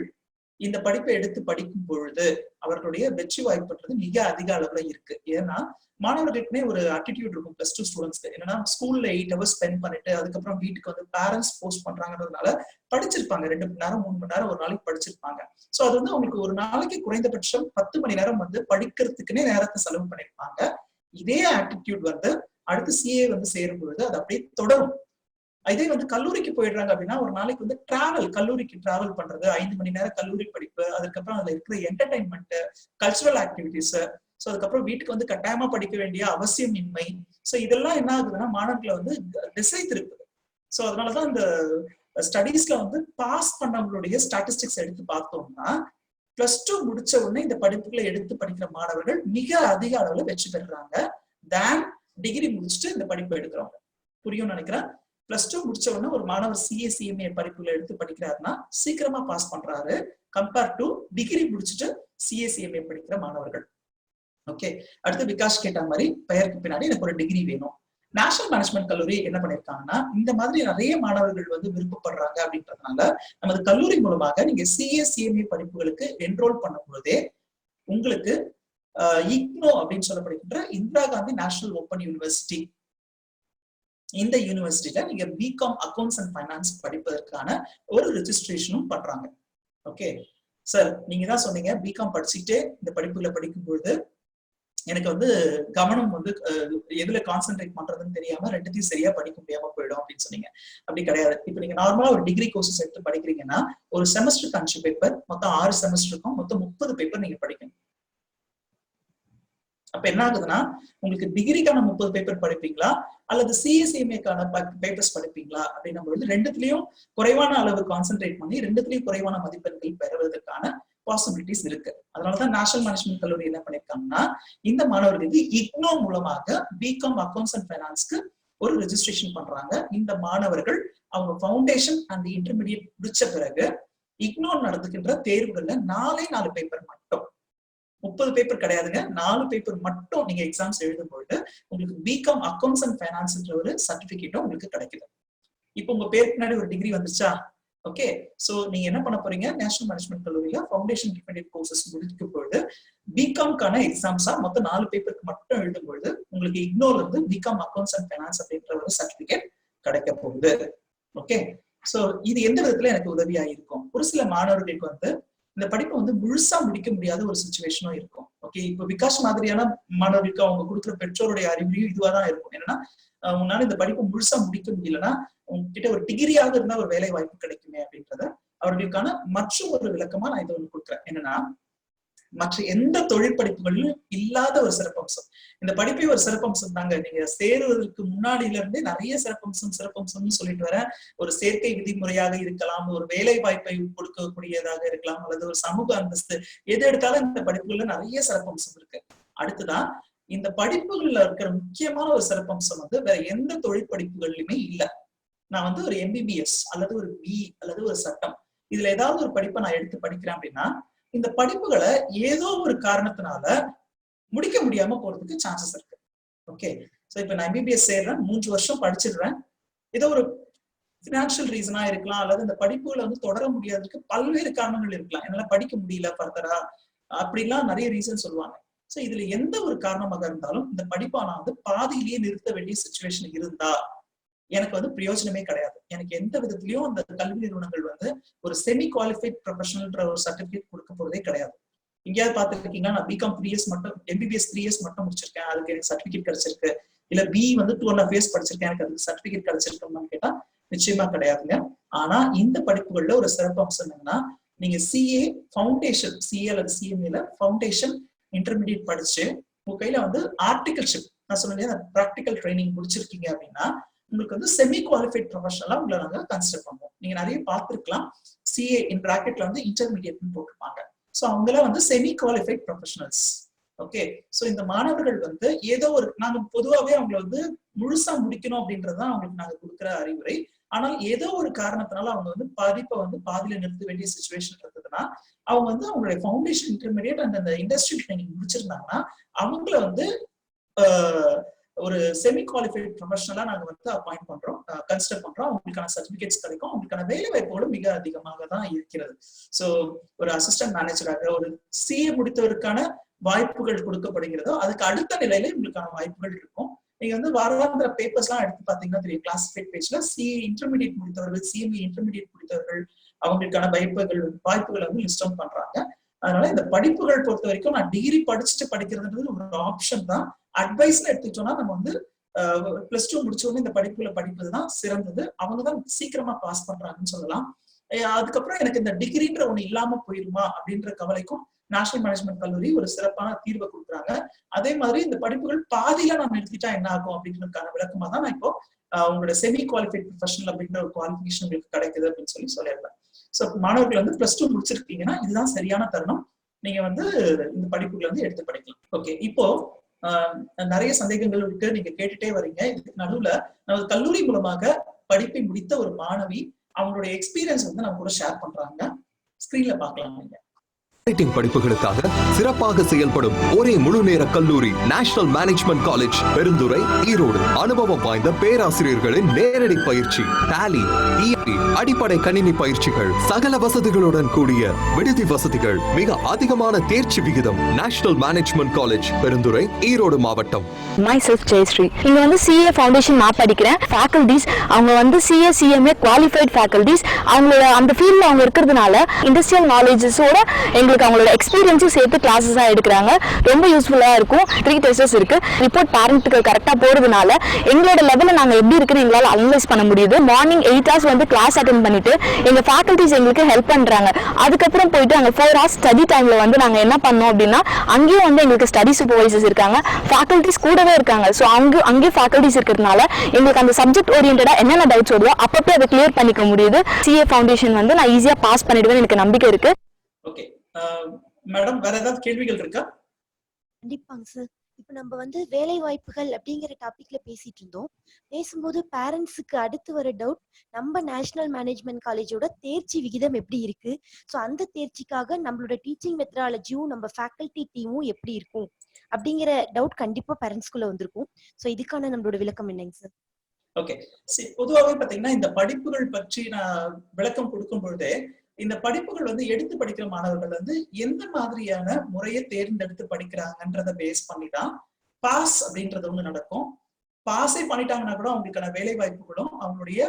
இந்த படிப்பை எடுத்து படிக்கும் பொழுது அவர்களுடைய வெற்றி வாய்ப்புன்றது மிக அதிக அளவுல இருக்கு. ஏன்னா மாணவர்களுக்குமே ஒரு ஆட்டிடியூட் இருக்கும் +2 ஸ்டூடெண்ட்ஸ்க்கு. என்னன்னா ஸ்கூல்ல 8 ஹவர்ஸ் ஸ்பெண்ட் பண்ணிட்டு அதுக்கப்புறம் வீட்டுக்கு வந்து பேரண்ட்ஸ் போஸ்ட் பண்றாங்கன்றதுனால படிச்சிருப்பாங்க, 2 மணி நேரம் 3 மணி நேரம் ஒரு நாளைக்கு படிச்சிருப்பாங்க. சோ அது வந்து அவங்களுக்கு ஒரு நாளைக்கு குறைந்தபட்சம் 10 மணி நேரம் வந்து படிக்கிறதுக்குன்னே நேரத்தை செலவு பண்ணிருப்பாங்க. இதே ஆட்டிடியூட் வந்து அடுத்து சிஏ வந்து சேரும் பொழுது அது அப்படியே தொடரும். இதே வந்து கல்லூரிக்கு போயிடுறாங்க அப்படின்னா ஒரு நாளைக்கு வந்து கல்லூரிக்கு டிராவல் பண்றது, 5 மணி நேரம் கல்லூரி படிப்பு, அதுக்கப்புறம் அதுல இருக்கிற என்டர்டைன்மெண்ட், கல்ச்சுரல் ஆக்டிவிட்டிஸ், சோ அதுக்கப்புறம் வீட்டுக்கு வந்து கட்டாயமா படிக்க வேண்டிய அவசியமின்மை, சோ இதெல்லாம் என்ன ஆகுதுன்னா மாணவர்களை வந்து திசை திருப்புது. சோ அதனாலதான் இந்த ஸ்டடீஸ்ல வந்து பாஸ் பண்ணவங்களுடைய ஸ்டாட்டிஸ்டிக்ஸ் எடுத்து பார்த்தோம்னா +2 முடிச்ச உடனே இந்த படிப்புகளை எடுத்து படிக்கிற மாணவர்கள் மிக அதிக அளவுல வெற்றி பெறுறாங்க தேன் டிகிரி முடிச்சுட்டு இந்த படிப்பு எடுக்கிறவங்க. புரியும் நினைக்கிறேன். +2 முடிச்ச உடனே ஒரு மாணவர் சிஏ படிப்புகளை எடுத்து படிக்கிறாருன்னா சீக்கிரமா பாஸ் பண்றாரு கம்பேர் டு டிகிரி முடிச்சுட்டு சிஏ படிக்கிற மாணவர்கள். ஓகே, அடுத்து விகாஷ் கேட்ட மாதிரி பெயருக்கு பின்னாடி எனக்கு ஒரு டிகிரி வேணும். நேஷனல் மேனேஜ்மெண்ட் கல்லூரி என்ன பண்ணிருக்காங்கன்னா, இந்த மாதிரி நிறைய மாணவர்கள் வந்து விருப்பப்படுறாங்க அப்படின்றதுனால நமது கல்லூரி மூலமாக நீங்க சிஏ படிப்புகளுக்கு என்ரோல் பண்ணும் பொழுதே உங்களுக்கு இக்னோ அப்படின்னு சொல்லப்படுகின்ற Indira Gandhi national open university, இந்த யூனிவர்சிட்டியில நீங்க பிகாம் அக்கௌண்ட்ஸ் அண்ட் ஃபைனான்ஸ் படிப்பதற்கான ஒரு ரெஜிஸ்ட்ரேஷனும் பண்றாங்க. ஓகே சார், நீங்க தான் சொன்னீங்க பிகாம் படிச்சுட்டே இந்த படிப்புகளை படிக்கும்பொழுது எனக்கு வந்து கவனம் வந்து எதுல கான்சென்ட்ரேட் பண்றதுன்னு தெரியாம ரெண்டுத்தையும் சரியா படிக்க முடியாம போயிடும் அப்படின்னு சொன்னீங்க. அப்படி கிடையாது. இப்ப நீங்க நார்மலா ஒரு டிகிரி கோர்சஸ் எடுத்து படிக்கிறீங்கன்னா ஒரு செமஸ்டருக்கு 5 பேப்பர், மொத்தம் 6 செமஸ்டருக்கும் மொத்தம் 30 பேப்பர் நீங்க படிக்கணும். அப்ப என்ன ஆகுதுன்னா உங்களுக்கு டிகிரிக்கான 30 பேப்பர் படிப்பீங்களா அல்லது சிஎஸ்சிஎம்ஏக்கான பேப்பர்ஸ் படிப்பீங்களா அப்படின்னும் பொழுது ரெண்டுத்திலையும் குறைவான அளவு கான்சென்ட்ரேட் பண்ணி ரெண்டுத்திலையும் குறைவான மதிப்பெண்கள் பெறுவதற்கான பாசிபிலிட்டிஸ் இருக்கு. அதனாலதான் நேஷனல் மேனேஜ்மெண்ட் கல்லூரி என்ன பண்ணிருக்காங்கன்னா இந்த மாணவர்களுக்கு இக்னோ மூலமாக பிகாம் அக்கௌண்ட்ஸ் அண்ட் ஃபைனான்ஸ்க்கு ஒரு ரெஜிஸ்ட்ரேஷன் பண்றாங்க. இந்த மாணவர்கள் அவங்க ஃபவுண்டேஷன் அண்ட் இன்டர்மீடியட் முடிச்ச பிறகு இக்னோ நடந்துகின்ற தேர்வுகள்ல 4 பேப்பர் மட்டும், 30 பேப்பர் கிடையாதுங்க, 4 பேப்பர் மட்டும் நீங்க எக்ஸாம்ஸ் எழுதும் பொழுது உங்களுக்கு பிகாம் அக்கௌண்ட்ஸ் அண்ட் ஃபைனான்ஸ்ன்ற ஒரு சர்டிபிகேட்டும் உங்களுக்கு கிடைக்குது. இப்போ உங்க பேருக்கு பின்னாடி ஒரு டிகிரி வந்துச்சா? ஓகே, சோ நீங்க என்ன பண்ண போறீங்க, நேஷனல் மேனேஜ்மெண்ட் கல்லூரியில ஃபவுண்டேஷன் டிபெண்டன்ட் கோர்சஸ் முடிக்கும் பொழுது பிகாம்கான எக்ஸாம்ஸா மொத்தம் 4 பேப்பருக்கு மட்டும் எழுதும் பொழுது உங்களுக்கு இக்னோல இருந்து பிகாம் அக்கௌண்ட்ஸ் அண்ட் ஃபைனான்ஸ் அப்படின்ற ஒரு சர்டிபிகேட் கிடைக்க போகுது. ஓகே, சோ இது எந்த விதத்துல எனக்கு உதவியா இருக்கும்? ஒரு சில மாணவர்களுக்கு வந்து இந்த படிப்பை வந்து முழுசா முடிக்க முடியாத ஒரு சுச்சுவேஷனும் இருக்கும். ஓகே, இப்ப விகாஷ் மாதிரியான மாணவர்களுக்கு அவங்க கொடுக்குற பெற்றோருடைய அறிவுரையும் இதுவாதான் இருக்கும். என்னன்னா உன்னால இந்த படிப்பு முழுசா முடிக்க முடியலன்னா உங்ககிட்ட ஒரு டிகிரியாக இருந்தா ஒரு வேலை வாய்ப்பு கிடைக்குமே அப்படின்றத அவர்களுக்கான மற்றும் ஒரு விளக்கமா நான் இதை ஒண்ணு கொடுக்குறேன். என்னன்னா மற்ற எந்த தொழில் படிப்புகளிலும் இல்லாத ஒரு சிறப்பம்சம் இந்த படிப்பே ஒரு சிறப்பம்சம் தாங்க. நீங்க சேருவதற்கு முன்னாடியில இருந்தே நிறைய சிறப்பம்சம்னு சொல்லிட்டு வர ஒரு சேர்க்கை விதிமுறையாக இருக்கலாம், ஒரு வேலை வாய்ப்பை கொடுக்கக்கூடியதாக இருக்கலாம், அல்லது ஒரு சமூக அந்தஸ்து, எது எடுத்தாலும் இந்த படிப்புகள்ல நிறைய சிறப்பம்சம் இருக்கு. அடுத்துதான் இந்த படிப்புகள்ல இருக்கிற முக்கியமான ஒரு சிறப்பம்சம் வேற எந்த தொழில் படிப்புகள்லயுமே இல்ல. நான் ஒரு MBBS அல்லது ஒரு BE அல்லது ஒரு சட்டம், இதுல ஏதாவது ஒரு படிப்பை நான் எடுத்து படிக்கிறேன் அப்படின்னா இந்த படிப்புகளை ஏதோ ஒரு காரணத்தினால முடிக்க முடியாம போறதுக்கு சான்சஸ் இருக்கு. ஓகே, சோ இப்ப நான் MBBS சேர்றேன், 3 வருஷம் படிச்சிடுறேன், ஏதோ ஒரு பினான்சியல் ரீசனா இருக்கலாம், அல்லது இந்த படிப்புகளை தொடர முடியாததுக்கு பல்வேறு காரணங்கள் இருக்கலாம். என்னால படிக்க முடியல ஃபர்தரா அப்படிலாம் நிறைய ரீசன் சொல்லுவாங்க. சோ இதுல எந்த ஒரு காரணமாக இருந்தாலும் இந்த படிப்பை நான் பாதியிலேயே நிறுத்த வேண்டிய சிச்சுவேஷன் இருந்தா எனக்கு பிரயோஜனமே கிடையாது. எனக்கு எந்த விதத்திலயும் அந்த கல்வி நிறுவனங்கள் ஒரு செமி குவாலிஃபைட் ப்ரொஃபஷனல்ன்ற ஒரு சர்டிபிகேட் கொடுக்க போறதே கிடையாது. எங்கேயாவது பார்த்துருக்கீங்கன்னா நான் BCom 3 years மட்டும், MBBS 3 years மட்டும் முடிச்சிருக்கேன், அதுக்கு எனக்கு சர்டிபிகேட் கிடைச்சிருக்கு, இல்ல BE 2.5 years படிச்சிருக்கேன், எனக்கு அதுக்கு சர்டிபிகேட் கிடைச்சிருக்கோம்னு கேட்டா நிச்சயமா கிடையாதுங்க. ஆனா இந்த படிப்புகள்ல ஒரு சிறப்பு அம்சம் என்னன்னா, நீங்க CA ஃபவுண்டேஷன், CA அல்லது CMA ஃபவுண்டேஷன் இன்டர்மீடியட் படிச்சு உங்க கையில ஆர்டிகல்ஷிப், நான் சொன்னேன் ப்ராக்டிக்கல் ட்ரைனிங் முடிச்சிருக்கீங்க அப்படின்னா உங்களுக்கு செமி குவாலிஃபைட் ப்ரொஃபஷனலா உங்களை நாங்க கன்சிடர் பண்ணுவோம். நீங்க நிறைய பார்த்திருக்கலாம், CA இன் பிராக்கெட்ல இன்டர்மீடியட்னு போட்டிருப்பாங்க. சோ அவங்கள semi qualified professionals. Okay, so இந்த மாணவர்கள் ஏதோ ஒரு, நாங்க பொதுவாகவே அவங்களை முழுசா முடிக்கணும் அப்படின்றதுதான் அவங்களுக்கு நாங்க கொடுக்குற அறிவுரை. ஆனால் ஏதோ ஒரு காரணத்தினால அவங்க படிப்பை பாதியில நிறுத்த வேண்டிய சிச்சுவேஷன் இருந்ததுன்னா அவங்க அவங்களுடைய ஃபவுண்டேஷன் இன்டர்மீடியட் அண்ட் அந்த இண்டஸ்ட்ரியல் ட்ரைனிங் முடிச்சிருந்தாங்கன்னா அவங்கள ஒரு செமி குவாலிஃபைட் ப்ரொஃபஷனலா நாங்க அப்பாயிண்ட் பண்றோம், கன்சிடர் பண்றோம். அவங்களுக்கான சர்டிபிகேட்ஸ் கிடைக்கும், அவங்களுக்கான வேலை வாய்ப்புகளும் மிக அதிகமாக தான் இருக்கிறது. சோ ஒரு அசிஸ்டன்ட் மேனேஜராக ஒரு CA முடித்தவருக்கான வாய்ப்புகள் கொடுக்கப்படுகிறதோ அதுக்கு அடுத்த நிலையில உங்களுக்கான வாய்ப்புகள் இருக்கும். நீங்க வாராந்திர பேப்பர்ஸ் எல்லாம் எடுத்து பாத்தீங்கன்னா தெரியும், கிளாசிஃபைட் பேஜ்ல CA இன்டர்மீடியட் முடித்தவர்கள், CMA இன்டர்மீடியட் முடித்தவர்கள் அவங்களுக்கான வாய்ப்புகள் லிஸ்ட் அவுட் பண்றாங்க. அதனால இந்த படிப்புகள் பொறுத்த வரைக்கும் நான் டிகிரி படிச்சுட்டு படிக்கிறதுன்றது ஒரு ஆப்ஷன் தான். அட்வைஸ்ல எடுத்துக்கிட்டோம்னா நம்ம +2 முடிச்ச உடனே இந்த படிப்புகளை படிப்பதுதான் சிறந்தது. அவங்கதான் சீக்கிரமா பாஸ் பண்றாங்கன்னு சொல்லலாம். அதுக்கப்புறம் எனக்கு இந்த டிகிரின்ற ஒண்ணு இல்லாம போயிருமா அப்படின்ற கவலைக்கும் நேஷனல் மேனேஜ்மெண்ட் கல்லூரி ஒரு சிறப்பான தீர்வை கொடுக்குறாங்க. அதே மாதிரி இந்த படிப்புகள் பாதியில நான் நிறுத்திட்டா என்ன ஆகும் அப்படின்றதுக்கான விளக்கமா தான் நான் இப்போ உங்களோட செமி குவாலிஃபைட் ப்ரொஃபஷனல் அப்படின்ற ஒரு குவாலிஃபிகேஷன் உங்களுக்கு கிடைக்குது அப்படின்னு சொல்லிடுறேன். சோ மாணவர்கள் +2 முடிச்சிருக்கீங்கன்னா இதுதான் சரியான தருணம், நீங்க இந்த படிப்புகளை எடுத்து படிக்கலாம். ஓகே, இப்போ நிறைய சந்தேகங்கள் இருக்கு, நீங்க கேட்டுட்டே வரீங்க. இதுக்கு நடுவுல நமது கல்லூரி மூலமாக படிப்பை முடித்த ஒரு மாணவி அவங்களுடைய எக்ஸ்பீரியன்ஸ் நம்ம கூட ஷேர் பண்றாங்க. ஸ்கிரீன்ல பாக்கலாம். நீங்க படிப்புகளுக்காக சிறப்பாக செயல்படும் ஒரே முழு நேர கல்லூரி national management college Perundurai, Erode. அனுபவம் வாய்ந்த பேராசிரியர்களின் நேரடி பயிற்சி, டாலி, ERP, அடிப்படை கணினி பயிற்சிகள், சகல வசதிகளுடன் கூடிய விடுதி வசதிகள், மிக அதிகமான தேர்ச்சி விகிதம். National management college Perundurai, Erode மாவட்டம். myself ஜெயஸ்ரீ. இங்க CA ஃபவுண்டேஷன் நான் படிக்கிறேன். ஃபேக்கல்டிஸ் அவங்க CA CMA குவாலிஃபைட் ஃபேக்கல்டிஸ். அவங்களோட அந்த ஃபீல்ட்ல அவங்க இருக்கிறதுனால இண்டஸ்ட்ரியல் நாலேஜஸோட எங்களுக்கு அவங்களோட எக்ஸ்பீரியன்ஸும் சேர்த்து கிளாஸஸா எடுக்கிறாங்க. ரொம்ப யூஸ்ஃபுல்லா இருக்கும். 3 டெஸ்டஸ் இருக்கு. ரிப்போர்ட் பேரண்ட்டுக்கு கரெக்டா போறதுனால எங்களோட லெவல்ல நாங்க எப்படி இருக்குன்னு எங்களால அனலைஸ் பண்ண முடியுது. மார்னிங் 8 hours கிளாஸ் அட்டெண்ட் பண்ணிட்டு எங்க ஃபேக்கல்டிஸ் எங்களுக்கு ஹெல்ப் பண்றாங்க. அதுக்கப்புறம் போயிட்டு அங்க 4 hours ஸ்டடி டைம்ல நாங்க என்ன பண்ணோம் அப்படின்னா அங்கேயும் எங்களுக்கு ஸ்டடி சூப்பர்வைசர்ஸ் இருக்காங்க, ஃபேக்கல்டிஸ் கூடவே இருக்காங்க. ஸோ அங்கேயும் ஃபேக்கல்டிஸ் இருக்கிறதுனால எங்களுக்கு அந்த சப்ஜெக்ட் ஓரியன்டா என்னென்ன டவுட்ஸ் வருதோ அப்பப்போ அதை கிளியர் பண்ணிக்க முடியுது. CA ஃபவுண்டேஷன் நான் ஈஸியா பாஸ் பண்ணிடுவேன், எனக்கு நம்பிக்கை இருக்கு. ஓகே மேடம், வேற ஏதாவது கேள்விகள் இருக்கா? கண்டிப்பாங்க சார். இப்ப நம்ம வேலை வாய்ப்புகள் அப்படிங்கிற டாபிக்ல பேசிட்டு இருந்தோம். பேசும்போது பேரண்ட்ஸுக்கு அடுத்து வர டவுட், நம்ம நேஷனல் மேனேஜ்மெண்ட் காலேஜோட தேர்ச்சி விகிதம் எப்படி இருக்கு, ஸோ அந்த தேர்ச்சிக்காக நம்மளோட டீச்சிங் மெத்தடாலஜியும் நம்ம ஃபேக்கல்டி டீமும் எப்படி இருக்கும் அப்படிங்கிற டவுட் கண்டிப்பா பேரண்ட்ஸ்குள்ள வந்திருக்கும். ஸோ இதுக்கான நம்மளோட விளக்கம் என்னங்க சார்? ஓகே, பொதுவாகவே பாத்தீங்கன்னா இந்த படிப்புகள் பற்றி நான் விளக்கம் கொடுக்கும் பொழுதே இந்த படிப்புகள் எடுத்து படிக்கிற மாணவர்கள் எந்த மாதிரியான முறையை தேர்ந்தெடுத்து படிக்கிறாங்கன்றத பேஸ் பண்ணிதான் பாஸ் அப்படின்றது ஒண்ணு நடக்கும். பாஸே பண்ணிட்டாங்கன்னா கூட அவங்களுக்கான வேலை வாய்ப்புகளும் அவங்களுடைய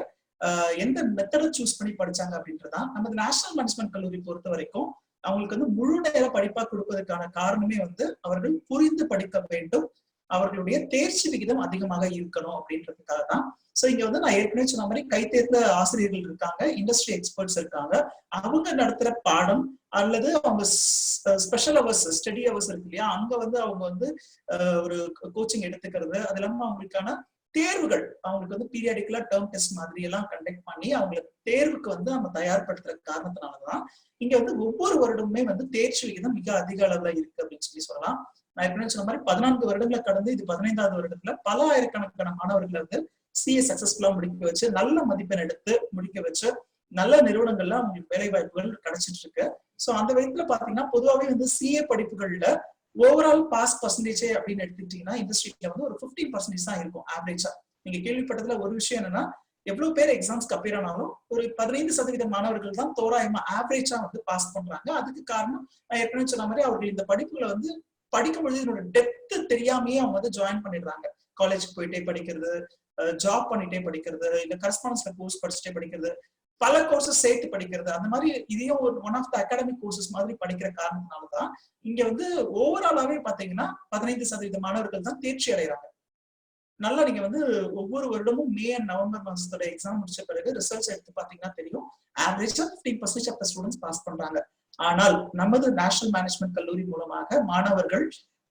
எந்த மெத்தடை சூஸ் பண்ணி படிச்சாங்க அப்படின்றதான். நமது நேஷனல் மேனேஜ்மெண்ட் கல்லூரி பொறுத்த வரைக்கும் அவங்களுக்கு வந்து முழு நேர படிப்பா கொடுப்பதற்கான காரணமே வந்து அவர்கள் புரிந்து படிக்க வேண்டும், அவர்களுடைய தேர்ச்சி விகிதம் அதிகமாக இருக்கணும் அப்படின்றதுக்காக தான். சோ இங்க வந்து நான் ஏற்கனவே சொன்ன மாதிரி கைத்தேர்ந்த ஆசிரியர்கள் இருக்காங்க, இண்டஸ்ட்ரி எக்ஸ்பர்ட்ஸ் இருக்காங்க. அவங்க நடத்துற பாடம் அல்லது அவங்க ஸ்பெஷல் அவர்ஸ், ஸ்டடி அவர்ஸ் இருக்கு இல்லையா, அங்க வந்து அவங்க வந்து ஒரு கோச்சிங் எடுத்துக்கிறது, அது இல்லாம அவங்களுக்கான தேர்வுகள், அவங்களுக்கு வந்து பீரியாடிக்கலா டேர்ம் டெஸ்ட் மாதிரி எல்லாம் கண்டக்ட் பண்ணி அவங்களுக்கு தேர்வுக்கு வந்து நம்ம தயார்படுத்துற காரணத்தினாலதான் இங்க வந்து ஒவ்வொரு வருடமுமே வந்து தேர்ச்சி விகிதம் மிக அதிக அளவுல இருக்கு அப்படின்னு சொல்லலாம். நான் ஏற்கனவே சொன்ன மாதிரி 14 வருடங்களை கடந்து இது 15வது வருடத்துல பல ஆயிரக்கணக்கான மாணவர்களை வந்து சிஏ சக்சஸ்ஃபுல்லா முடிக்க வச்சு, நல்ல மதிப்பெண் எடுத்து முடிக்க வச்சு, நல்ல நிறுவனங்கள்ல அவங்களுக்கு வேலை வாய்ப்புகள் கிடைச்சிட்டு இருக்கு. சோ அந்த விதத்துல பாத்தீங்கன்னா பொதுவாகவே வந்து சிஏ படிப்புகள்ல ஓவரால் பாஸ் பர்சன்டேஜ் அப்படின்னு எடுத்துக்கிட்டீங்கன்னா இண்டஸ்ட்ரியில வந்து ஒரு 15% தான் இருக்கும் ஆவரேஜா. நீங்க கேள்விப்பட்டதுல ஒரு விஷயம் என்னன்னா, எவ்வளவு பேர் எக்ஸாம்ஸ்க்கு அப்பியர் ஆனாலும் ஒரு 15% மாணவர்கள் தான் தோராயமா ஆவரேஜா வந்து பாஸ் பண்றாங்க. அதுக்கு காரணம் நான் ஏற்கனவே சொன்ன மாதிரி அவர்கள் இந்த படிப்புகளை வந்து படிக்கும் பொழுது இதனோட டெப்த் தெரியாமையே அவங்க வந்து ஜாயின் பண்ணிடுறாங்க. காலேஜுக்கு போயிட்டே படிக்கிறது, ஜாப் பண்ணிட்டே படிக்கிறது, இல்ல கரஸ்பாண்டன்ஸ்ல கோர்ஸ் படிச்சுட்டே படிக்கிறது, பல கோர்சஸ் சேர்த்து படிக்கிறது, அந்த மாதிரி இதையும் ஒரு one of the academic courses மாதிரி படிக்கிற காரணத்தினாலதான் இங்க வந்து ஓவராலாவே பாத்தீங்கன்னா 15% மாணவர்கள் தான் தேர்ச்சி அடைகிறாங்க. நல்லா நீங்க வந்து ஒவ்வொரு வருடமும் மே அண்ட் நவம்பர் மாசத்தோட எக்ஸாம் முடிச்ச பிறகு ரிசல்ட்ஸ் எடுத்து பாத்தீங்கன்னா தெரியும், ஆவரேஜா 15% ஆஃப் த ஸ்டூடெண்ட்ஸ் பாஸ் பண்றாங்க. ஆனால் நமது நேஷனல் மேனேஜ்மெண்ட் கல்லூரி மூலமாக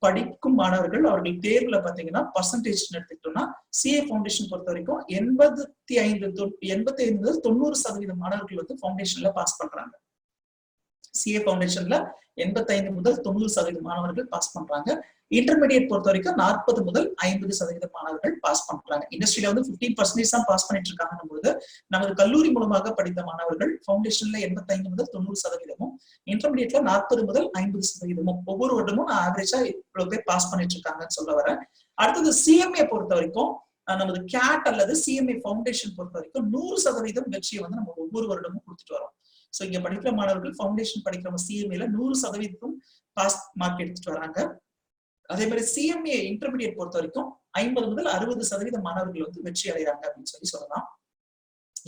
படிக்கும் மாணவர்கள் அவர்கள் தேர்வுல பாத்தீங்கன்னா பர்சன்டேஜ் எடுத்துக்கிட்டோம்னா சிஏ ஃபவுண்டேஷன் பொறுத்த வரைக்கும் 85 முதல் 90% மாணவர்கள் வந்து ஃபவுண்டேஷன்ல பாஸ் பண்றாங்க. சிஏ ஃபவுண்டேஷன்ல 85 முதல் 90% மாணவர்கள் பாஸ் பண்றாங்க. இன்டர்மீடியட் பொறுத்த வரைக்கும் 40 முதல் 50% மாணவர்கள் பாஸ் பண்றாங்க. இண்டஸ்ட்ரியில வந்து 15% தான் பாஸ் பண்ணிட்டு இருக்காங்க போது, நமது கல்லூரி மூலமாக படித்த மாணவர்கள் ஃபவுண்டேஷன்ல 85 முதல் 90%, இன்டர்மீடியட்ல 40 முதல் 50%, ஒவ்வொரு வருடமும் ஆவரேஜா இவ்வளவு பேர் பாஸ் பண்ணிட்டு இருக்காங்கன்னு சொல்ல வரேன். அடுத்தது சிஎம்ஏ பொறுத்த வரைக்கும் நமது கேட் அல்லது சிஎம்ஏ ஃபவுண்டேஷன் பொறுத்த வரைக்கும் 100% வெற்றியை வந்து நம்ம ஒவ்வொரு வருடமும் கொடுத்துட்டு வரோம். சோ இங்க படிக்கிற மாணவர்கள் ஃபவுண்டேஷன் படிக்கிற சிஎம்ஏல 100% பாஸ் மார்க் எடுத்துட்டு வராங்க. அதே மாதிரி சிஎம்ஏ இன்டர்மீடியட் பொறுத்த வரைக்கும் 50 முதல் 60% மாணவர்கள் வந்து வெற்றி அடைகிறாங்க அப்படின்னு சொல்லலாம்.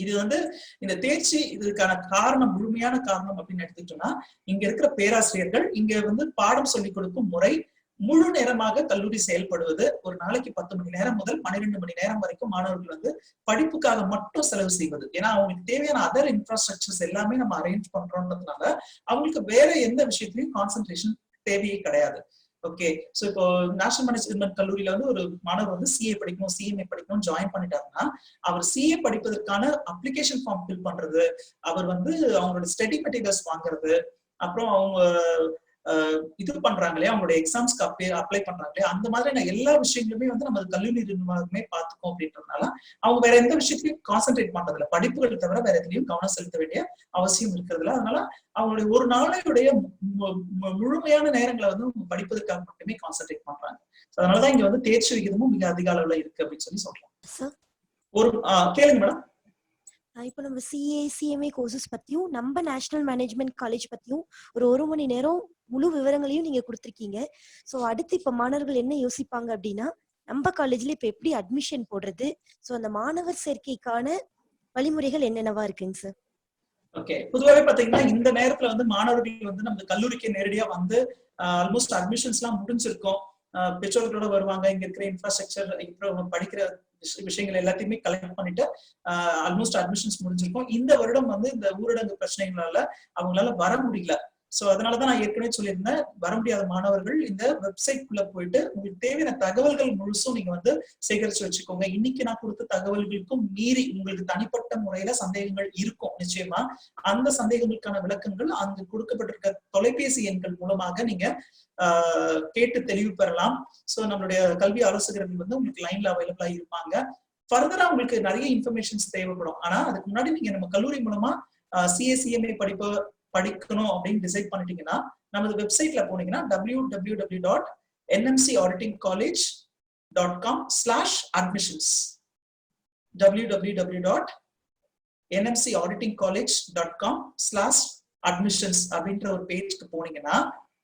இது வந்து இந்த தேர்ச்சி இதுக்கான காரணம், முழுமையான காரணம் அப்படின்னு எடுத்துக்கிட்டோம்னா இங்க இருக்கிற பேராசிரியர்கள், இங்க வந்து பாடம் சொல்லிக் கொடுக்கும் முறை, முழு நேரமாக கல்லூரி செயல்படுவது, ஒரு நாளைக்கு 10 மணி நேரம் முதல் 12 மணி நேரம் வரைக்கும் மாணவர்கள் வந்து படிப்புக்காக மட்டும் செலவு செய்வது. ஏன்னா அவங்களுக்கு தேவையான அதர் இன்ஃப்ராஸ்ட்ரக்சர்ஸ் எல்லாமே நம்ம அரேஞ்ச் பண்றோம்ன்றதுனால அவங்களுக்கு வேற எந்த விஷயத்திலையும் கான்சென்ட்ரேஷன் தேவையே கிடையாது. ஓகே, சோ இப்போ நேஷனல் மேனேஜ்மெண்ட் கல்லூரியில வந்து ஒரு மாணவர் வந்து சிஏ படிக்கணும், சிஎம்ஏ படிக்கணும் ஜாயின் பண்ணிட்டாருன்னா அவர் சிஏ படிப்பதற்கான அப்ளிகேஷன் ஃபார்ம் ஃபில் பண்றது, அவர் வந்து அவங்களோட ஸ்டடி மெட்டீரியல்ஸ் வாங்குறது, அப்புறம் அவங்க இது பண்றாங்களே அவங்களோட எக்ஸாம்ஸ்க்கு அப்ளை பண்றாங்களே, அந்த மாதிரியான எல்லா விஷயங்களுமே வந்து நம்ம கல்லூரி நிர்வாகமே பார்த்துக்கோம் அப்படின்றதுனால அவங்க வேற எந்த விஷயத்தையும் கான்சென்ட்ரேட் பண்றதில்ல, படிப்புகள் தவிர வேற எதுலையும் கவனம் செலுத்த வேண்டிய அவசியம் இருக்கிறதுல. அதனால அவங்களுடைய ஒரு நாளையுடைய முழுமையான நேரங்களை வந்து படிப்பதற்காக மட்டுமே கான்சென்ட்ரேட் பண்றாங்க. அதனாலதான் இங்க வந்து தேர்ச்சி விகிதமும் மிக அதிக அளவுல இருக்கு அப்படின்னு சொல்லலாம். ஒரு கேளுங்க மேடம். இப்போ நம்ம சிஏ சிஎம்ஏ கோர்சஸ் பத்தியும் நம்ம நேஷனல் மேனேஜ்மெண்ட் காலேஜ் பத்தியும் ஒரு மணி நேரம் முழு விவரங்களையும் நீங்க கொடுத்துருக்கீங்க. ஸோ அடுத்து இப்ப மாணவர்கள் என்ன யோசிப்பாங்க அப்படின்னா, நம்ம காலேஜ்ல இப்ப எப்படி அட்மிஷன் போடுறது, ஸோ அந்த மாணவர் சேர்க்கைக்கான வழிமுறைகள் என்னென்னவா இருக்குங்க சார்? ஓகே, பொதுவாகவே பாத்தீங்கன்னா இந்த நேரத்துல வந்து மாணவர்கள் வந்து நம்ம கல்லூரிக்கு நேரடியா வந்து ஆல்மோஸ்ட் அட்மிஷன்ஸ் எல்லாம் முடிஞ்சிருக்கும். பெற்றோர்களோட வருவாங்க, இங்க இருக்கிற இன்ஃப்ராஸ்ட்ரக்சர், இப்போ படிக்கிற விஷயங்கள் எல்லாத்தையுமே கலெக்ட் பண்ணிட்டு ஆல்மோஸ்ட் அட்மிஷன்ஸ் முடிஞ்சிருக்கும். இந்த வருடம் வந்து இந்த ஊரடங்கு பிரச்சனைகளால அவங்களால வர முடியல. சோ அதனாலதான் நான் ஏற்கனவே சொல்லியிருந்தேன், வர முடியாத மாணவர்கள் இந்த வெப்சைட் குள்ள போயிட்டு உங்களுக்கு தேவையான தகவல்கள் முழுசும் நீங்க வந்து சேகரிச்சு வச்சுக்கோங்க. இன்னைக்கு நான் கொடுத்த தகவல்களுக்கும் மீறி உங்களுக்கு தனிப்பட்ட முறையில சந்தேகங்கள் இருக்கும். நிச்சயமா அந்த சந்தேகங்களுக்கான விளக்கங்கள் அங்கு கொடுக்கப்பட்டிருக்க தொலைபேசி எண்கள் மூலமாக நீங்க கேட்டு தெளிவு பெறலாம். சோ நம்மளுடைய கல்வி ஆலோசகர்கள் வந்து உங்களுக்கு லைன்ல அவைலபிளா இருப்பாங்க. ஃபர்தரா உங்களுக்கு நிறைய இன்ஃபர்மேஷன்ஸ் தேவைப்படும். ஆனா அதுக்கு முன்னாடி நீங்க நம்ம கல்லூரி மூலமா சிஏசிஎம்ஏ படிக்கணும் அப்படின்னு டிசைட் பண்ணிட்டீங்கன்னா நமது வெப்சைட்ல போனீங்கன்னா www.nmcauditingcollege.com/admissions www.nmcauditingcollege.com/admissions அப்படின்ற ஒரு பேஜ்க்கு போனீங்கன்னா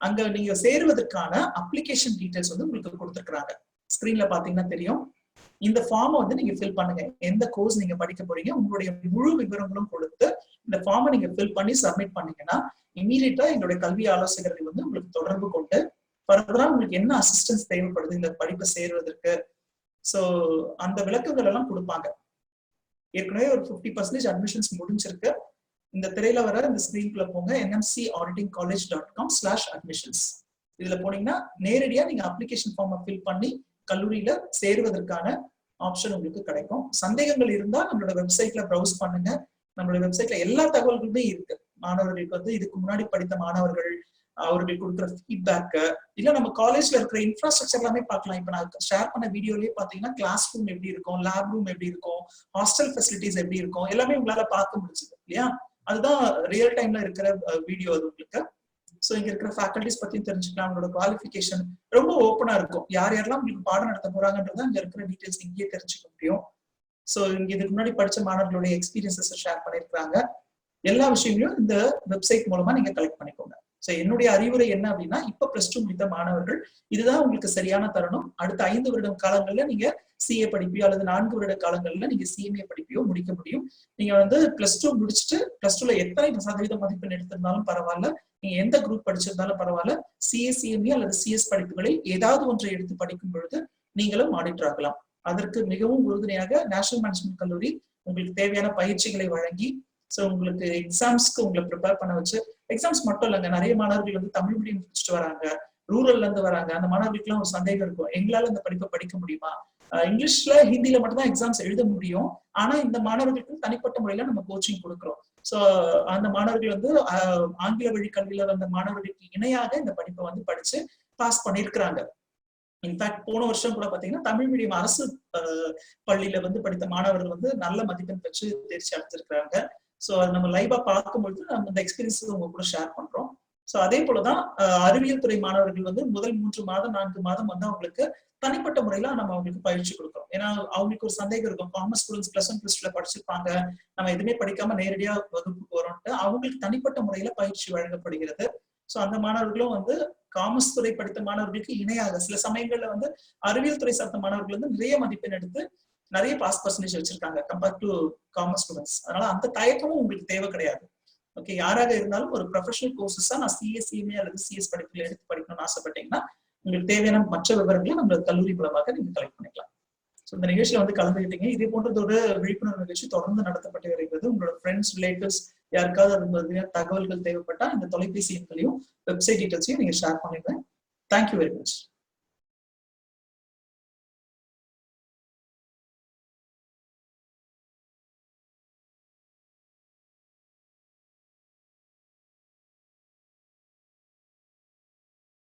அங்க நீங்க சேருவதற்கான அப்ளிகேஷன் டீடைல்ஸ் வந்து உங்களுக்கு கொடுத்துருக்காங்க. ஸ்கிரீன்ல பாத்தீங்கன்னா தெரியும். இந்த ஃபார்மை வந்து நீங்க ஃபில் பண்ணுங்க. எந்த கோர்ஸ் நீங்க படிக்க போறீங்க, உங்களுடைய முழு விவரங்களும் கொடுத்து இந்த ஃபார்மை நீங்க ஃபில் பண்ணி சப்மிட் பண்ணீங்கன்னா இமீடியட்டா எங்களுடைய கல்வி ஆலோசகர்கள் வந்து உங்களுக்கு தொடர்பு கொண்டு ஃபர்தரா உங்களுக்கு என்ன அசிஸ்டன்ஸ் தேவைப்படுது இந்த படிப்பை சேருவதற்கு, ஸோ அந்த விளக்கங்கள் எல்லாம் கொடுப்பாங்க. ஏற்கனவே ஒரு 50% அட்மிஷன்ஸ் முடிஞ்சிருக்கு. இந்த திரையில வர இந்த ஸ்கிரீன்குள்ள போங்க, nmcauditingcollege.com/admissions. இதுல போனீங்கன்னா நேரடியா நீங்க அப்ளிகேஷன் ஃபார்மை ஃபில் பண்ணி கல்லூரியில சேருவதற்கான ஆப்ஷன் உங்களுக்கு கிடைக்கும். சந்தேகங்கள் இருந்தா நம்மளோட வெப்சைட்ல ப்ரௌஸ் பண்ணுங்க. நம்மளோட வெப்சைட்ல எல்லா தகவல்களுமே இருக்கு. மாணவர்களுக்கு வந்து இதுக்கு முன்னாடி படித்த மாணவர்கள் அவர்கள் கொடுக்குற ஃபீட்பேக், இல்ல நம்ம காலேஜ்ல இருக்கிற இன்ஃப்ராஸ்ட்ரக்சர் எல்லாமே பார்க்கலாம். இப்ப நான் ஷேர் பண்ண வீடியோலயே பாத்தீங்கன்னா கிளாஸ் ரூம் எப்படி இருக்கும், லேப் ரூம் எப்படி இருக்கும், ஹாஸ்டல் ஃபெசிலிட்டிஸ் எப்படி இருக்கும், எல்லாமே உங்களால பார்க்க முடிஞ்சது இல்லையா? அதுதான் ரியல் டைம்ல இருக்கிற வீடியோ அது உங்களுக்கு. ஸோ இங்க இருக்கிற ஃபேக்கல்டிஸ் பத்தியும் தெரிஞ்சுக்கலாம். அவங்களோட குவாலிஃபிகேஷன் ரொம்ப ஓப்பனா இருக்கும். யார் யாரெல்லாம் உங்களுக்கு பாடம் நடத்த போறாங்கன்றத அங்க இருக்கிற டீடைல்ஸ் இங்கேயே தெரிஞ்சுக்க முடியும். ஸோ இங்க இதுக்கு முன்னாடி படிச்ச மாணவர்களுடைய எக்ஸ்பீரியன்சஸ் ஷேர் பண்ணிருக்காங்க. எல்லா விஷயங்களையும் இந்த வெப்சைட் மூலமா நீங்க கலெக்ட் பண்ணிக்கோங்க. ஸோ என்னுடைய அறிவுரை என்ன அப்படின்னா, இப்ப +2 முடித்த மாணவர்கள் இதுதான் உங்களுக்கு சரியான தருணம். அடுத்த 5 வருட காலங்கள்ல நீங்க சிஏ படிப்பையோ அல்லது 4 வருட காலங்கள்ல நீங்க சிஎம்ஏ படிப்பையோ முடிக்க முடியும். நீங்க வந்து +2 முடிச்சுட்டு +2ல எத்தனை சதவீத மதிப்பெண் எடுத்திருந்தாலும் பரவாயில்ல, நீங்க எந்த குரூப் படிச்சிருந்தாலும் பரவாயில்ல, சிஏ சிஎம்ஏ அல்லது சிஎஸ் படிப்புகளில் ஏதாவது ஒன்றை எடுத்து படிக்கும் பொழுது நீங்களும் ஆடிட்டர் ஆகலாம். அதற்கு மிகவும் உறுதுணையாக நேஷனல் மேனேஜ்மெண்ட் கல்லூரி உங்களுக்கு தேவையான பயிற்சிகளை வழங்கி, ஸோ உங்களுக்கு எக்ஸாம்ஸ்க்கு உங்களை ப்ரிப்பேர் பண்ண வச்சு, எக்ஸாம்ஸ் மட்டும் இல்லைங்க, நிறைய மாணவர்கள் வந்து தமிழ் மீடியம் முடிச்சுட்டு வராங்க, ரூரல்ல இருந்து வராங்க. அந்த மாணவர்களுக்கு எல்லாம் ஒரு சந்தேகம் இருக்கும், எங்களால இந்த படிப்பை படிக்க முடியுமா? இங்கிலீஷ்ல ஹிந்தியில மட்டும் தான் எக்ஸாம்ஸ் எழுத முடியும். ஆனா இந்த மாணவர்களுக்கு தனிப்பட்ட முறையில நம்ம கோச்சிங் கொடுக்குறோம். சோ அந்த மாணவர்கள் வந்து ஆங்கில வழி கல்வியில வந்த மாணவர்களுக்கு இணையாக இந்த படிப்பை வந்து படிச்சு பாஸ் பண்ணிருக்கிறாங்க. இன்ஃபேக்ட் போன வருஷம் கூட பாத்தீங்கன்னா தமிழ் மீடியம் அரசு பள்ளியில வந்து படித்த மாணவர்கள் வந்து நல்ல மதிப்பெண் பெற்று தேர்ச்சி அடைஞ்சிருக்கிறாங்க. ஸோ அது நம்ம லைவா பார்க்கும்பொழுது நம்ம இந்த எக்ஸ்பீரியன்ஸ் உங்க கூட ஷேர் பண்றோம். ஸோ அதே போலதான் அறிவியல் துறை மாணவர்கள் வந்து முதல் 3 மாதம் 4 மாதம் வந்து அவங்களுக்கு தனிப்பட்ட முறையில நம்ம அவங்களுக்கு பயிற்சி கொடுக்குறோம். ஏன்னா அவங்களுக்கு ஒரு சந்தேகம் இருக்கும், காமர்ஸ் ஸ்டூடெண்ட்ஸ் +1 +2ல படிச்சிருப்பாங்க, நம்ம எதுவுமே படிக்காம நேரடியா வகுப்புக்கு வரோம்ட்டு அவங்களுக்கு தனிப்பட்ட முறையில பயிற்சி வழங்கப்படுகிறது. ஸோ அந்த மாணவர்களும் வந்து காமர்ஸ் துறை படித்த மாணவர்களுக்கு இணையாக சில சமயங்கள்ல வந்து அறிவியல் துறை சார்ந்த மாணவர்கள் வந்து நிறைய மதிப்பெண் எடுத்து நிறைய பாஸ் பர்சன்டேஜ் வச்சிருக்காங்க கம்பேர்ட் டு காமர்ஸ் ஸ்டூடெண்ட்ஸ். அதனால அந்த தயக்கமும் உங்களுக்கு தேவை கிடையாது. ஓகே, யாராக இருந்தாலும் ஒரு ப்ரொஃபஷனல் கோர்சஸா நான் சிஎஸ்சிஎம்ஏ அல்லது சிஎஸ் படிப்புல எடுத்து படிக்கணும்னு ஆசைப்பட்டீங்கன்னா உங்களுக்கு தேவையான மற்ற விவரங்களை நம்ம கல்லூரி மூலமாக நீங்க கலெக்ட் பண்ணிக்கலாம். ஸோ இந்த நிகழ்ச்சியில வந்து கலந்துக்கிட்டீங்க. இதே போன்றதோட விழிப்புணர்வு நிகழ்ச்சி தொடர்ந்து நடத்தப்பட்டு வருகிறது. உங்களோட ஃப்ரெண்ட்ஸ், ரிலேட்டிவ்ஸ் யாருக்காவது அது தகவல்கள் தேவைப்பட்டா இந்த தொலைபேசி எண்களையும் வெப்சைட் டீட்டெயில்ஸையும் நீங்க ஷேர் பண்ணிடுவேன். Thank you very much.